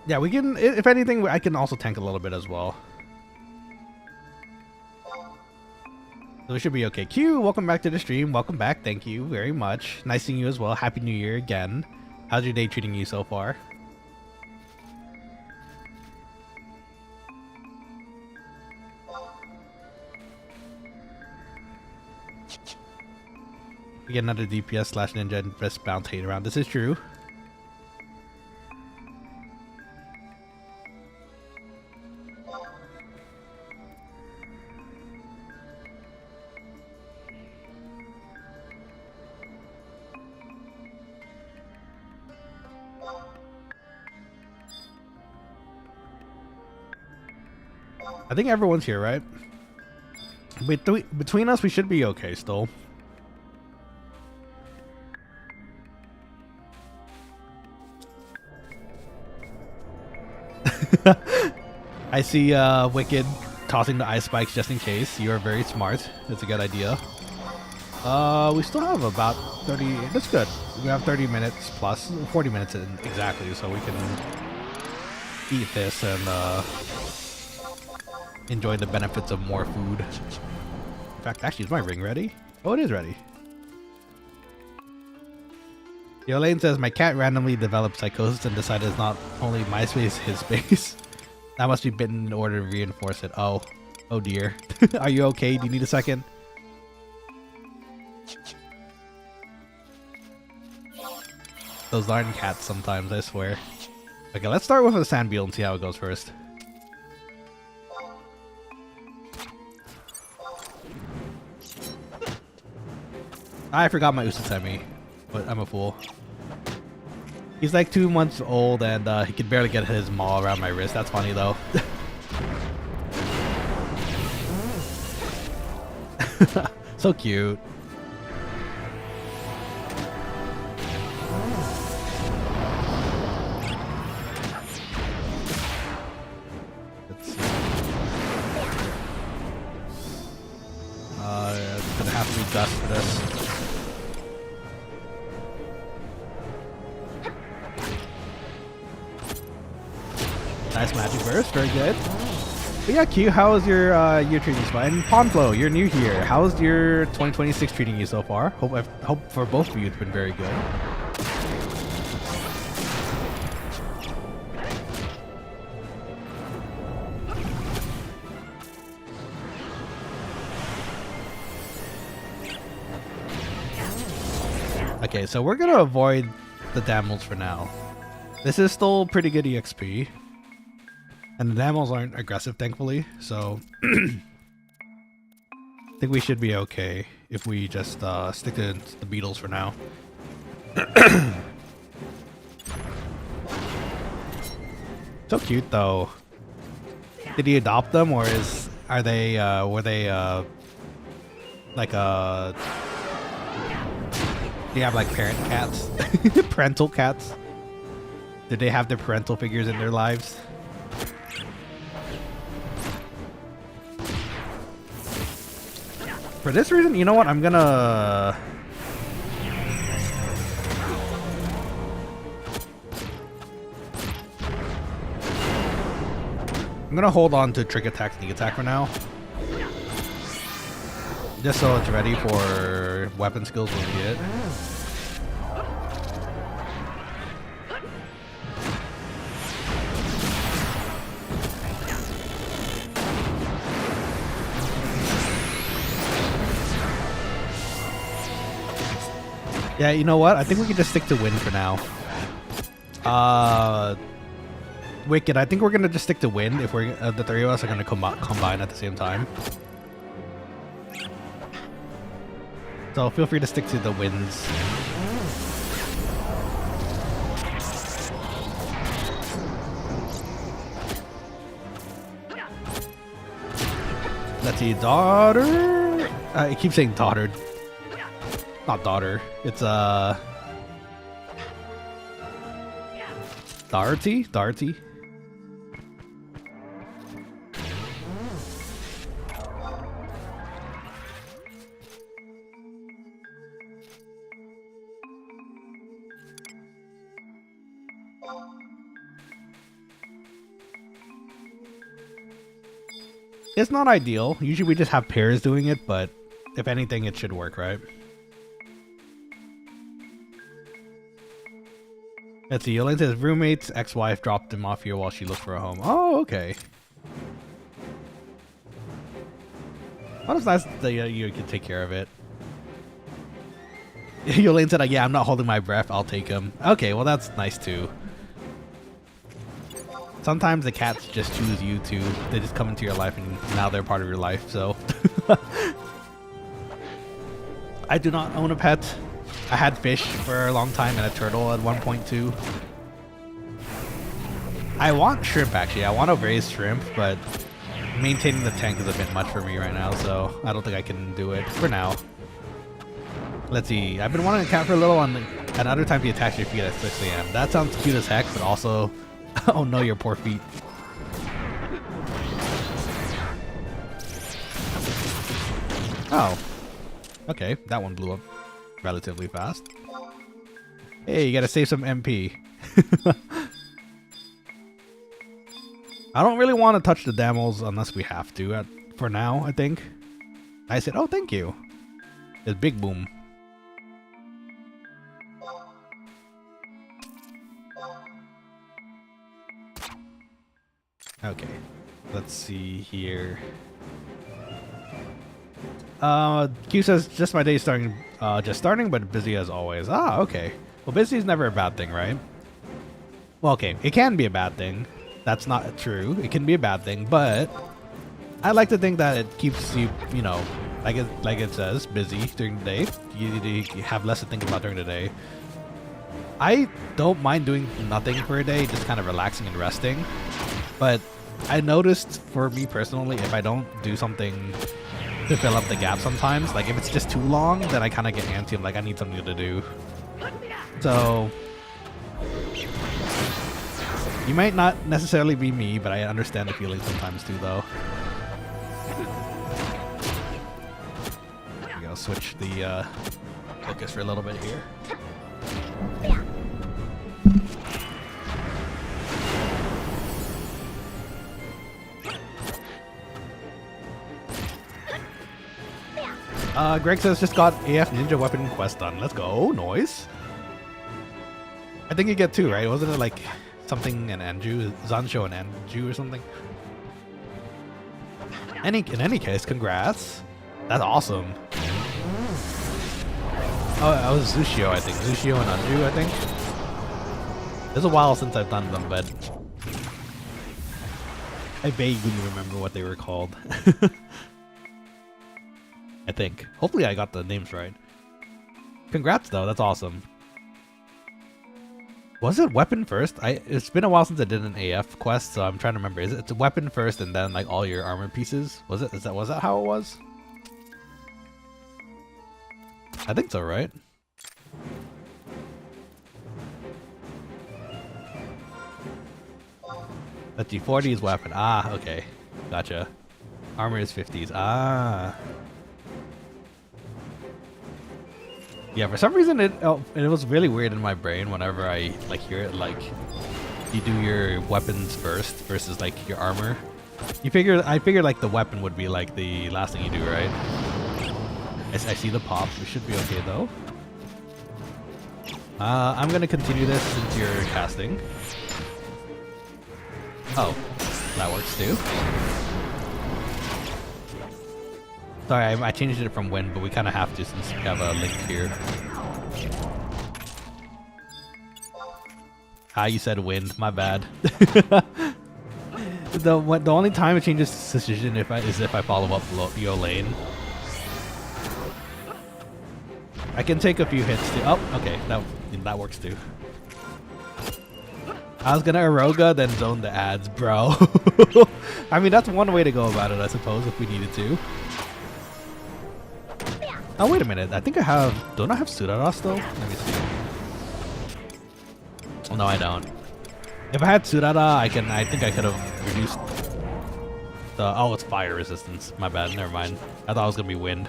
yeah, we can, if anything, I can also tank a little bit as well. So we should be okay. Q, welcome back to the stream. Welcome back. Thank you very much. Nice seeing you as well. Happy New Year again. How's your day treating you so far? We get another DPS slash ninja and best bounce hate around. This is true. I think everyone's here, right? Between us, we should be okay still. I see Wicked tossing the ice spikes just in case. You are very smart. That's a good idea. We still have about 30. That's good. We have 30 minutes plus 40 minutes in exactly, so we can eat this and enjoy the benefits of more food. In fact, actually, is my ring ready? Oh, it is ready. Yolaine says, my cat randomly developed psychosis and decided it's not only my space, his space. That must be bitten in order to reinforce it. Oh. Oh dear. Are you okay? Do you need a second? Those darn cats sometimes, I swear. Okay, let's start with a sand beetle and see how it goes first. I forgot my Utsusemi, but I'm a fool. He's like 2 months old and he can barely get his maw around my wrist. That's funny though. So cute. Let's see. It's gonna have to be dust for this. Nice magic burst, very good. But yeah, Q, how is your year treating you? And Ponflo, you're new here. How's your 2026 treating you so far? Hope for both of you it's been very good. Okay, so we're gonna avoid the Damels for now. This is still pretty good EXP. And the Damels aren't aggressive, thankfully, so I think we should be okay if we just stick to the beetles for now. So cute, though. Did he adopt them, or were they like do you have like parent cats, parental cats? Did they have their parental figures in their lives? For this reason, you know what? I'm gonna hold on to trick attack, sneak attack for now. Just so it's ready for weapon skills when we get it. Yeah, you know what? I think we can just stick to wind for now. Wicked, I think we're gonna just stick to wind if we're the three of us are gonna combine at the same time. So feel free to stick to the wins. Let's see, daughter. I keep saying daughter. Not daughter. It's Darty? Darty? It's not ideal. Usually we just have pairs doing it, but if anything, it should work, right? Let's see. Yolene says roommate's ex-wife dropped him off here while she looked for a home. Oh, okay. Well, it's nice that you can take care of it. Yolene said, yeah, I'm not holding my breath. I'll take him. Okay, well, that's nice too. Sometimes the cats just choose you too. They just come into your life and now they're part of your life, so. I do not own a pet. I had fish for a long time and a turtle at 1.2. I want shrimp actually. I want to raise shrimp, but maintaining the tank is a bit much for me right now, so I don't think I can do it for now. Let's see. I've been wanting a cat for a little, and other times you attach your feet at 6 a.m. That sounds cute as heck, but also, oh no, your poor feet. Oh. Okay, that one blew up relatively fast. Hey, you gotta save some MP. I don't really want to touch the demos unless we have to, for now, I think. I said, oh, thank you. It's Big Boom. Okay, let's see here. Q says, just my day starting, just starting, but busy as always. Ah, okay. Well, busy is never a bad thing, right? Well, okay, it can be a bad thing. That's not true. It can be a bad thing, but I like to think that it keeps you, you know, like it says, busy during the day. You have less to think about during the day. I don't mind doing nothing for a day, just kind of relaxing and resting. But I noticed, for me personally, if I don't do something to fill up the gap sometimes, like if it's just too long, then I kind of get antsy. I'm like, I need something to do. So you might not necessarily be me, but I understand the feeling sometimes too, though. There we go. Switch the focus for a little bit here. Greg says just got AF Ninja Weapon Quest done. Let's go, noise. I think you get 2, right? Wasn't it like something in Anju, Zansho and Anju or something? In any case, congrats. That's awesome. Oh, I was Zushio, I think. Zushio and Anju, I think. It's a while since I've done them, but I vaguely remember what they were called. I think. Hopefully I got the names right. Congrats though, that's awesome. Was it weapon first? It's been a while since I did an AF quest, so I'm trying to remember. It's weapon first and then like all your armor pieces? Was that how it was? I think so, right? Let's see, 40 is weapon. Ah, okay. Gotcha. Armor is 50s. Ah. Yeah, for some reason it was really weird in my brain whenever I like hear it, like you do your weapons first versus like your armor. I figured like the weapon would be like the last thing you do, right? I see the pop. We should be okay though. I'm gonna continue this since you're casting. Oh, that works too. Sorry, I changed it from wind, but we kind of have to since we have a link here. Ah, you said wind. My bad. The only time it changes decision is if I follow up your lane. I can take a few hits too. Oh, okay, that works too. I was gonna Aroga, then zone the ads, bro. I mean, that's one way to go about it, I suppose, if we needed to. Oh, wait a minute. I think I have... Don't I have Surara still? Let me see. Oh, no, I don't. If I had Surara, I think I could have reduced the... Oh, it's fire resistance. My bad. Never mind. I thought it was gonna be wind.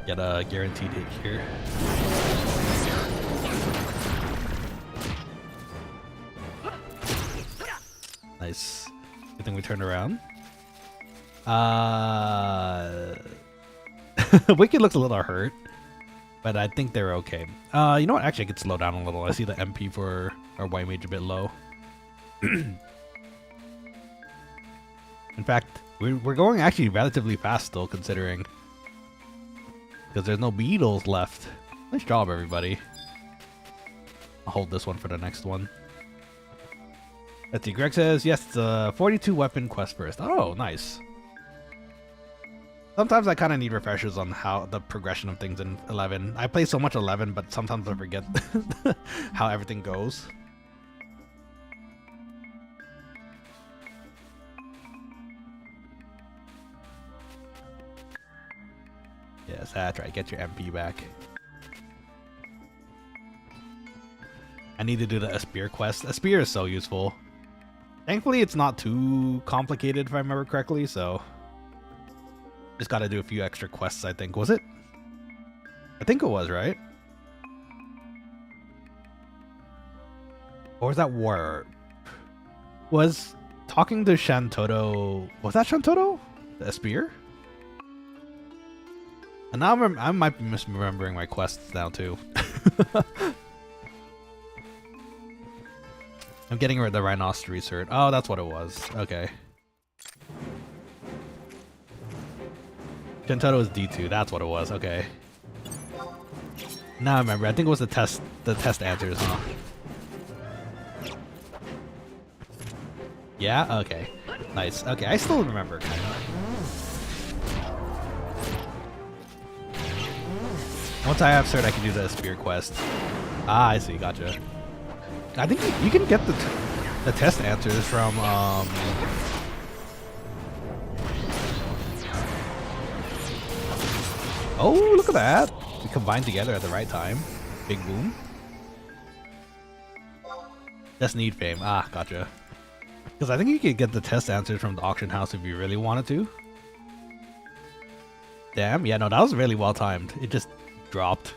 Get a guaranteed hit here. Nice. Good thing we turned around. Wicked looks a little hurt, but I think they're okay. You know what? Actually, I could slow down a little. I see the MP for our white mage a bit low. In fact, we're going actually relatively fast still, considering. Because there's no beetles left. Nice job, everybody. I'll hold this one for the next one. Let's see. Greg says, yes, it's a 42 weapon quest first. Oh, nice. Sometimes I kind of need refreshers on how the progression of things in 11. I play so much 11, but sometimes I forget how everything goes. Yes, that's right. Get your MP back. I need to do the Aspire quest. Aspire is so useful. Thankfully, it's not too complicated, if I remember correctly, so... Just gotta do a few extra quests, I think. Was it? I think it was, right? Or was that War? Was talking to Shantoto... Was that Shantoto? The Aspire? And now I might be misremembering my quests now, too. I'm getting rid of the Rhinoceros Herd. Oh, that's what it was. Okay. Shantoto is D2. That's what it was. Okay. Now I remember. I think it was the test answers, huh? Yeah? Okay. Nice. Okay, I still remember, kind of. Once I have cert, I can do the Spear quest. Ah, I see. Gotcha. I think you can get the test answers from Oh, look at that! We combined together at the right time. Big boom. Just need fame. Ah, gotcha. Because I think you could get the test answers from the auction house if you really wanted to. Damn. Yeah, no, that was really well timed. It just dropped.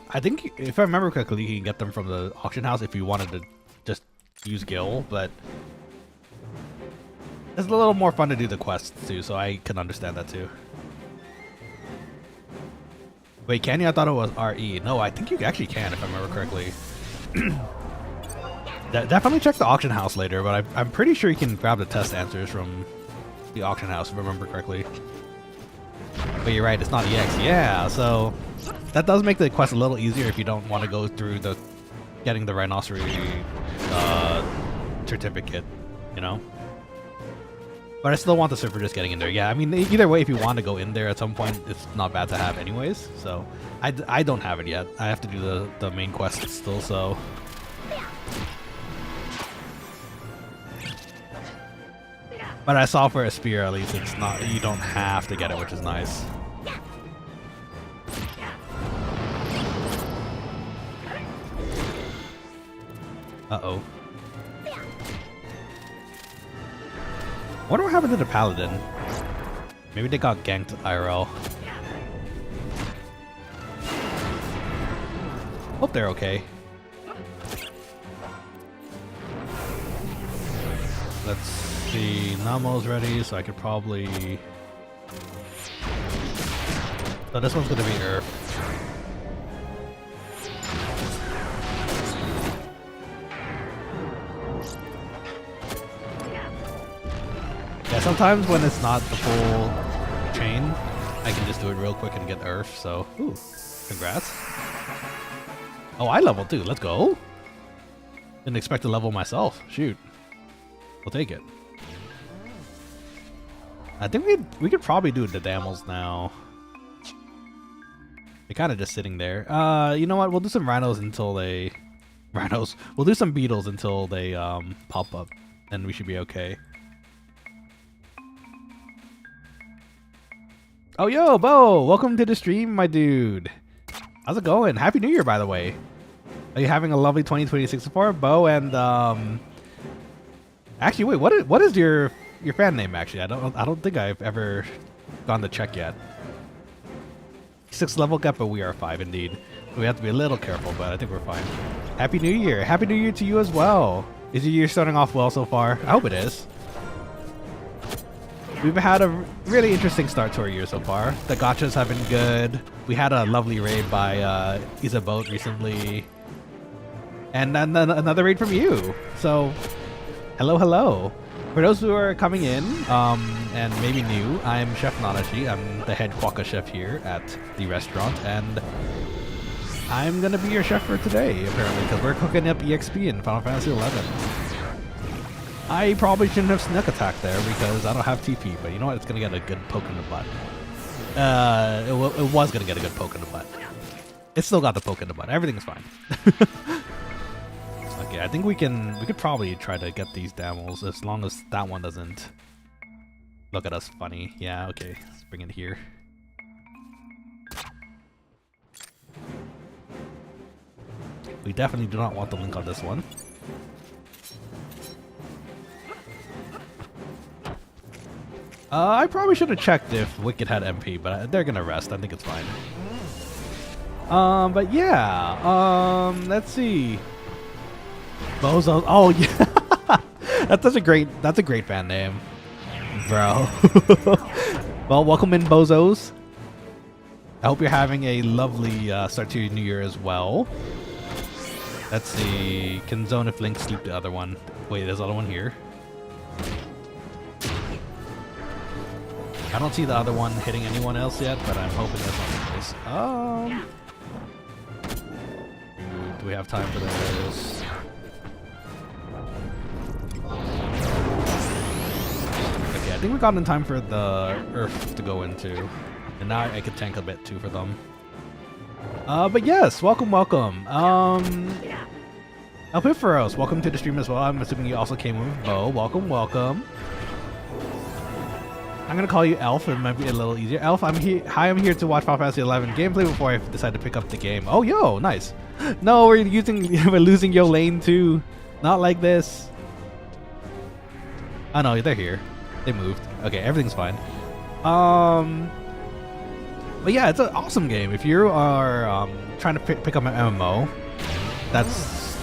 I think if I remember correctly, you can get them from the auction house if you wanted to just use Gil, but it's a little more fun to do the quests too, so I can understand that too. Wait, can you? I thought it was RE. No, I think you actually can if I remember correctly. Definitely check the auction house later, but I'm pretty sure you can grab the test answers from the auction house if I remember correctly. But you're right, it's not EX. Yeah, so that does make the quest a little easier if you don't want to go through the getting the Rhinoceros certificate, you know? But I still want the server just getting in there. Yeah, I mean, either way, if you want to go in there at some point, it's not bad to have anyways. So I don't have it yet. I have to do the main quest still, so... But I saw for a spear, at least it's not, you don't have to get it, which is nice. Uh-oh. I wonder what happened to the paladin. Maybe they got ganked IRL. Hope they're okay. Let's see. Namo's ready, so I could probably... So this one's gonna be Earth. Yeah, sometimes when it's not the full chain, I can just do it real quick and get Earth, so... Ooh, congrats. Oh, I leveled too, let's go. Didn't expect to level myself. Shoot. We'll take it. I think we could probably do the Damels now. They're kind of just sitting there. You know what? We'll do some rhinos until they... Rhinos. We'll do some beetles until they pop up. And we should be okay. Oh, yo, Bo! Welcome to the stream, my dude. How's it going? Happy New Year, by the way. Are you having a lovely 2026 so far, Bo? And actually, wait, what is your fan name? Actually, I don't think I've ever gone to check yet. 6th level gap, but we are 5 indeed. We have to be a little careful, but I think we're fine. Happy New Year! Happy New Year to you as well. Is your year starting off well so far? I hope it is. We've had a really interesting start to our year so far. The gachas have been good. We had a lovely raid by Isaboat recently. And then another raid from you. So, hello, hello. For those who are coming in and maybe new, I'm Chef Nanashi. I'm the head quokka chef here at the restaurant. And I'm going to be your chef for today, apparently, because we're cooking up EXP in Final Fantasy XI. I probably shouldn't have sneak attacked there because I don't have TP, but you know what? It's going to get a good poke in the butt. It was going to get a good poke in the butt. It still got the poke in the butt. Everything's fine. Okay, I think we could probably try to get these Damels as long as that one doesn't look at us funny. Yeah, okay. Let's bring it here. We definitely do not want the link on this one. I probably should have checked if Wicked had MP, but they're gonna rest. I think it's fine. But yeah. Let's see. Bozo. Oh yeah. That's a great fan name, bro. Well, welcome in, Bozos. I hope you're having a lovely start to your new year as well. Let's see. Can Zone if Link sleep the other one? Wait, there's another one here. I don't see the other one hitting anyone else yet, but I'm hoping that's not the case. Do we have time for this? Okay, I think we got in time for the Earth to go into. And now I could tank a bit too for them. But yes, welcome. Elpiferos, welcome to the stream as well. I'm assuming you also came with Bo. Welcome. I'm gonna call you Elf. It might be a little easier. Elf, I'm here. Hi, I'm here to watch Final Fantasy XI gameplay before I decide to pick up the game. Oh, yo, nice. No, we're losing your lane too. Not like this. Oh no, they're here. They moved. Okay, everything's fine. But yeah, it's an awesome game. If you are trying to pick up an MMO, that's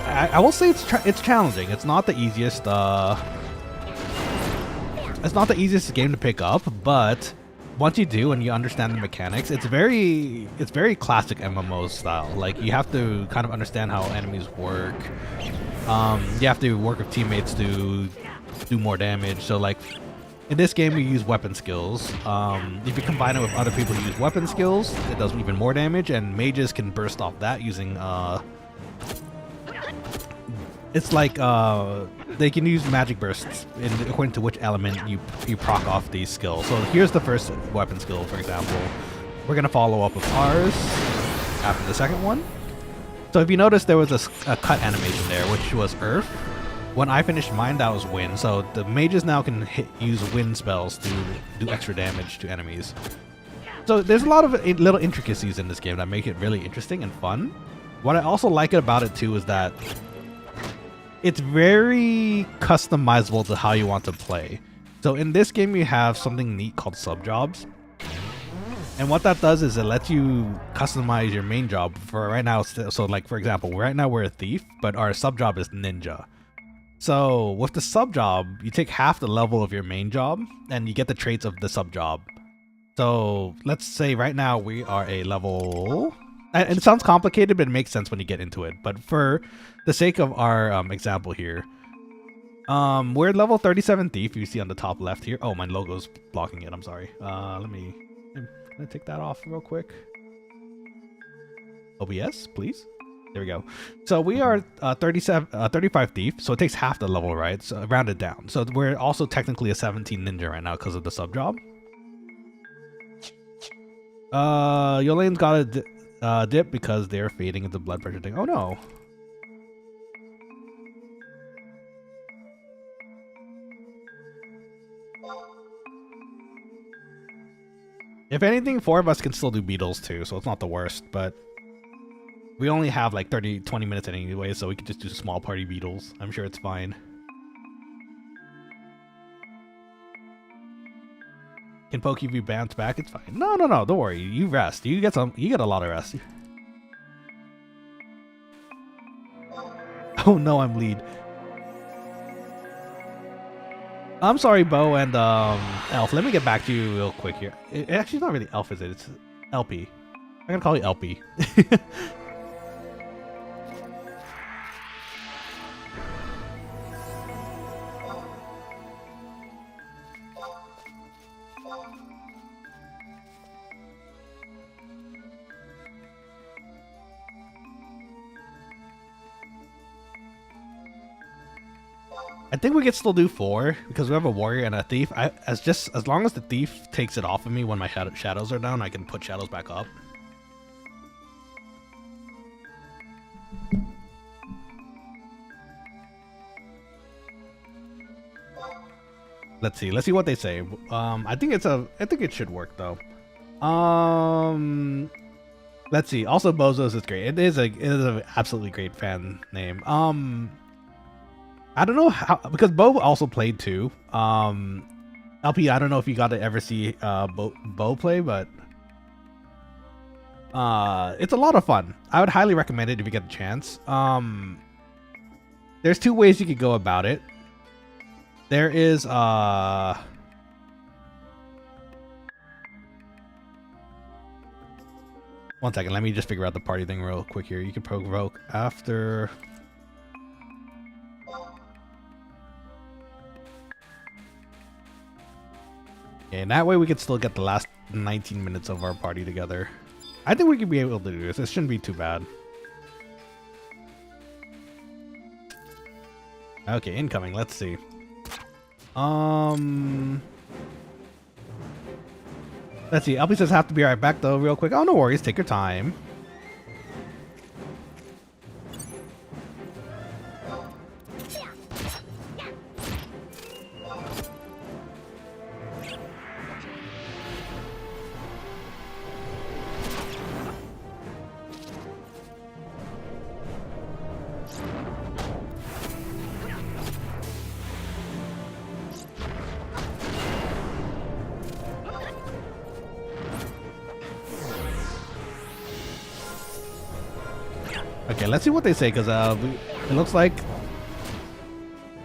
I will say it's challenging. It's not the easiest. It's not the easiest game to pick up, but once you do and you understand the mechanics, it's very classic MMO style. Like, you have to kind of understand how enemies work. You have to work with teammates to do more damage. So like in this game, you use weapon skills. If you combine it with other people who use weapon skills, it does even more damage, and mages can burst off that using it's like they can use magic bursts according to which element you proc off these skills. So here's the first weapon skill, for example. We're gonna follow up with ours after the second one. So if you notice, there was a cut animation there, which was Earth. When I finished mine, that was Wind. So the mages now can use wind spells to do extra damage to enemies. So there's a lot of little intricacies in this game that make it really interesting and fun. What I also like about it too is that it's very customizable to how you want to play. So in this game, you have something neat called subjobs. And what that does is it lets you customize your main job for right now. So like, for example, right now we're a thief, but our subjob is ninja. So with the subjob, you take half the level of your main job and you get the traits of the subjob. So let's say right now we are a level... And it sounds complicated, but it makes sense when you get into it. But for the sake of our example here, we're level 37 thief. You see on the top left here. Oh, my logo's blocking it. I'm sorry. Let me take that off real quick. OBS, please. There we go. So we are 35 thief, so it takes half the level, right? So rounded down. So we're also technically a 17 ninja right now because of the sub job. Yolene's got a dip because they're fading into blood pressure thing. Oh no. If anything, 4 of us can still do beetles too, so it's not the worst, but we only have like 20 minutes anyway, so we could just do small party beetles. I'm sure it's fine. Can PokeV bounce back? It's fine. No, don't worry. You rest. You get a lot of rest. Oh no, I'm lead. I'm sorry, Bo and Elf. Let me get back to you real quick here. Actually, it's not really Elf, is it? It's LP. I'm gonna call you LP. I think we can still do 4 because we have a warrior and a thief. As long as the thief takes it off of me when my shadows are down, I can put shadows back up. Let's see what they say. I think it should work though. Let's see. Also, Bozos is great. It is an absolutely great fan name. I don't know how, because Bo also played too. LP, I don't know if you got to ever see Bo play, but it's a lot of fun. I would highly recommend it if you get the chance. There's 2 ways you could go about it. There is one second, let me just figure out the party thing real quick here. You can provoke after. Okay, and that way we can still get the last 19 minutes of our party together. I think we could be able to do this. It shouldn't be too bad. Okay, incoming. Let's see. Let's see. LP says have to be right back though, real quick. Oh, no worries. Take your time. Okay, let's see what they say, because it looks like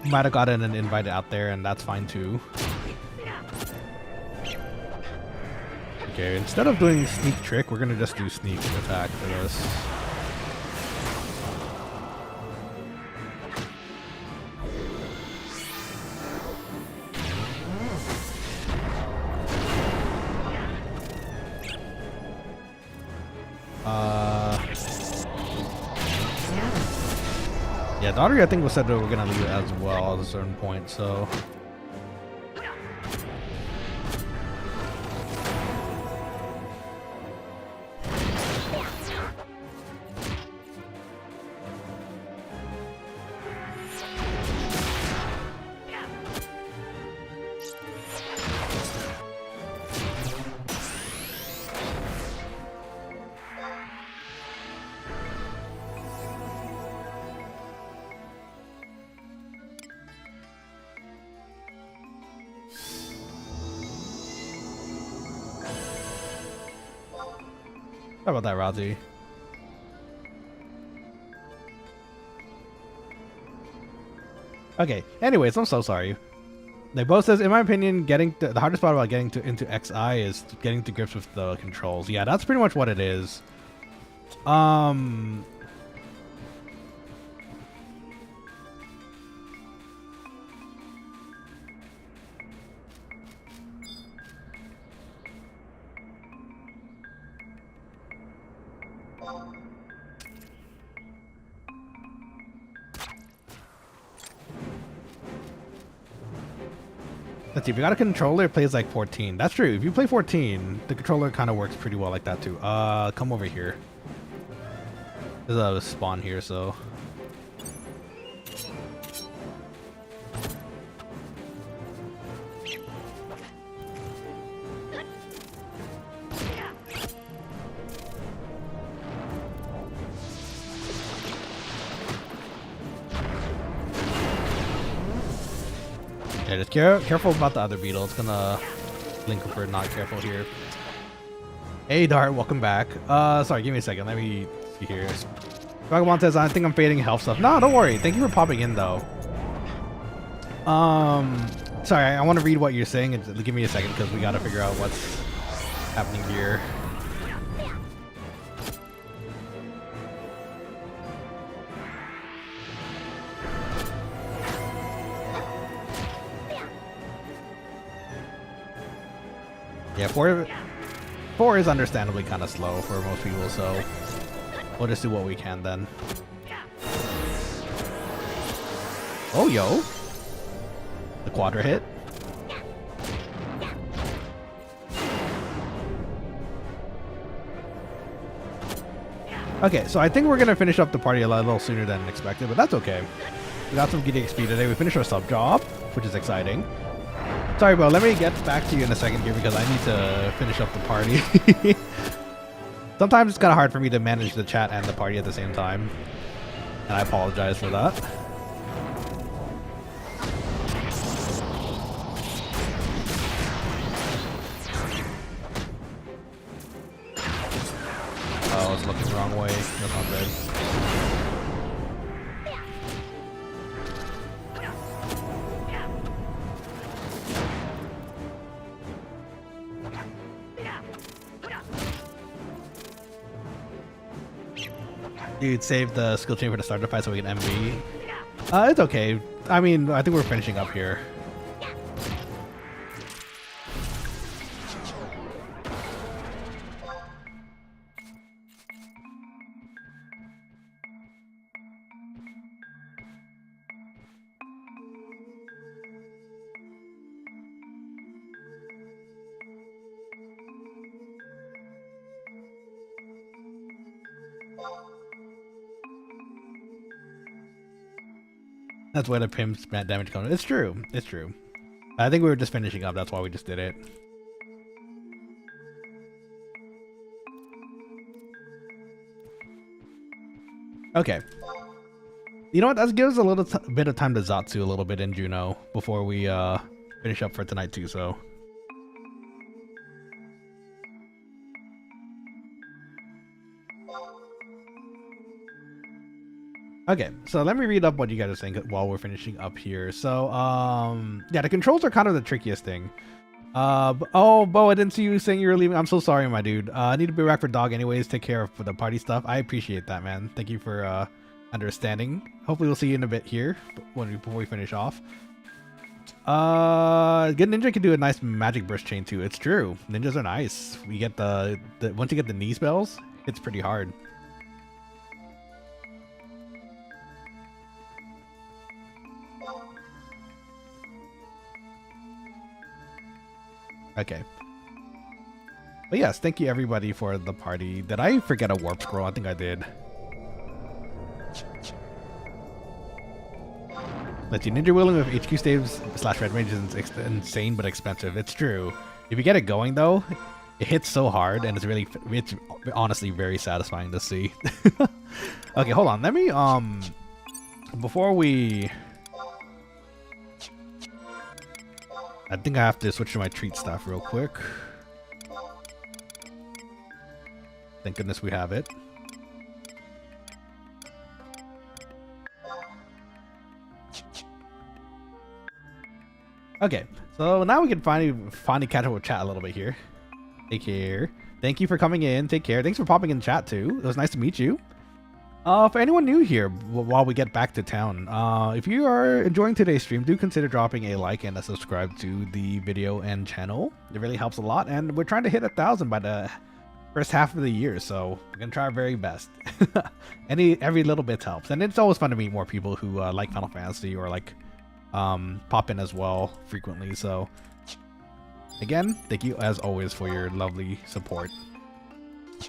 we might have gotten an invite out there, and that's fine too. Okay, instead of doing sneak trick, we're gonna just do sneak attack for this. Yeah, Daughtry I think was said that we're gonna leave it as well at a certain point, so. How about that, Razi? Okay, anyways, I'm so sorry. They both says, in my opinion, the hardest part about getting into XI is getting to grips with the controls. Yeah, that's pretty much what it is. Let's see, if you got a controller, it plays like 14. That's true. If you play 14, the controller kind of works pretty well like that too. Come over here. There's a spawn here, so. Yeah, just careful about the other beetle. It's gonna link if we're not careful here. Hey Dart, welcome back. Sorry, give me a second. Let me see here. Vagabond says, I think I'm fading health stuff. No, don't worry. Thank you for popping in though. Sorry, I want to read what you're saying. Give me a second because we gotta figure out what's happening here. Yeah, 4 is understandably kind of slow for most people, so we'll just do what we can then. Oh, yo. The quadra hit. Okay, so I think we're going to finish up the party a little sooner than expected, but that's okay. We got some giddy XP today. We finished our sub job, which is exciting. Sorry, bro. Let me get back to you in a second here because I need to finish up the party. Sometimes it's kind of hard for me to manage the chat and the party at the same time. And I apologize for that. Oh, I was looking the wrong way. That's not good. Dude, save the skill chain for the starter fight so we can MV. It's okay. I mean, I think we're finishing up here. That's where the pimp's damage comes. It's true. It's true. I think we were just finishing up. That's why we just did it. Okay. You know what? That gives us a little bit of time to Zatsu a little bit in Jeuno before we finish up for tonight too. So. Okay, so let me read up what you guys are saying while we're finishing up here. So, yeah, the controls are kind of the trickiest thing. Oh, Bo, I didn't see you saying you were leaving. I'm so sorry, my dude. I need to be back for dog anyways. Take care of the party stuff. I appreciate that, man. Thank you for understanding. Hopefully we'll see you in a bit here before we finish off. Good ninja can do a nice magic burst chain too. It's true. Ninjas are nice. We get the once you get the knee spells, it's pretty hard. Okay. But yes, thank you everybody for the party. Did I forget a warp scroll? I think I did. Let's see. Ninja wheeling with HQ staves / red mage is insane but expensive. It's true. If you get it going though, it hits so hard and it's honestly very satisfying to see. Okay, hold on. Let me before we I think I have to switch to my treat stuff real quick. Thank goodness we have it. Okay, so now we can finally catch up with chat a little bit here. Take care. Thank you for coming in. Take care. Thanks for popping in chat too. It was nice to meet you. For anyone new here, while we get back to town, if you are enjoying today's stream, do consider dropping a like and a subscribe to the video and channel. It really helps a lot, and we're trying to hit 1,000 by the first half of the year, so we're gonna try our very best. Every little bit helps, and it's always fun to meet more people who like Final Fantasy or like pop in as well frequently. So again, thank you as always for your lovely support.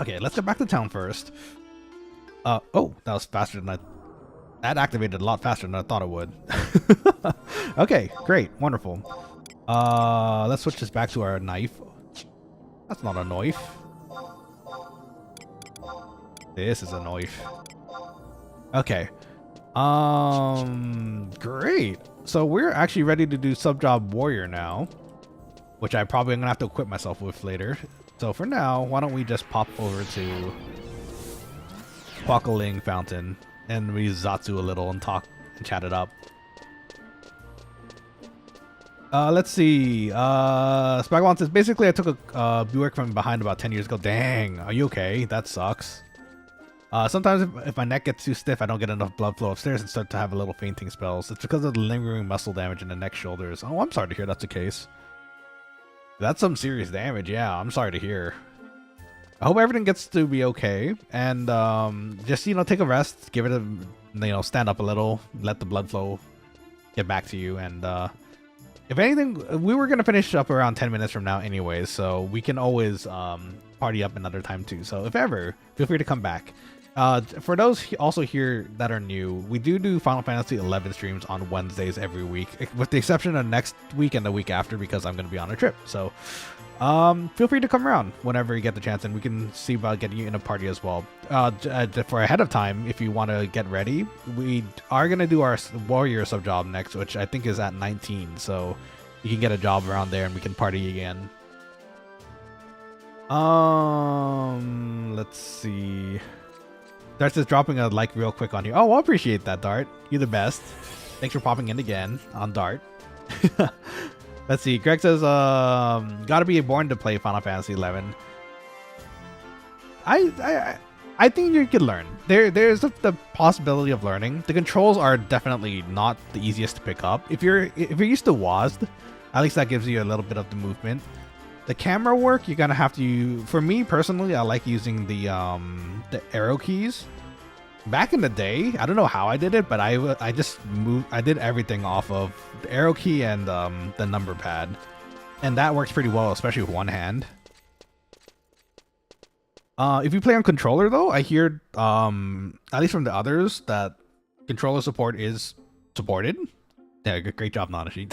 Okay, let's get back to town first. Oh, that was faster than that activated a lot faster than I thought it would. Okay, great, wonderful. Let's switch this back to our knife. That's not a knife. This is a knife. Okay. Great. So we're actually ready to do subjob warrior now, which I probably am gonna have to equip myself with later. So for now, why don't we just pop over to Quokkaling Fountain and we Zatsu a little and talk and chat it up. Let's see. Spagwan says, basically I took a Buick from behind about 10 years ago. Dang, are you okay? That sucks. Sometimes if my neck gets too stiff, I don't get enough blood flow upstairs and start to have a little fainting spells. It's because of the lingering muscle damage in the neck shoulders. Oh, I'm sorry to hear that's the case. That's some serious damage. Yeah, I'm sorry to hear. I hope everything gets to be okay. And just, you know, take a rest. Give it a, you know, stand up a little. Let the blood flow get back to you. And if anything, we were going to finish up around 10 minutes from now anyways. So we can always party up another time too. So if ever, feel free to come back. For those also here that are new, we do Final Fantasy 11 streams on Wednesdays every week, with the exception of next week and the week after because I'm going to be on a trip. So feel free to come around whenever you get the chance, and we can see about getting you in a party as well. For ahead of time, if you want to get ready, we are going to do our warrior sub job next, which I think is at 19. So you can get a job around there and we can party again. Let's see. Dart's just dropping a like real quick on you. Oh, I appreciate that, Dart. You're the best. Thanks for popping in again on Dart. Let's see. Greg says, gotta be born to play Final Fantasy 11. I think you could learn. There's the possibility of learning. The controls are definitely not the easiest to pick up. If you're used to WASD, at least that gives you a little bit of the movement. The camera work, you're gonna have to. For me personally, I like using the arrow keys. Back in the day, I don't know how I did it, but I just moved. I did everything off of the arrow key and the number pad, and that works pretty well, especially with one hand. If you play on controller, though, I hear at least from the others that controller support is supported. Yeah, great job, Nanashi.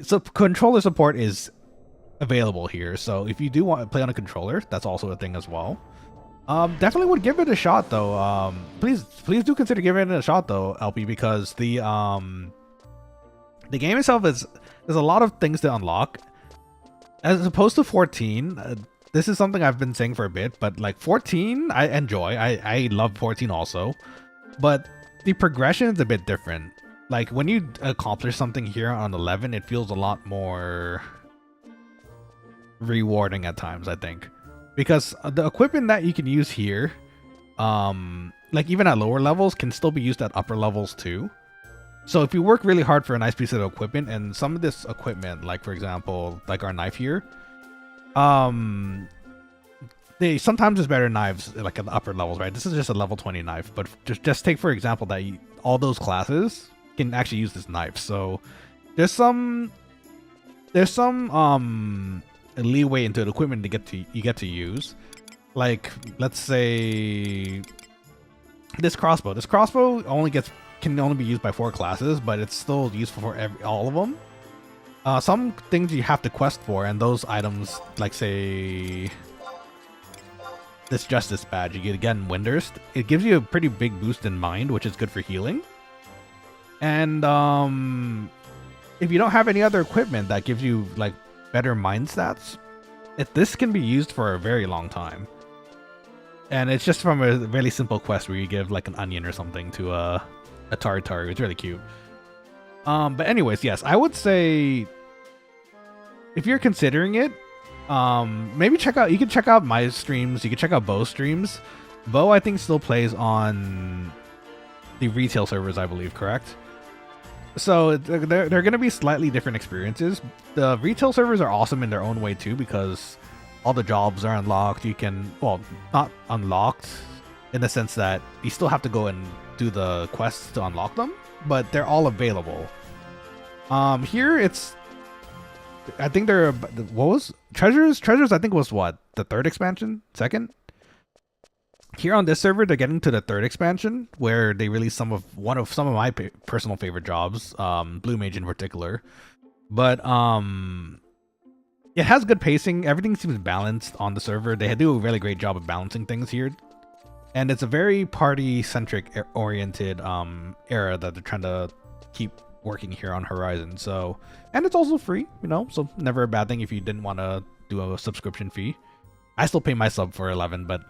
So controller support is available here, so if you do want to play on a controller, that's also a thing as well. Definitely would give it a shot though. Please do consider giving it a shot though, LP, because the game itself there's a lot of things to unlock as opposed to 14. This is something I've been saying for a bit, but like 14 I enjoy. I love 14 also, but the progression is a bit different. Like when you accomplish something here on 11, it feels a lot more rewarding at times, I think, because the equipment that you can use here, like even at lower levels, can still be used at upper levels too. So if you work really hard for a nice piece of equipment, and some of this equipment, like for example, like our knife here, they sometimes there's better knives like at the upper levels, right? This is just a level 20 knife, but just take for example that all those classes can actually use this knife. So there's some leeway into the equipment you get to use. Like let's say this crossbow. This crossbow can only be used by 4 classes, but it's still useful for all of them. Some things you have to quest for, and those items, like say this Justice badge, you get again Windurst. It gives you a pretty big boost in mind, which is good for healing. And if you don't have any other equipment that gives you like better mind stats, this can be used for a very long time. And it's just from a really simple quest where you give like an onion or something to a Tartar. It's really cute. But anyways, yes, I would say if you're considering it, maybe you can check out my streams. You can check out Bo's streams. Bo, I think, still plays on the retail servers, I believe, correct? So they're going to be slightly different experiences. The retail servers are awesome in their own way too, because all the jobs are unlocked. You can, well, not unlocked in the sense that you still have to go and do the quests to unlock them, but they're all available. Here it's, I think they're, what was treasures? Treasures I think was what, the third expansion, second. Here on this server, they're getting to the third expansion where they release some of my personal favorite jobs, Blue Mage in particular. But it has good pacing. Everything seems balanced on the server. They do a really great job of balancing things here. And it's a very party-centric oriented era that they're trying to keep working here on Horizon. So, and it's also free, you know, so never a bad thing if you didn't want to do a subscription fee. I still pay my sub for 11, but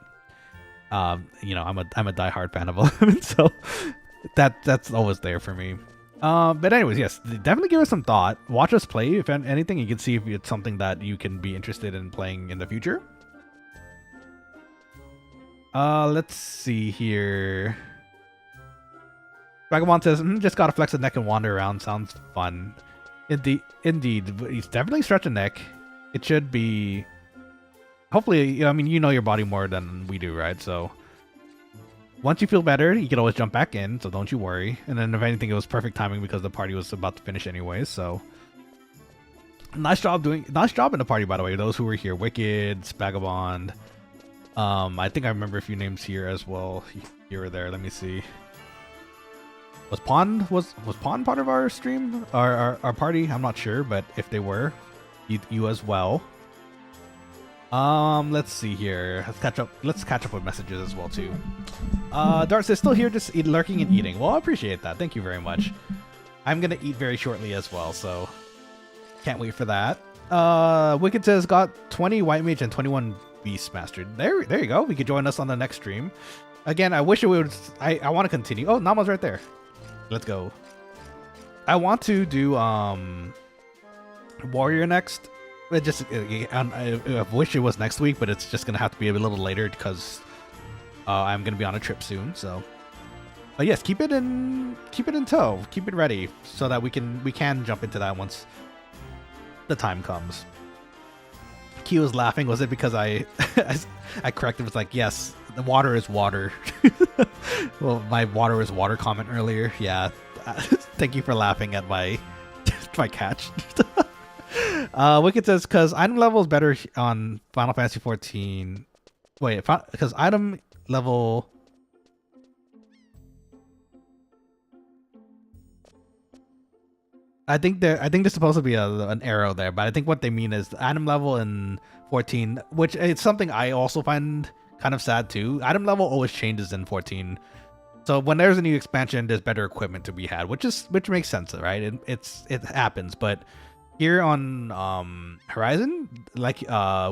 you know, I'm a diehard fan of 11, so that's always there for me. But anyways, yes, definitely give us some thought. Watch us play. If anything, you can see if it's something that you can be interested in playing in the future. Let's see here. Vagabond says, just gotta flex the neck and wander around. Sounds fun. Indeed. He's definitely stretch a neck. It should be... Hopefully, I mean, you know your body more than we do, right? So once you feel better, you can always jump back in, so don't you worry. And then if anything, it was perfect timing because the party was about to finish anyways, so... Nice job in the party, by the way. Those who were here. Wicked, Spagabond. I think I remember a few names here as well. Here or there, let me see. Was Pond part of our stream? Our party? I'm not sure, but if they were, you as well. Let's see here. Let's catch up with messages as well too. Dart says still here, just lurking and eating. Well, I appreciate that. Thank you very much. I'm gonna eat very shortly as well, so can't wait for that. Wicked says got 20 White Mage and 21 Beast mastered. There you go. We could join us on the next stream. Again, I wish it would. I want to continue. Oh, Nama's right there. Let's go. I want to do Warrior next. It just I wish it was next week, but it's just gonna have to be a little later because I'm gonna be on a trip soon. So, but yes, keep it in tow, keep it ready so that we can jump into that once the time comes. Q was laughing. Was it because I corrected? It was like, yes, the water is water. Well, my water is water comment earlier. Yeah, thank you for laughing at my catch. Wicked says, because item level is better on Final Fantasy 14. Wait, because item level... I think there's supposed to be an arrow there, but I think what they mean is the item level in 14, which it's something I also find kind of sad too. Item level always changes in 14. So when there's a new expansion, there's better equipment to be had, which makes sense, right? It happens, but here on Horizon, like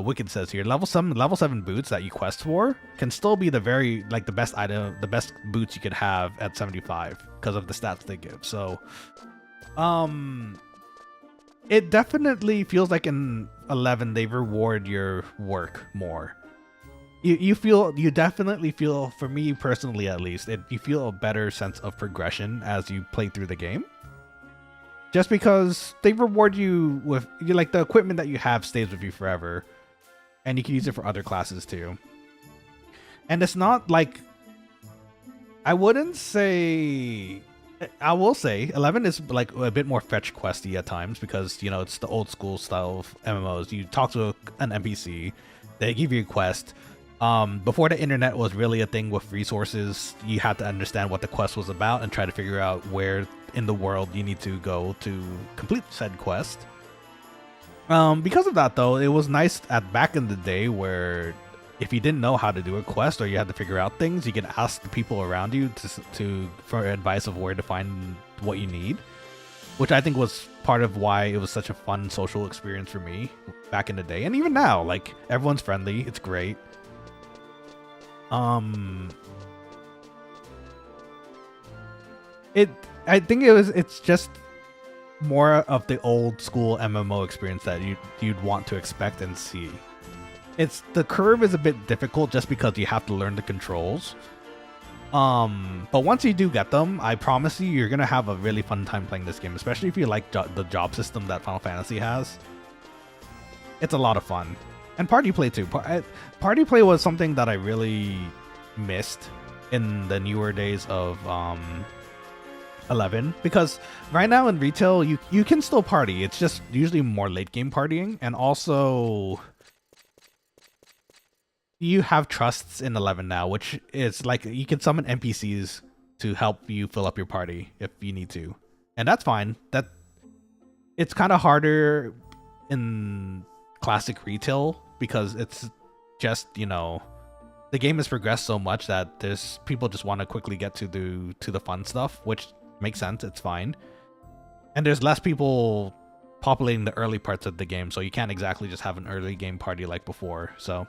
Wicked says here, level 7 boots that you quest for can still be the best item, the best boots you could have at 75 because of the stats they give. So it definitely feels like in 11 they reward your work more. You definitely feel, for me personally at least, you feel a better sense of progression as you play through the game. Just because they reward you with, like, the equipment that you have stays with you forever. And you can use it for other classes too. And it's not like... I will say 11 is like a bit more fetch questy at times because, you know, it's the old school style of MMOs. You talk to an NPC, they give you a quest. Before the internet was really a thing with resources, you had to understand what the quest was about and try to figure out where in the world you need to go to complete said quest. Because of that though, it was nice back in the day where if you didn't know how to do a quest or you had to figure out things, you could ask the people around you for advice of where to find what you need, which I think was part of why it was such a fun social experience for me back in the day. And even now, like, everyone's friendly, it's great. I think it's just more of the old school MMO experience that you'd want to expect and see. The curve is a bit difficult just because you have to learn the controls. But once you do get them, I promise you're gonna have a really fun time playing this game, especially if you like the job system that Final Fantasy has. It's a lot of fun. And party play too. Party play was something that I really missed in the newer days of 11, because right now in retail you can still party. It's just usually more late game partying, and also you have trusts in 11 now, which is like you can summon NPCs to help you fill up your party if you need to, and that's fine. That it's kind of harder in classic retail because it's just, you know, the game has progressed so much that there's people just want to quickly get to the fun stuff, which makes sense. It's fine, and there's less people populating the early parts of the game, so you can't exactly just have an early game party like before. So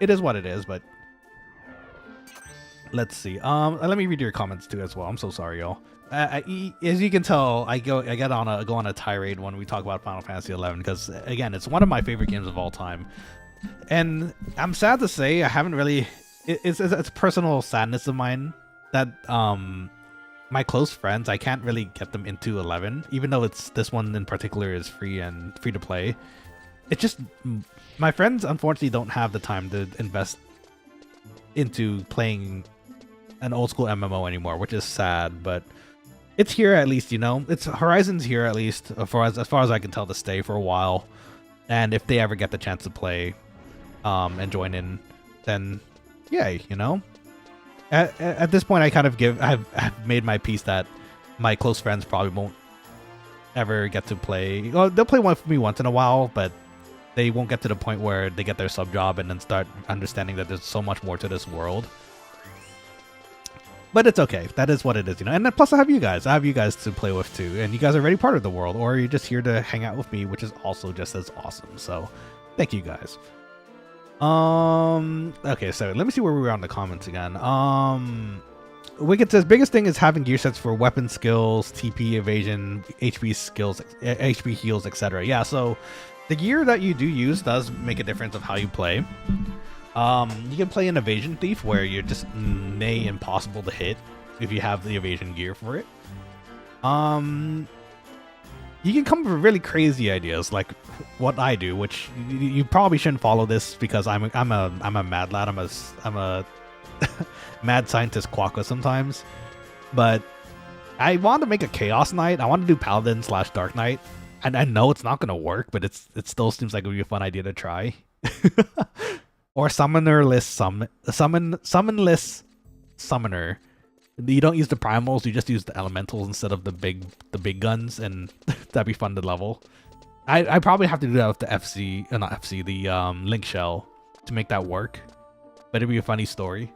it is what it is. But let's see. Let me read your comments too as well. I'm so sorry, y'all. As you can tell, I go on a tirade when we talk about Final Fantasy 11 because, again, it's one of my favorite games of all time, and I'm sad to say I haven't really. It's personal sadness of mine that my close friends, I can't really get them into 11, even though this one in particular is free to play. It's just my friends unfortunately don't have the time to invest into playing an old school MMO anymore, which is sad, but it's here at least, you know. It's Horizon's here at least, as far as I can tell, to stay for a while. And if they ever get the chance to play and join in, then yay, you know. At this point, I kind of I've made my peace that my close friends probably won't ever get to play. Well, they'll play one for me once in a while, but they won't get to the point where they get their sub job and then start understanding that there's so much more to this world. But it's okay. That is what it is, you know. And then plus I have you guys. I have you guys to play with too. And you guys are already part of the world, or you're just here to hang out with me, which is also just as awesome. So thank you guys. Okay, so let me see where we were on the comments again. Wicked says biggest thing is having gear sets for weapon skills, TP evasion, HP skills, HP heals, etc. Yeah, so the gear that you do use does make a difference of how you play. You can play an evasion thief where you're just nay impossible to hit if you have the evasion gear for it. You can come up with really crazy ideas like what I do, which you probably shouldn't follow this because I'm a mad lad. I'm a mad scientist quokka sometimes, but I want to make a chaos knight. I want to do paladin / dark knight, and I know it's not gonna work, but it still seems like it would be a fun idea to try. Or summonerless summonless summoner. You don't use the primals, you just use the elementals instead of the big guns, and that'd be fun to level. I probably have to do that with the link shell to make that work, but it'd be a funny story.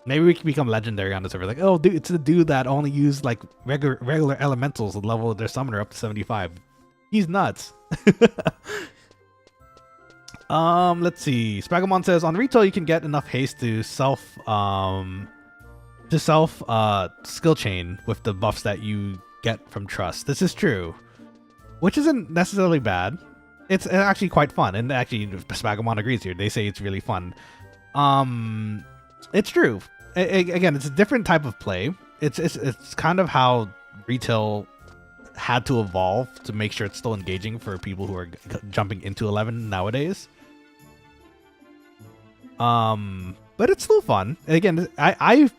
Maybe we can become legendary on the server, like, oh dude, it's the dude that only used like regular elementals to level their summoner up to 75. He's nuts. Let's see. Spagamon says on retail you can get enough haste to self skill chain with the buffs that you get from trust. This is true, which isn't necessarily bad. It's actually quite fun, and actually Spagamon agrees here. They say it's really fun. It's true. Again, it's a different type of play. It's kind of how retail had to evolve to make sure it's still engaging for people who are jumping into 11 nowadays. But it's still fun. Again,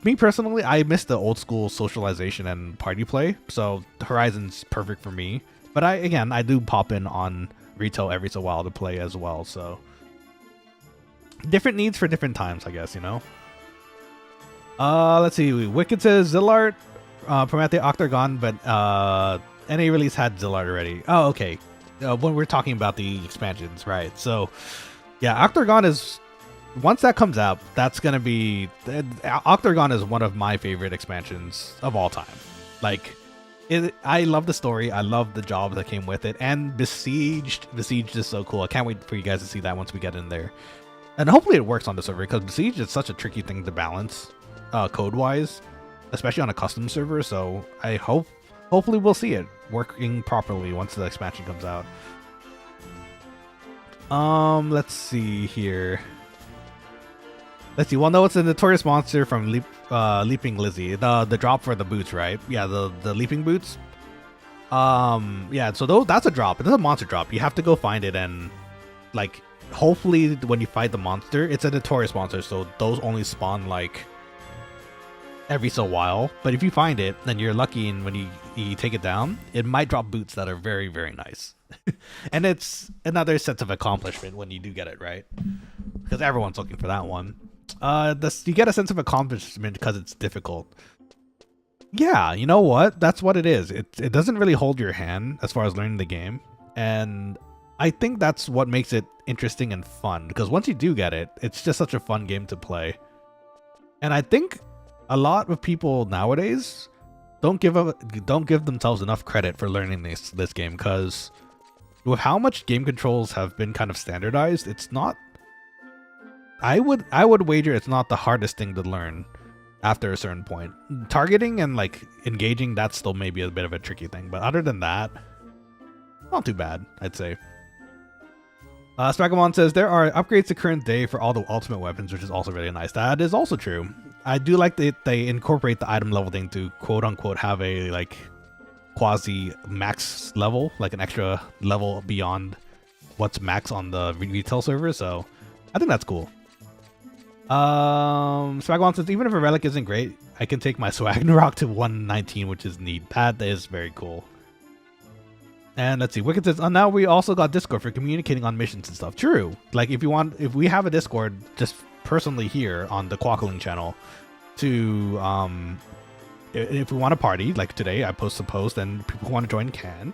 me personally, I miss the old school socialization and party play, so Horizon's perfect for me. But I do pop in on retail every so while to play as well, so different needs for different times, I guess, you know. Let's see. Wicked says Zillart, Promethe Octagon, but NA release had Zillart already. Oh, okay. When we're talking about the expansions, right? So, yeah, Octagon is. Once that comes out, that's gonna be Octagon is one of my favorite expansions of all time. Like, I love the story, I love the job that came with it, and Besieged is so cool. I can't wait for you guys to see that once we get in there, and hopefully it works on the server because Besieged is such a tricky thing to balance, code wise, especially on a custom server. So I hopefully we'll see it working properly once the expansion comes out. Let's see here. Let's see. Well, no, it's a notorious monster from Leaping Lizzie. The drop for the boots, right? Yeah, the leaping boots. Yeah. So that's a drop. It's a monster drop. You have to go find it, and like, hopefully, when you fight the monster, it's a notorious monster. So those only spawn like every so while. But if you find it, then you're lucky, and when you take it down, it might drop boots that are very, very nice. And it's another sense of accomplishment when you do get it, right? Because everyone's looking for that one. You get a sense of accomplishment because it's difficult. Yeah, you know what? That's what it is. It doesn't really hold your hand as far as learning the game. And I think that's what makes it interesting and fun. Because once you do get it, it's just such a fun game to play. And I think a lot of people nowadays don't give themselves enough credit for learning this game. Because with how much game controls have been kind of standardized, it's not... I would wager it's not the hardest thing to learn. After a certain point, targeting and like engaging, that's still maybe a bit of a tricky thing, but other than that, not too bad, I'd say. Spragamon says there are upgrades to current day for all the ultimate weapons, which is also really nice. That is also true. I do like that they incorporate the item level thing to quote unquote have a like quasi max level, like an extra level beyond what's max on the retail server. So I think that's cool. Swagwan says even if a relic isn't great, I can take my Swagnarok to 119, which is neat. That is very cool. And let's see, Wicked says, oh, now we also got Discord for communicating on missions and stuff. True. Like if we have a Discord just personally here on the Quokkaling channel to if we want to party, like today I post a post and people who want to join can.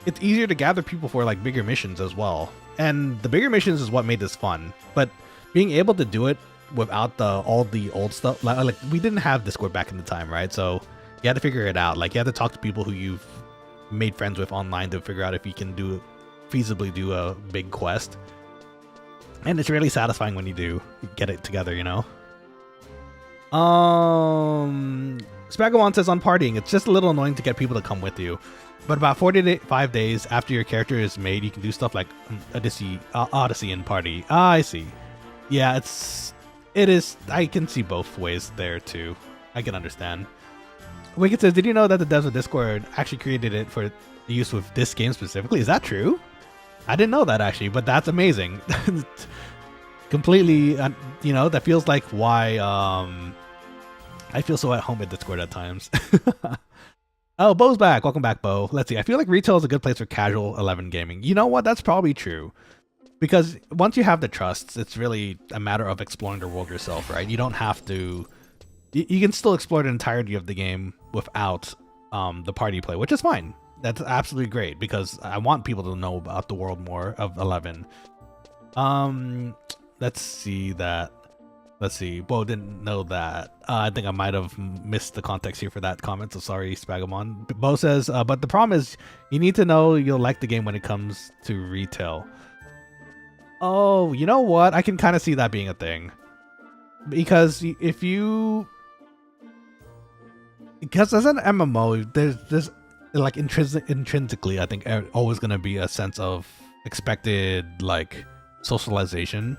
It's easier to gather people for like bigger missions as well. And the bigger missions is what made this fun. But being able to do it without all the old stuff, like we didn't have Discord back in the time, right? So you had to figure it out. Like you had to talk to people who you've made friends with online to figure out if you can feasibly do a big quest. And it's really satisfying when you do get it together, you know? Spagamon says on partying, it's just a little annoying to get people to come with you. But about 45 days after your character is made, you can do stuff like Odyssey and party. Ah, I see. Yeah, it is. I can see both ways there too. I can understand. Wicked says, did you know that the devs of Discord actually created it for use with this game specifically? Is that true? I didn't know that actually, but that's amazing. Completely, you know, that feels like why I feel so at home at Discord at times. Oh, Bo's back. Welcome back, Bo. Let's see. I feel like retail is a good place for casual 11 gaming. You know what? That's probably true. Because once you have the trusts, it's really a matter of exploring the world yourself, right? You don't have to... You can still explore the entirety of the game without the party play, which is fine. That's absolutely great because I want people to know about the world more of 11. Let's see that... Let's see. Bo didn't know that. I think I might have missed the context here for that comment, so sorry, Spagamon. Bo says, but the problem is you need to know you'll like the game when it comes to retail. Oh, you know what? I can kind of see that being a thing. Because if you... Because as an MMO, there's like intrinsically, I think, always going to be a sense of expected, like, socialization.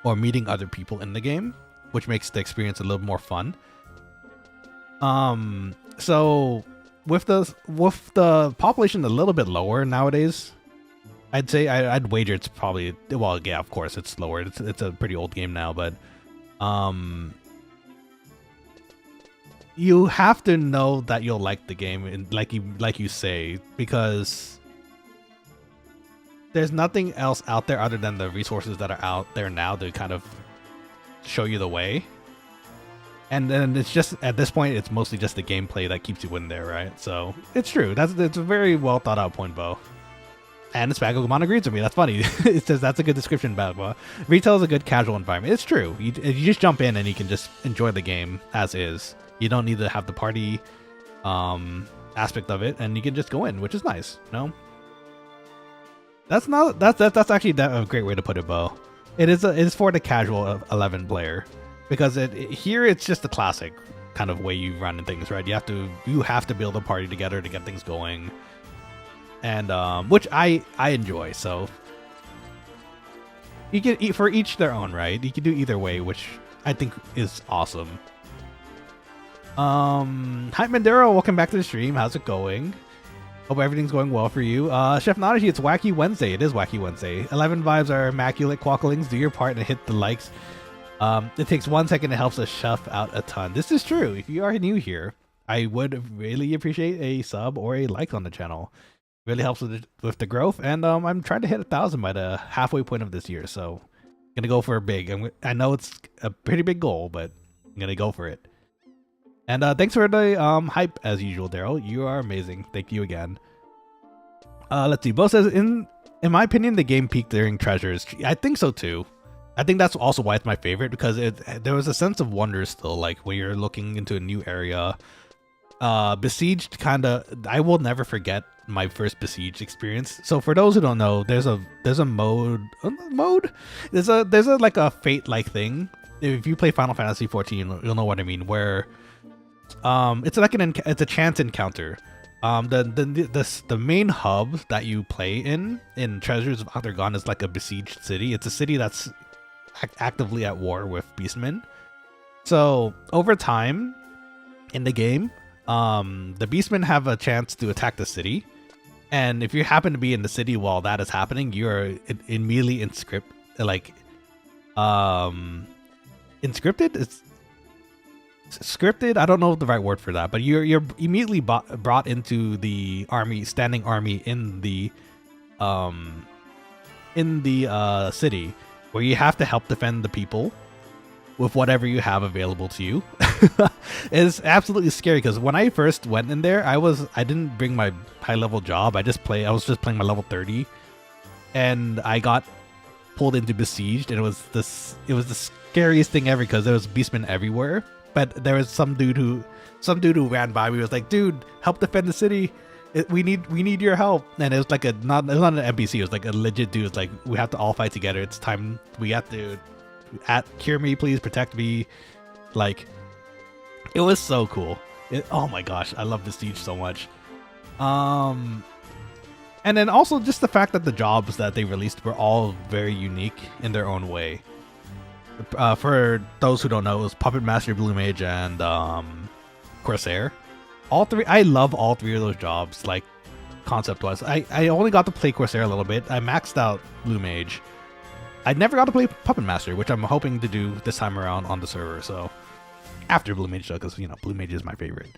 Or meeting other people in the game, which makes the experience a little more fun. So with the population a little bit lower nowadays, I'd say I'd wager it's probably, well, yeah, of course it's lower. It's a pretty old game now, but you have to know that you'll like the game, and like you say, because there's nothing else out there other than the resources that are out there now to kind of show you the way. And then it's just, at this point, it's mostly just the gameplay that keeps you in there, right? So, it's true. It's a very well thought out point, Bo. And Spagomon agrees with me. That's funny. It says that's a good description about Bo. Retail is a good casual environment. It's true. You just jump in and you can just enjoy the game as is. You don't need to have the party aspect of it, and you can just go in, which is nice, you know? That's actually a great way to put it, Bo. It is for the casual 11 player, because here it's just the classic kind of way you run things, right? You have to build a party together to get things going, and which I enjoy. So you can eat for each their own, right? You can do either way, which I think is awesome. Hi Mandero, welcome back to the stream. How's it going? Hope everything's going well for you. Chef Nanashi, it's Wacky Wednesday. It is Wacky Wednesday. 11 vibes are immaculate. Quokkalings, do your part and hit the likes. It takes 1 second. It helps us shove out a ton. This is true. If you are new here, I would really appreciate a sub or a like on the channel. It really helps with the growth. And I'm trying to hit 1,000 by the halfway point of this year. So I'm gonna go for a big. I know it's a pretty big goal, but I'm gonna go for it. And thanks for the hype as usual, Daryl. You are amazing. Thank you again. Let's see. Bo says, in my opinion, the game peaked during Treasures. I think so too. I think that's also why it's my favorite, because there was a sense of wonder still, like when you're looking into a new area. Besieged I will never forget my first Besieged experience. So for those who don't know, there's a mode. There's a like a fate-like thing. If you play Final Fantasy 14, you'll know what I mean. Where it's like it's a chance encounter. The main hub that you play in Treasures of Octagon is like a besieged city. It's a city that's actively at war with beastmen. So over time in the game, the beastmen have a chance to attack the city, and if you happen to be in the city while that is happening, you're immediately inscripted. It's scripted. I don't know the right word for that, but you're immediately brought into the standing army in the city, where you have to help defend the people with whatever you have available to you. It's absolutely scary, because when I first went in there, I didn't bring my high level job. I was just playing my level 30, and I got pulled into Besieged, and it was the scariest thing ever, because there was beastmen everywhere. But there was some dude who ran by me, was like, dude, help defend the city. We need your help. And it was like not an NPC, it was like a legit dude. It's like, we have to all fight together. It's time. We have to cure me, please, protect me. Like, it was so cool. Oh my gosh, I love Besiege so much. And then also just the fact that the jobs that they released were all very unique in their own way. For those who don't know, it was Puppet Master, Blue Mage, and Corsair. All three, I love all three of those jobs, like, concept-wise. I only got to play Corsair a little bit. I maxed out Blue Mage. I never got to play Puppet Master, which I'm hoping to do this time around on the server. So after Blue Mage, though, because Blue Mage is my favorite.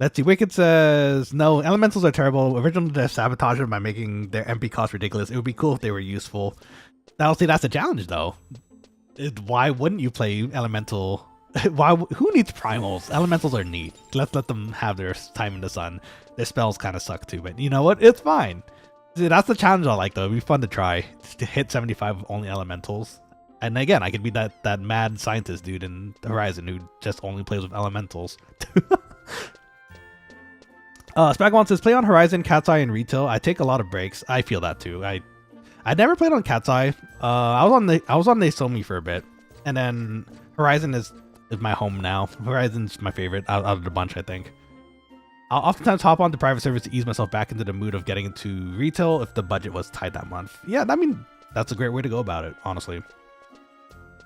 Let's see. Wicked says, no, elementals are terrible. Original devs sabotage them by making their MP cost ridiculous. It would be cool if they were useful. Now, see, that's a challenge, though. Why wouldn't you play elemental? Who needs primals? Elementals are neat. Let's let them have their time in the sun. Their spells kind of suck too, but you know what? It's fine. See, that's the challenge I like, though. It'd be fun to try to hit 75 with only elementals. And again, I could be that mad scientist dude in Horizon who just only plays with elementals. Spagwan says, play on Horizon, Cat's Eye, and Retail. I take a lot of breaks. I feel that too. I never played on Cat's Eye. I was on Utsusemi for a bit, and then Horizon is my home now. Horizon's my favorite out of the bunch, I think. I'll oftentimes hop on to private servers to ease myself back into the mood of getting into retail if the budget was tight that month. Yeah, I mean, that's a great way to go about it, honestly.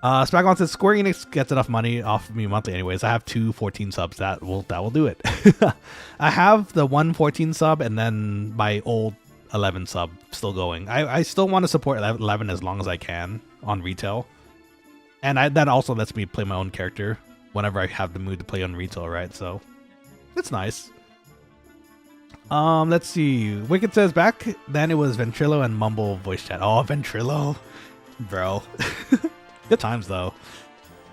Spagwan says, Square Enix gets enough money off of me monthly anyways. I have 2 14 subs. That will do it. I have the 1 14 sub and then my old 11 sub still going. I still want to support 11 as long as I can on retail. And that also lets me play my own character whenever I have the mood to play on retail, right? So it's nice. Let's see. Wicked says, back then it was Ventrilo and Mumble voice chat. Oh, Ventrilo. Bro. Good times, though.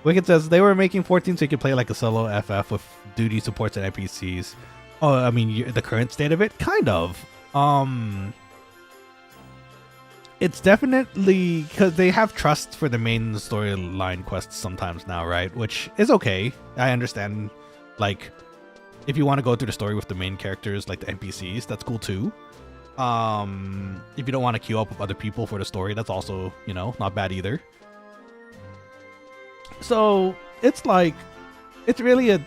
Wicked says, they were making 14 so you could play like a solo FF with duty supports and NPCs. Oh, I mean, the current state of it? Kind of. It's definitely because they have trust for the main storyline quests sometimes now, right? Which is okay. I understand, like, if you want to go through the story with the main characters, like the NPCs, that's cool too. If you don't want to queue up with other people for the story, that's also, not bad either. So it's like, it's really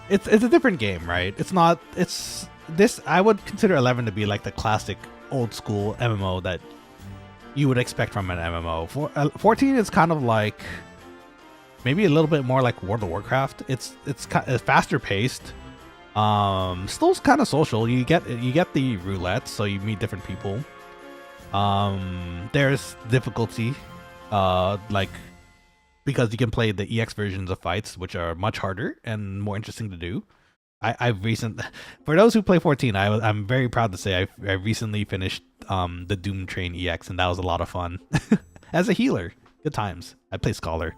it's a different game, right? I would consider 11 to be like the classic old school MMO that you would expect from an MMO. 14 is kind of like maybe a little bit more like World of Warcraft. It's faster paced. Still kind of social. You get the roulette, so you meet different people. There's difficulty like because you can play the EX versions of fights, which are much harder and more interesting to do. I've recently, for those who play 14, I'm very proud to say I recently finished the Doom Train EX, and that was a lot of fun. As a healer, good times. I play Scholar.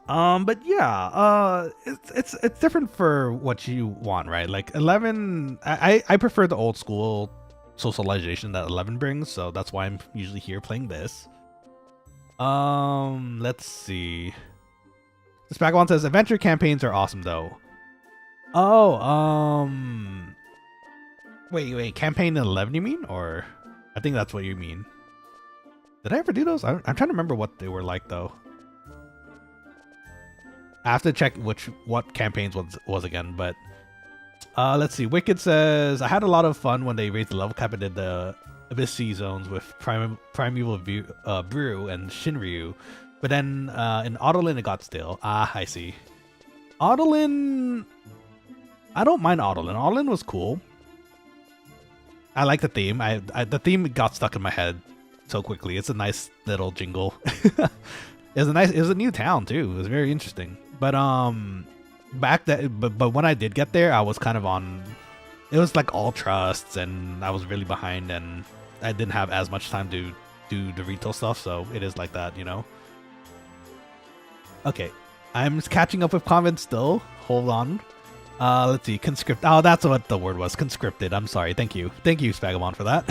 But yeah, it's different for what you want, right? Like 11, I prefer the old school socialization that 11 brings, so that's why I'm usually here playing this. Let's see. Spagabon says adventure campaigns are awesome though. Oh, wait, campaign 11 you mean? Or I think that's what you mean. Did I ever do those? I'm trying to remember what they were like though. I have to check what campaigns was again, but let's see. Wicked says I had a lot of fun when they raised the level cap and did the Abyss Sea zones with Primeval Brew and Shinryu. But then in Autolin it got stale. Ah, I see. Autolin, I don't mind Autolin. Autolin was cool. I like the theme. The theme got stuck in my head so quickly. It's a nice little jingle. It was a new town too. It was very interesting. But but when I did get there, I was kind of on. It was like all trusts, and I was really behind, and I didn't have as much time to do the retail stuff. So it is like that, you know. Okay, I'm catching up with comments still. Hold on. Let's see. Conscript. Oh, that's what the word was. Conscripted. I'm sorry. Thank you, Spagabon, for that.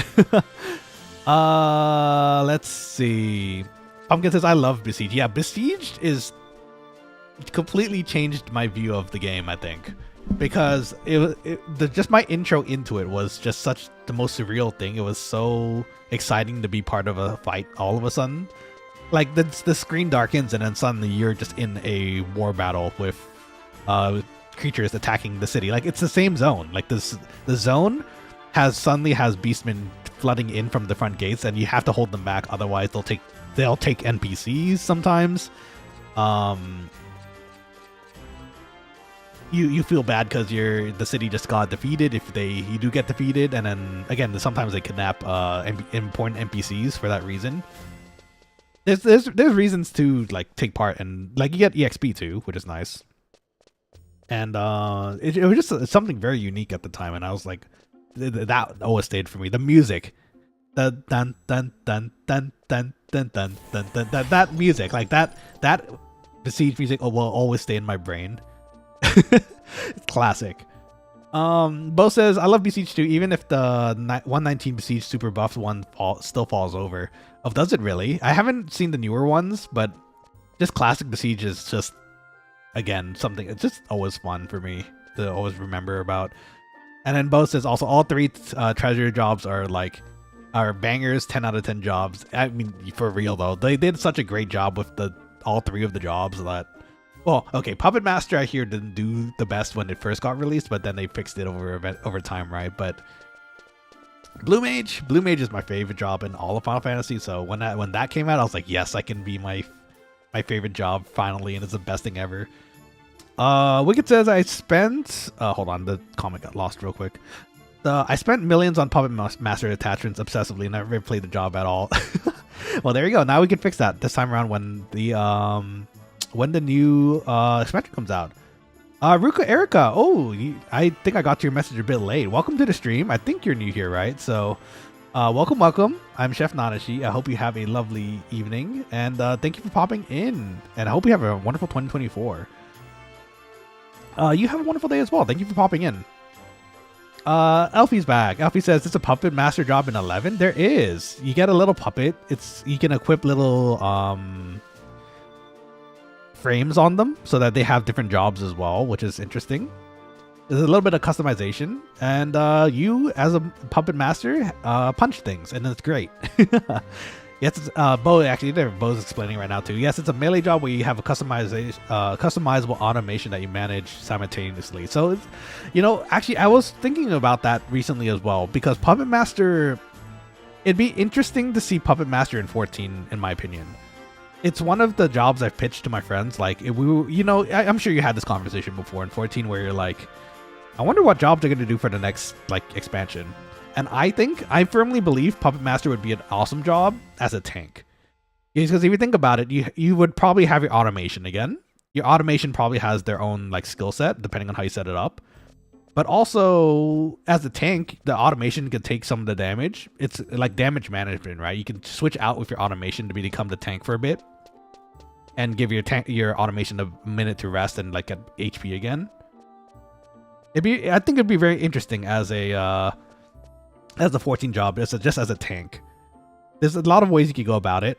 Let's see. Pumpkin says I love Besieged. Yeah, Besieged is completely changed my view of the game, I think, because just my intro into it was just such the most surreal thing. It was so exciting to be part of a fight all of a sudden. Like the screen darkens and then suddenly you're just in a war battle with creatures attacking the city. Like it's the same zone. Like the zone suddenly has beastmen flooding in from the front gates, and you have to hold them back. Otherwise, they'll take NPCs sometimes. You feel bad because the city just got defeated if you do get defeated, and then again sometimes they kidnap important NPCs for that reason. There's reasons to like take part, and like you get EXP too, which is nice. And it was just something very unique at the time, and I was like, that always stayed for me. The music, the dun dun dun dun dun dun dun dun dun, that music, like that Besiege music will always stay in my brain. It's classic. Bo says I love Besiege 2, even if the 119 Besiege super buffed one still falls over. Oh, does it really? I haven't seen the newer ones, but just classic Besiege is just, again, something. It's just always fun for me to always remember about. And then Bo says also all three treasure jobs are bangers, 10 out of 10 jobs. I mean, for real though, they did such a great job with all three of the jobs that. Well, okay, Puppet Master I hear didn't do the best when it first got released, but then they fixed it over time, right? But Blue Mage is my favorite job in all of Final Fantasy. So when that came out, I was like, yes, I can be my favorite job finally, and it's the best thing ever. Wicked says I spent. Hold on, the comment got lost real quick. I spent millions on Puppet Master attachments obsessively, and never played the job at all. Well, there you go. Now we can fix that this time around when the new expansion comes out. Ruka Erica, I think I got to your message a bit late. Welcome to the stream. I think you're new here, right? So welcome. I'm Chef Nanashi. I hope you have a lovely evening, and thank you for popping in, and I hope you have a wonderful 2024. You have a wonderful day as well. Thank you for popping in. Elfie's back. Elfie says it's a Puppet Master job in 11. There is. You get a little puppet. You can equip little frames on them so that they have different jobs as well, which is interesting. There's a little bit of customization, and you as a Puppet Master punch things, and it's great. Yes, Bo, actually, Bo's explaining right now too. Yes, it's a melee job where you have a customizable automation that you manage simultaneously. So, it's, actually, I was thinking about that recently as well, because Puppet Master, it'd be interesting to see Puppet Master in 14, in my opinion. It's one of the jobs I've pitched to my friends. Like, if I'm sure you had this conversation before in 14, where you're like, I wonder what jobs they're going to do for the next expansion. And I firmly believe Puppet Master would be an awesome job as a tank. Because if you think about it, you would probably have your automation again. Your automation probably has their own like skill set depending on how you set it up. But also, as a tank, the automation can take some of the damage. It's like damage management, right? You can switch out with your automation to become the tank for a bit, and give your automation a minute to rest and like get HP again. I think it'd be very interesting as a 14 job, just as a tank. There's a lot of ways you could go about it,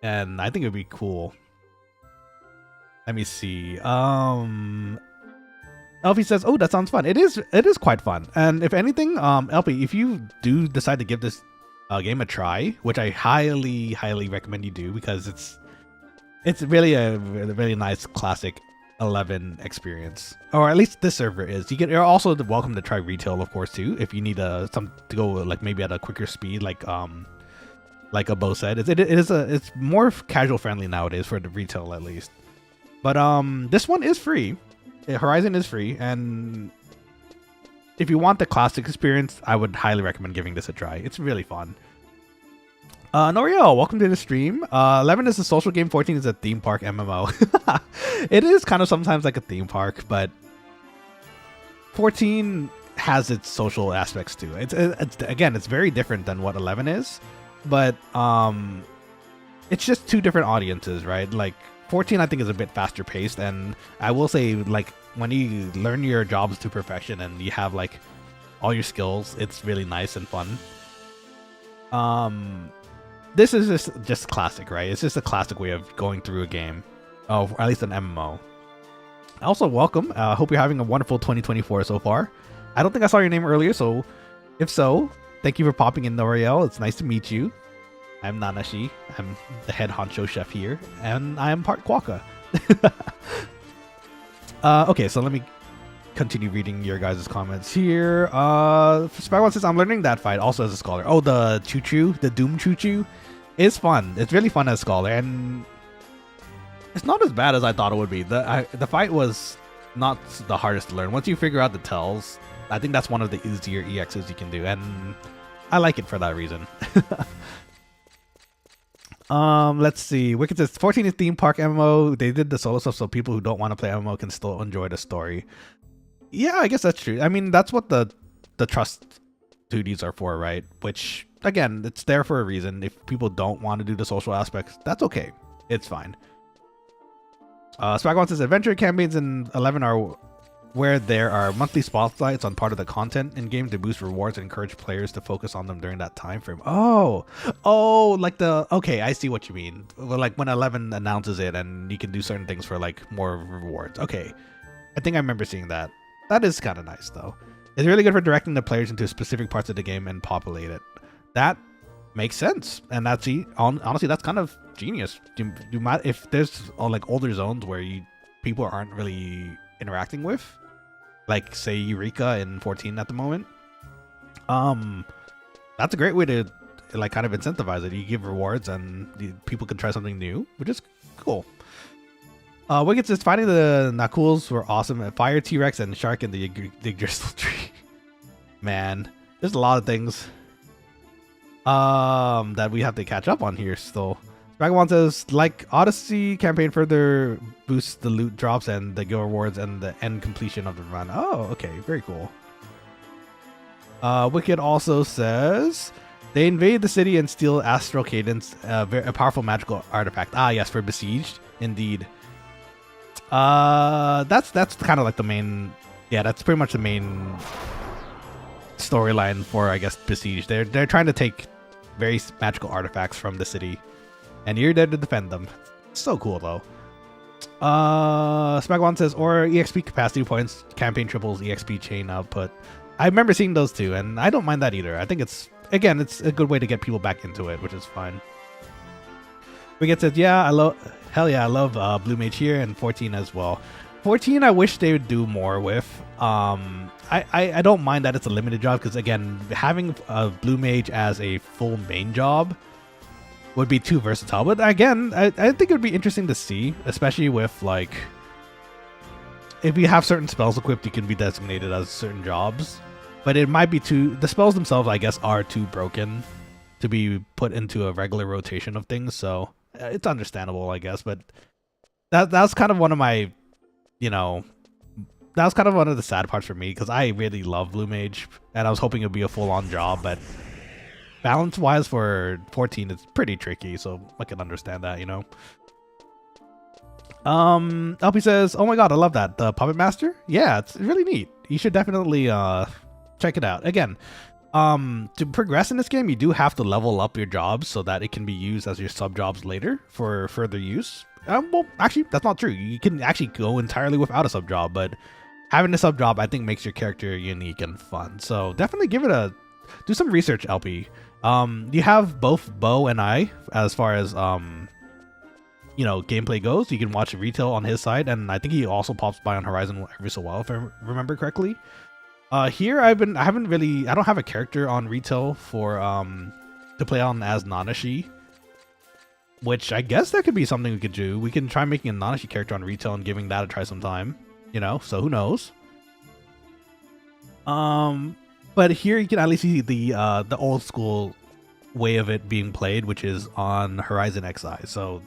and I think it'd be cool. Let me see. LP says, "Oh, that sounds fun. It is quite fun. And if anything, LP, if you do decide to give this game a try, which I highly recommend you do, because it's really a really nice classic 11 experience, or at least this server is. You're also welcome to try retail, of course, too, if you need some to go like maybe at a quicker speed, like a Bo said. It's more casual friendly nowadays for the retail at least. But this one is free. Horizon is free, and if you want the classic experience, I would highly recommend giving this a try. It's really fun. Noriel, welcome to the stream. 11 is a social game, 14 is a theme park MMO. It is kind of sometimes like a theme park, but 14 has its social aspects too. It's again, it's very different than what 11 is, but it's just two different audiences, right? Like 14 I think is a bit faster paced, and I will say, like, when you learn your jobs to perfection and you have like all your skills, it's really nice and fun. This is just classic, right? It's just a classic way of going through a game, or at least an MMO. Also, welcome. Hope you're having a wonderful 2024 so far. I don't think I saw your name earlier, so if so, thank you for popping in, Noriel. It's nice to meet you. I'm Nanashi. I'm the head honcho chef here, and I am part quokka. Okay, so let me continue reading your guys' comments here. Spyone says, I'm learning that fight also as a scholar. Oh, the choo-choo, the Doom choo-choo is fun. It's really fun as a scholar, and it's not as bad as I thought it would be. The fight was not the hardest to learn. Once you figure out the tells, I think that's one of the easier EXs you can do, and I like it for that reason. Let's see. Wicked says 14 is theme park MMO. They did the solo stuff so people who don't want to play MMO can still enjoy the story. Yeah, I guess that's true. I mean, that's what the trust duties are for, right? Which, again, it's there for a reason. If people don't want to do the social aspects, that's okay. It's fine. Spagwan says adventure campaigns in 11 are where there are monthly spotlights on part of the content in game to boost rewards and encourage players to focus on them during that time frame. Oh, like okay, I see what you mean. Like when 11 announces it and you can do certain things for like more rewards. Okay, I think I remember seeing that. That is kind of nice though. It's really good for directing the players into specific parts of the game and populate it. That makes sense, and that's honestly that's kind of genius. If there's like older zones where people aren't really interacting with, like say Eureka in 14 at the moment, that's a great way to like kind of incentivize it. You give rewards and people can try something new, which is cool. Wicked says fighting the Nakuls were awesome. Fire T-Rex and Shark in the Yggdrasil tree. Man, there's a lot of things that we have to catch up on here still. Dragon says, like Odyssey campaign further boosts the loot drops and the guild rewards and the end completion of the run. Oh, okay, very cool. Wicked also says they invade the city and steal Astral Cadence, a powerful magical artifact. Ah, yes, for Besieged, indeed. That's kind of like the main. Yeah, that's pretty much the main storyline for, I guess, Besieged. They're trying to take very magical artifacts from the city, and you're there to defend them. So cool though. Smagwan says, or EXP capacity points, campaign triples, EXP chain output. I remember seeing those too, and I don't mind that either. I think it's a good way to get people back into it, which is fine. Wicked says, yeah, I love Blue Mage here, and 14 as well. 14 I wish they would do more with. I don't mind that it's a limited job, because again, having a Blue Mage as a full main job would be too versatile. But again, I think it would be interesting to see, especially with like, if you have certain spells equipped, you can be designated as certain jobs. But it might be the spells themselves, I guess, are too broken to be put into a regular rotation of things. So it's understandable, I guess. But that's kind of one of my, you know, that was kind of one of the sad parts for me, because I really love Blue Mage, and I was hoping it'd be a full-on job, but balance-wise for 14, it's pretty tricky, so I can understand that, you know. LP says, oh my god, I love that. The Puppet Master? Yeah, it's really neat. You should definitely check it out. Again, to progress in this game, you do have to level up your jobs so that it can be used as your sub-jobs later for further use. Well, actually, that's not true. You can actually go entirely without a sub-job, but having a sub-job, I think, makes your character unique and fun. So definitely give it a... do some research, LP. You have both Bo and I, as far as, you know, gameplay goes. You can watch Retail on his side, and I think he also pops by on Horizon every so while, if I remember correctly. Here, I don't have a character on Retail for, to play on as Nanashi. Which I guess that could be something we could do. We can try making a Nanashi character on Retail and giving that a try sometime. You know, so who knows? But here you can at least see the old school way of it being played, which is on Horizon XI. So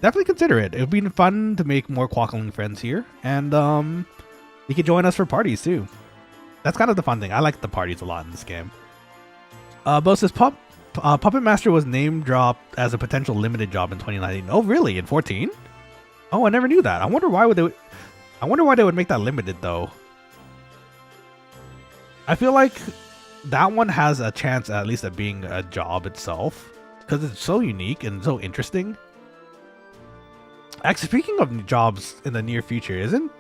definitely consider it. It would be fun to make more Quokkaling friends here, and you can join us for parties too. That's kind of the fun thing. I like the parties a lot in this game. Bo says Puppet Master was name dropped as a potential limited job in 2019. Oh, really? In 14? Oh, I never knew that. I wonder why they would make that limited though. I feel like that one has a chance at least at being a job itself, because it's so unique and so interesting. Actually, speaking of jobs in the near future, isn't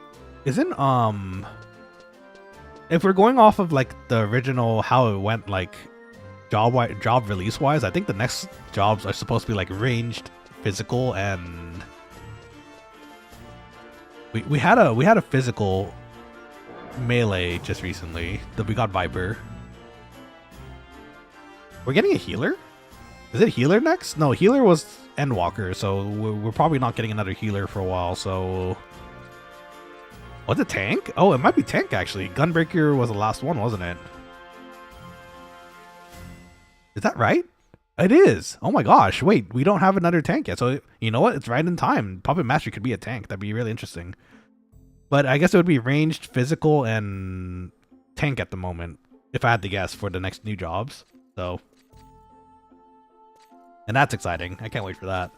if we're going off of like the original how it went, like job release wise, I think the next jobs are supposed to be like ranged, physical, and we had a physical melee just recently that we got Viper. We're getting a healer? Is it healer next? No, healer was Endwalker, so we're probably not getting another healer for a while. So what's a tank? Oh, it might be tank actually. Gunbreaker was the last one, wasn't it? Is that right? It is. Oh my gosh. Wait, we don't have another tank yet. So you know what? It's right in time. Puppet Master could be a tank. That'd be really interesting. But I guess it would be ranged, physical, and tank at the moment, if I had to guess, for the next new jobs. So, and that's exciting. I can't wait for that.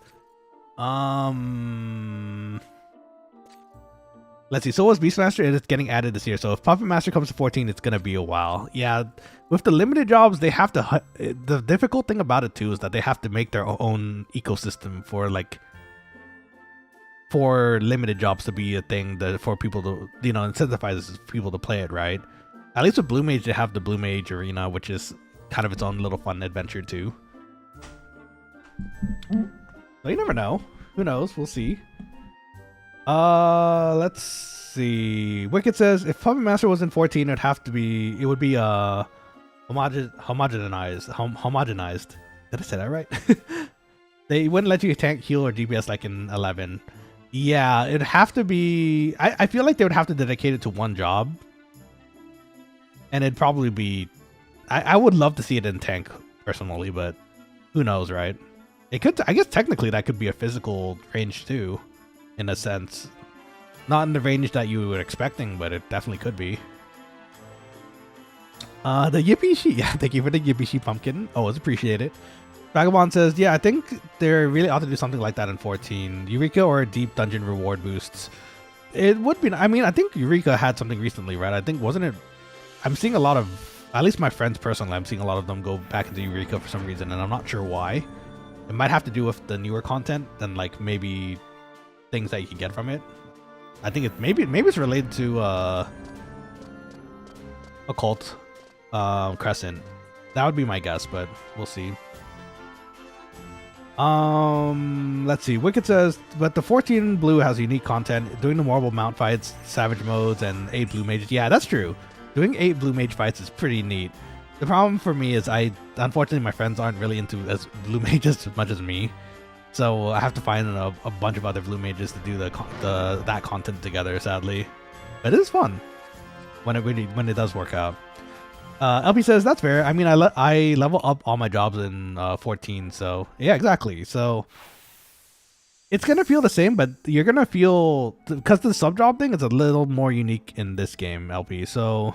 Let's see. So was Beastmaster. It is getting added this year. So if Puppet Master comes to 14, it's gonna be a while. Yeah, with the limited jobs, they have to. The difficult thing about it too is that they have to make their own ecosystem for limited jobs to be a thing that for people to, you know, incentivizes people to play it, right? At least with Blue Mage, they have the Blue Mage Arena, which is kind of its own little fun adventure too. Well, you never know. Who knows? We'll see. Let's see. Wicked says if Puppet Master was in 14, it would be homogenized. Did I say that right? They wouldn't let you tank, heal, or DPS like in 11. Yeah, it'd have to be... I feel like they would have to dedicate it to one job. And it'd probably be... I would love to see it in tank, personally, but who knows, right? It could... I guess technically that could be a physical range, too, in a sense. Not in the range that you were expecting, but it definitely could be. The Yippee Sheep... Yeah, thank you for the Yippee Sheep pumpkin. Always appreciate it. Vagabond says, yeah, I think they really ought to do something like that in 14. Eureka or Deep Dungeon reward boosts. It would be... I mean, I think Eureka had something recently, right? I think, wasn't it... I'm seeing a lot of... At least my friends personally, I'm seeing a lot of them go back into Eureka for some reason, and I'm not sure why. It might have to do with the newer content than, like, maybe things that you can get from it. I think it... Maybe it's related to, Occult Crescent. That would be my guess, but we'll see. Let's see. Wicked says, but the 14 blue has unique content, doing the marble mount fights, savage modes, and 8 blue mages. Yeah, that's true. Doing 8 blue mage fights is pretty neat. The problem for me is unfortunately my friends aren't really into as blue mages as much as me, so I have to find a bunch of other blue mages to do that content together. Sadly, but it is fun when it does work out. LP says, that's fair. I mean, I level up all my jobs in 14, so yeah, exactly. So It's gonna feel the same, but you're gonna feel, because the subjob thing is a little more unique in this game, LP. So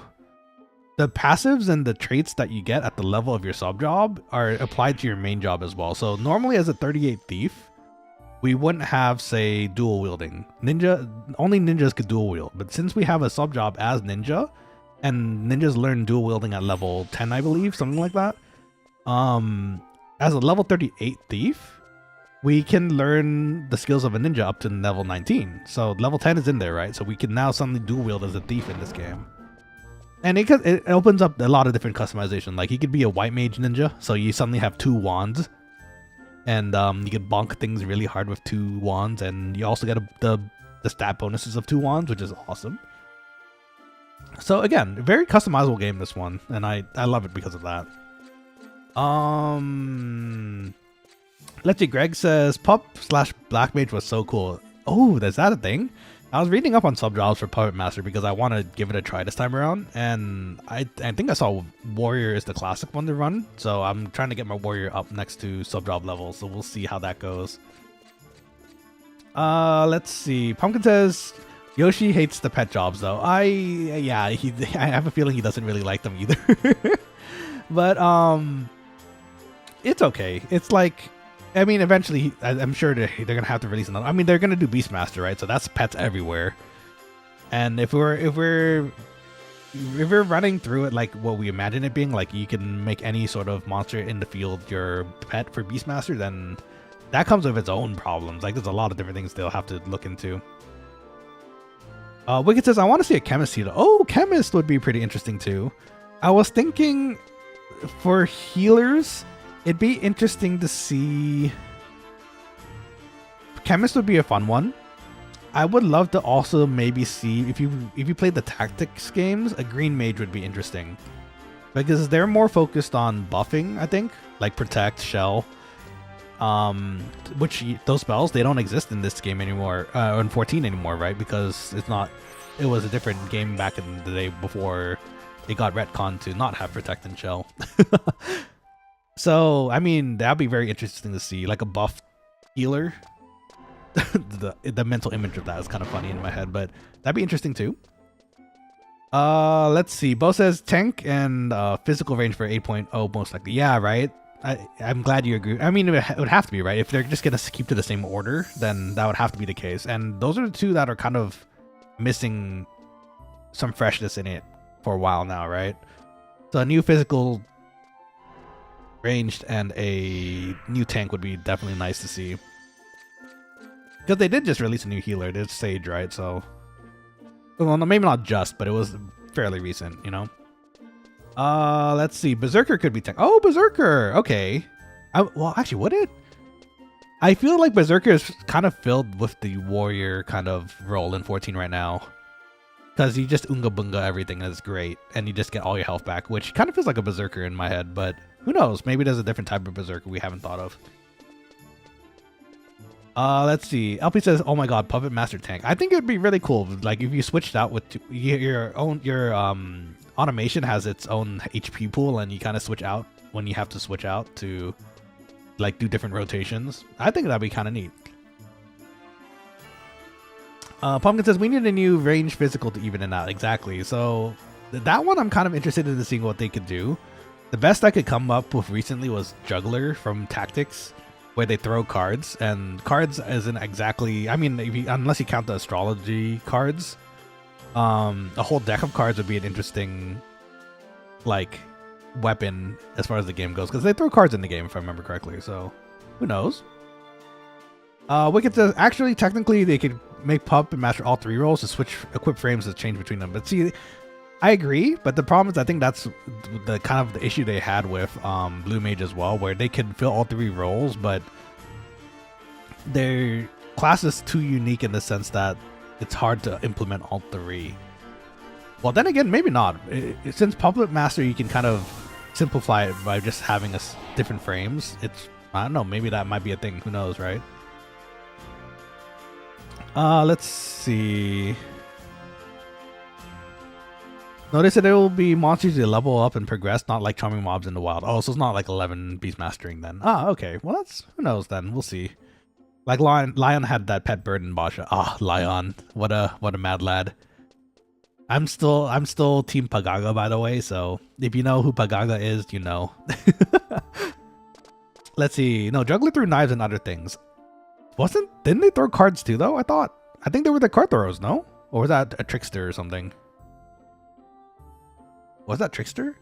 the passives and the traits that you get at the level of your subjob are applied to your main job as well. So normally as a 38 thief, we wouldn't have, say, dual wielding. Only ninjas could dual wield, but since we have a subjob as ninja, and ninjas learn dual wielding at level 10, I believe, something like that. As a level 38 thief, we can learn the skills of a ninja up to level 19. So level 10 is in there, right? So we can now suddenly dual wield as a thief in this game. And it opens up a lot of different customization. Like, you could be a white mage ninja, so you suddenly have 2 wands. And you can bonk things really hard with 2 wands. And you also get the stat bonuses of 2 wands, which is awesome. So again, very customizable game, this one. And I love it because of that. Let's see, Greg says, Pup/Black Mage was so cool. Oh, is that a thing? I was reading up on subjobs for Puppet Master because I want to give it a try this time around. And I think I saw Warrior is the classic one to run. So I'm trying to get my Warrior up next to subjob level. So we'll see how that goes. Let's see. Pumpkin says, Yoshi hates the pet jobs though. I have a feeling he doesn't really like them either. But it's okay. It's like, I mean, eventually, I'm sure they're gonna have to release another. I mean, they're gonna do Beastmaster, right? So that's pets everywhere. And if we're running through it like what we imagine it being, like you can make any sort of monster in the field your pet for Beastmaster, then that comes with its own problems. Like, there's a lot of different things they'll have to look into. Wicked says, I want to see a chemist healer. Oh, chemist would be pretty interesting too. I was thinking for healers, it'd be interesting to see. Chemist would be a fun one. I would love to also maybe see, if you played the tactics games, a green mage would be interesting. Because they're more focused on buffing, I think. Like protect, shell. Which those spells, they don't exist in this game anymore, in 14 anymore, right? Because it was a different game back in the day before it got retconned to not have protect and shell. So, I mean, that'd be very interesting to see, like a buff healer. the mental image of that is kind of funny in my head, but that'd be interesting too. Let's see. Bo says tank and physical range for 8.0 most likely. Yeah, right? I'm glad you agree. I mean, it would have to be, right? If they're just going to keep to the same order, then that would have to be the case. And those are the two that are kind of missing some freshness in it for a while now, right? So a new physical ranged and a new tank would be definitely nice to see. Because they did just release a new healer. It's Sage, right? So, well, no, maybe not just, but it was fairly recent, you know? Let's see. Berserker could be tank. Oh, Berserker! Okay. Well, actually, would it? I feel like Berserker is kind of filled with the warrior kind of role in 14 right now. Because you just Unga Bunga everything, and it's great. And you just get all your health back, which kind of feels like a Berserker in my head, but who knows? Maybe there's a different type of Berserker we haven't thought of. Let's see. LP says, "Oh my God, Puppet Master tank." I think it'd be really cool, like if you switched out with your automation has its own HP pool, and you kind of switch out when you have to switch out to like do different rotations. I think that'd be kind of neat. Pumpkin says, we need a new range physical to even it out. Exactly. So that one I'm kind of interested in seeing what they could do. The best I could come up with recently was Juggler from Tactics, where they throw cards, and cards isn't exactly, I mean, unless you count the astrology cards, a whole deck of cards would be an interesting like weapon as far as the game goes, because they throw cards in the game if I remember correctly, so who knows. Wicked says, actually technically they could make Pup and Master all 3 rolls to switch equip frames to change between them, but see, I agree, but the problem is I think that's the kind of the issue they had with Blue Mage as well, where they can fill all 3 roles, but their class is too unique in the sense that it's hard to implement all 3. Well, then again, maybe not. Since Puppet Master, you can kind of simplify it by just having different frames. I don't know, maybe that might be a thing. Who knows, right? Let's see. Notice that there will be monsters that level up and progress, not like charming mobs in the wild. Oh, so it's not like 11 beast mastering then. Ah, okay. Well, who knows then. We'll see. Like Lion had that pet bird in Basha. Ah, Lion. What a mad lad. I'm still Team Pagaga, by the way, so if you know who Pagaga is, you know. Let's see. No, Juggler threw knives and other things. Didn't they throw cards too though? I think they were the card throwers, no? Or was that a trickster or something? Was that trickster?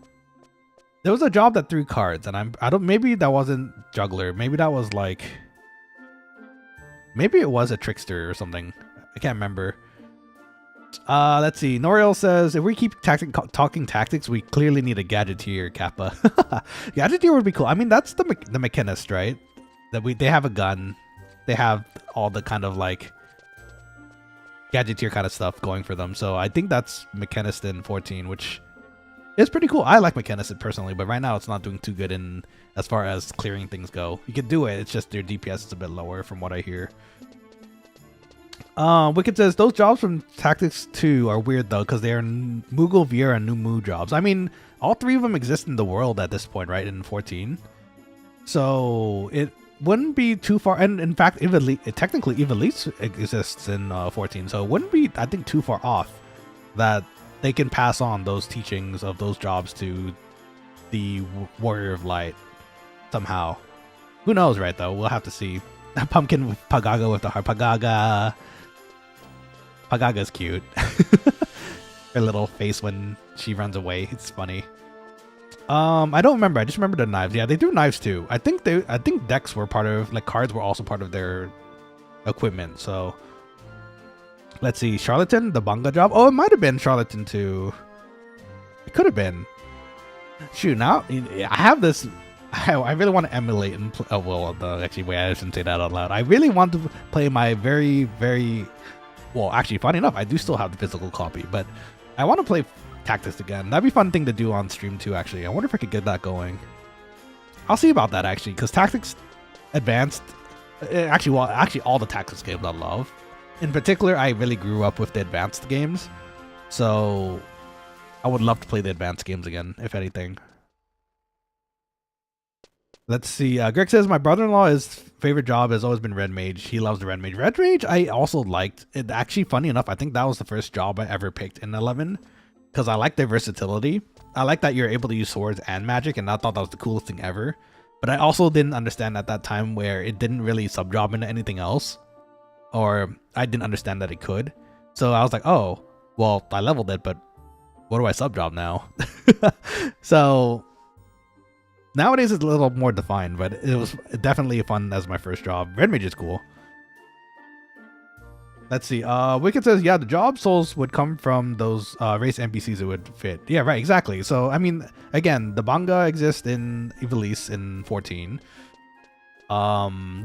There was a job that threw cards, and maybe that wasn't Juggler. Maybe that was like, maybe it was a trickster or something. I can't remember. Let's see. Noriel says, if we keep talking tactics, we clearly need a gadgeteer, Kappa. Gadgeteer would be cool. I mean, that's the mechanist, right? They have a gun. They have all the kind of like gadgeteer kind of stuff going for them. So I think that's mechanist in 14, which is pretty cool. I like mechanist personally, but right now it's not doing too good in as far as clearing things go. You can do it. It's just their DPS is a bit lower from what I hear. Wicked says, those jobs from Tactics 2 are weird though, because they are Moogle, Viera, and Numu jobs. I mean, all three of them exist in the world at this point, right? In 14. So it wouldn't be too far. And in fact, technically Evilise exists in 14. So it wouldn't be, I think, too far off that they can pass on those teachings of those jobs to the Warrior of Light somehow. Who knows, right, though? We'll have to see. Pumpkin with Pagaga with the heart. Pagaga's cute. Her little face when she runs away. It's funny. I don't remember. I just remember the knives. Yeah, they do knives too. I think decks were part of, like, cards were also part of their equipment. So let's see. Charlatan, the Banga job. Oh, it might have been Charlatan too. It could have been. Shoot, now I have this. I really want to emulate and actually, wait, I shouldn't say that out loud. I really want to play my very, well, actually, funny enough, I do still have the physical copy, but I want to play Tactics again. That'd be a fun thing to do on stream too, actually. I wonder if I could get that going. I'll see about that, actually, because Tactics Advanced, actually, all the Tactics games I love. In particular, I really grew up with the Advanced games, so I would love to play the Advanced games again, if anything. Let's see. Greg says, my brother-in-law, his favorite job has always been Red Mage. He loves the Red Mage. Red Mage, I also liked. It actually, funny enough, I think that was the first job I ever picked in 11. Because I like their versatility. I like that you're able to use swords and magic, and I thought that was the coolest thing ever. But I also didn't understand at that time where it didn't really subjob into anything else. Or I didn't understand that it could. So I was like, oh, well, I leveled it, but what do I subjob now? So nowadays it's a little more defined, but it was definitely fun as my first job. Red Mage is cool. Let's see. Wicked says, yeah, the job souls would come from those race NPCs that would fit. Yeah, right, exactly. So, I mean, again, the Banga exist in Evilise in 14. The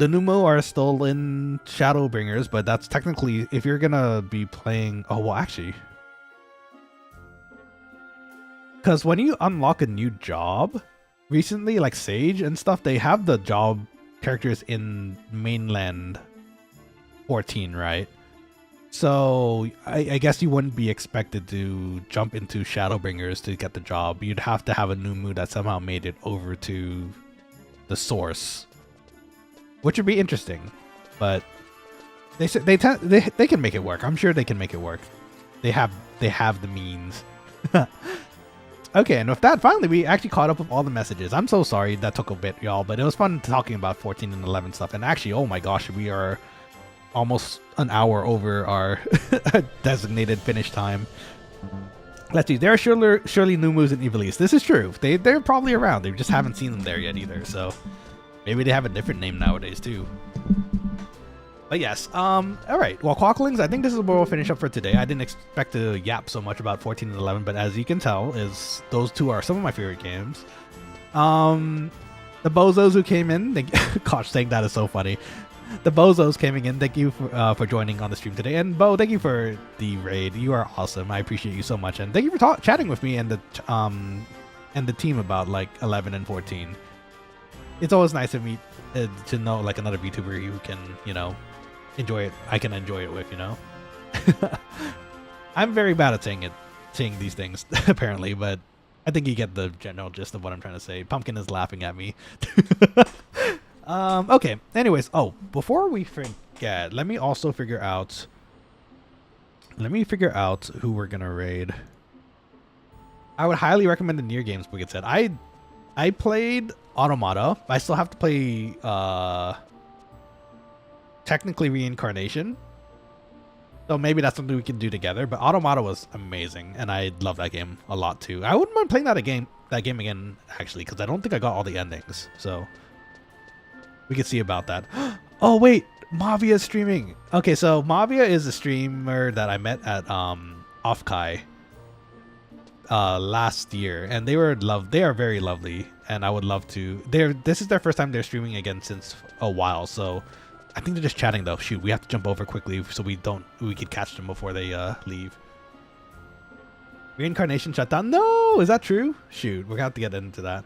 Numo are still in Shadowbringers, but that's technically, if you're gonna be playing... Oh, well, actually... Because when you unlock a new job, recently, like Sage and stuff, they have the job characters in mainland 14, right? So I guess you wouldn't be expected to jump into Shadowbringers to get the job. You'd have to have a Numu that somehow made it over to the source, which would be interesting. But they can make it work. I'm sure they can make it work. They have the means. Okay, and with that, finally, we actually caught up with all the messages. I'm so sorry that took a bit, y'all, but it was fun talking about 14 and 11 stuff. And actually, oh my gosh, we are almost an hour over our designated finish time. Let's see. There are surely new moves in Evilise. This is true. They're probably around. They just haven't seen them there yet either. So maybe they have a different name nowadays too. But yes. All right. Well, Quokkalings, I think this is where we'll finish up for today. I didn't expect to yap so much about 14 and 11, but as you can tell, those two are some of my favorite games. The bozos who came in, gosh, saying that is so funny. The bozos coming in, thank you for joining on the stream today. And Bo, thank you for the raid. You are awesome. I appreciate you so much. And thank you for chatting with me and the team about like 11 and 14. It's always nice to meet, to know like another VTuber who can, you know, enjoy it. I can enjoy it with, you know. I'm very bad at saying these things apparently, but I think you get the general gist of what I'm trying to say. Pumpkin is laughing at me. Okay. Anyways, oh, before we forget, let me also figure out. Let me figure out who we're gonna raid. I would highly recommend the near games. Wicked said. I played Automata. I still have to play technically Reincarnation. So maybe that's something we can do together. But Automata was amazing, and I love that game a lot too. I wouldn't mind playing that game again actually, because I don't think I got all the endings. So we can see about that. Oh wait, Mavia is streaming. Okay, so Mavia is a streamer that I met at Offkai last year, and they are very lovely, and I would love to. This is their first time they're streaming again since a while, so I think they're just chatting though. Shoot, we have to jump over quickly so we could catch them before they leave. Reincarnation shut down. No, is that true? Shoot, we're gonna have to get into that.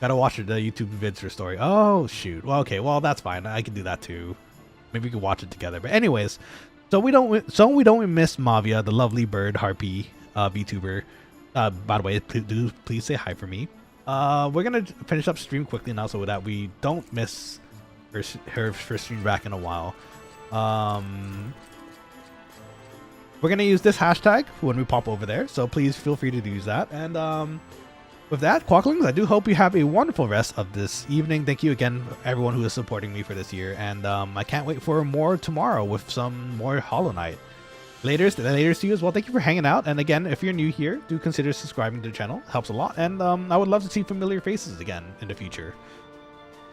Gotta watch the YouTube vids for story. Oh shoot. Well, okay. Well, that's fine. I can do that too. Maybe we can watch it together. But anyways, so we don't miss Mavia, the lovely bird harpy VTuber. By the way, please say hi for me. We're gonna finish up stream quickly now so that we don't miss her first stream back in a while. We're gonna use this hashtag when we pop over there, so please feel free to use that. And with that, Quokkalings, I do hope you have a wonderful rest of this evening. Thank you again, everyone who is supporting me for this year, and I can't wait for more tomorrow with some more Hollow Knight. Later to you as well. Thank you for hanging out, and again, if you're new here, do consider subscribing to the channel. It helps a lot, and I would love to see familiar faces again in the future.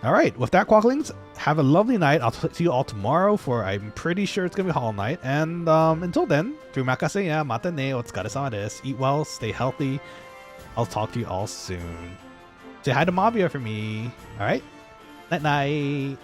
All right, with that, Quokkalings, have a lovely night. I'll see you all tomorrow for, I'm pretty sure it's gonna be Hollow Knight, and until then, sumimasen ya, mata ne, otsukaresama desu. Eat well, stay healthy. I'll talk to you all soon. Say hi to Mavia for me. All right, night night.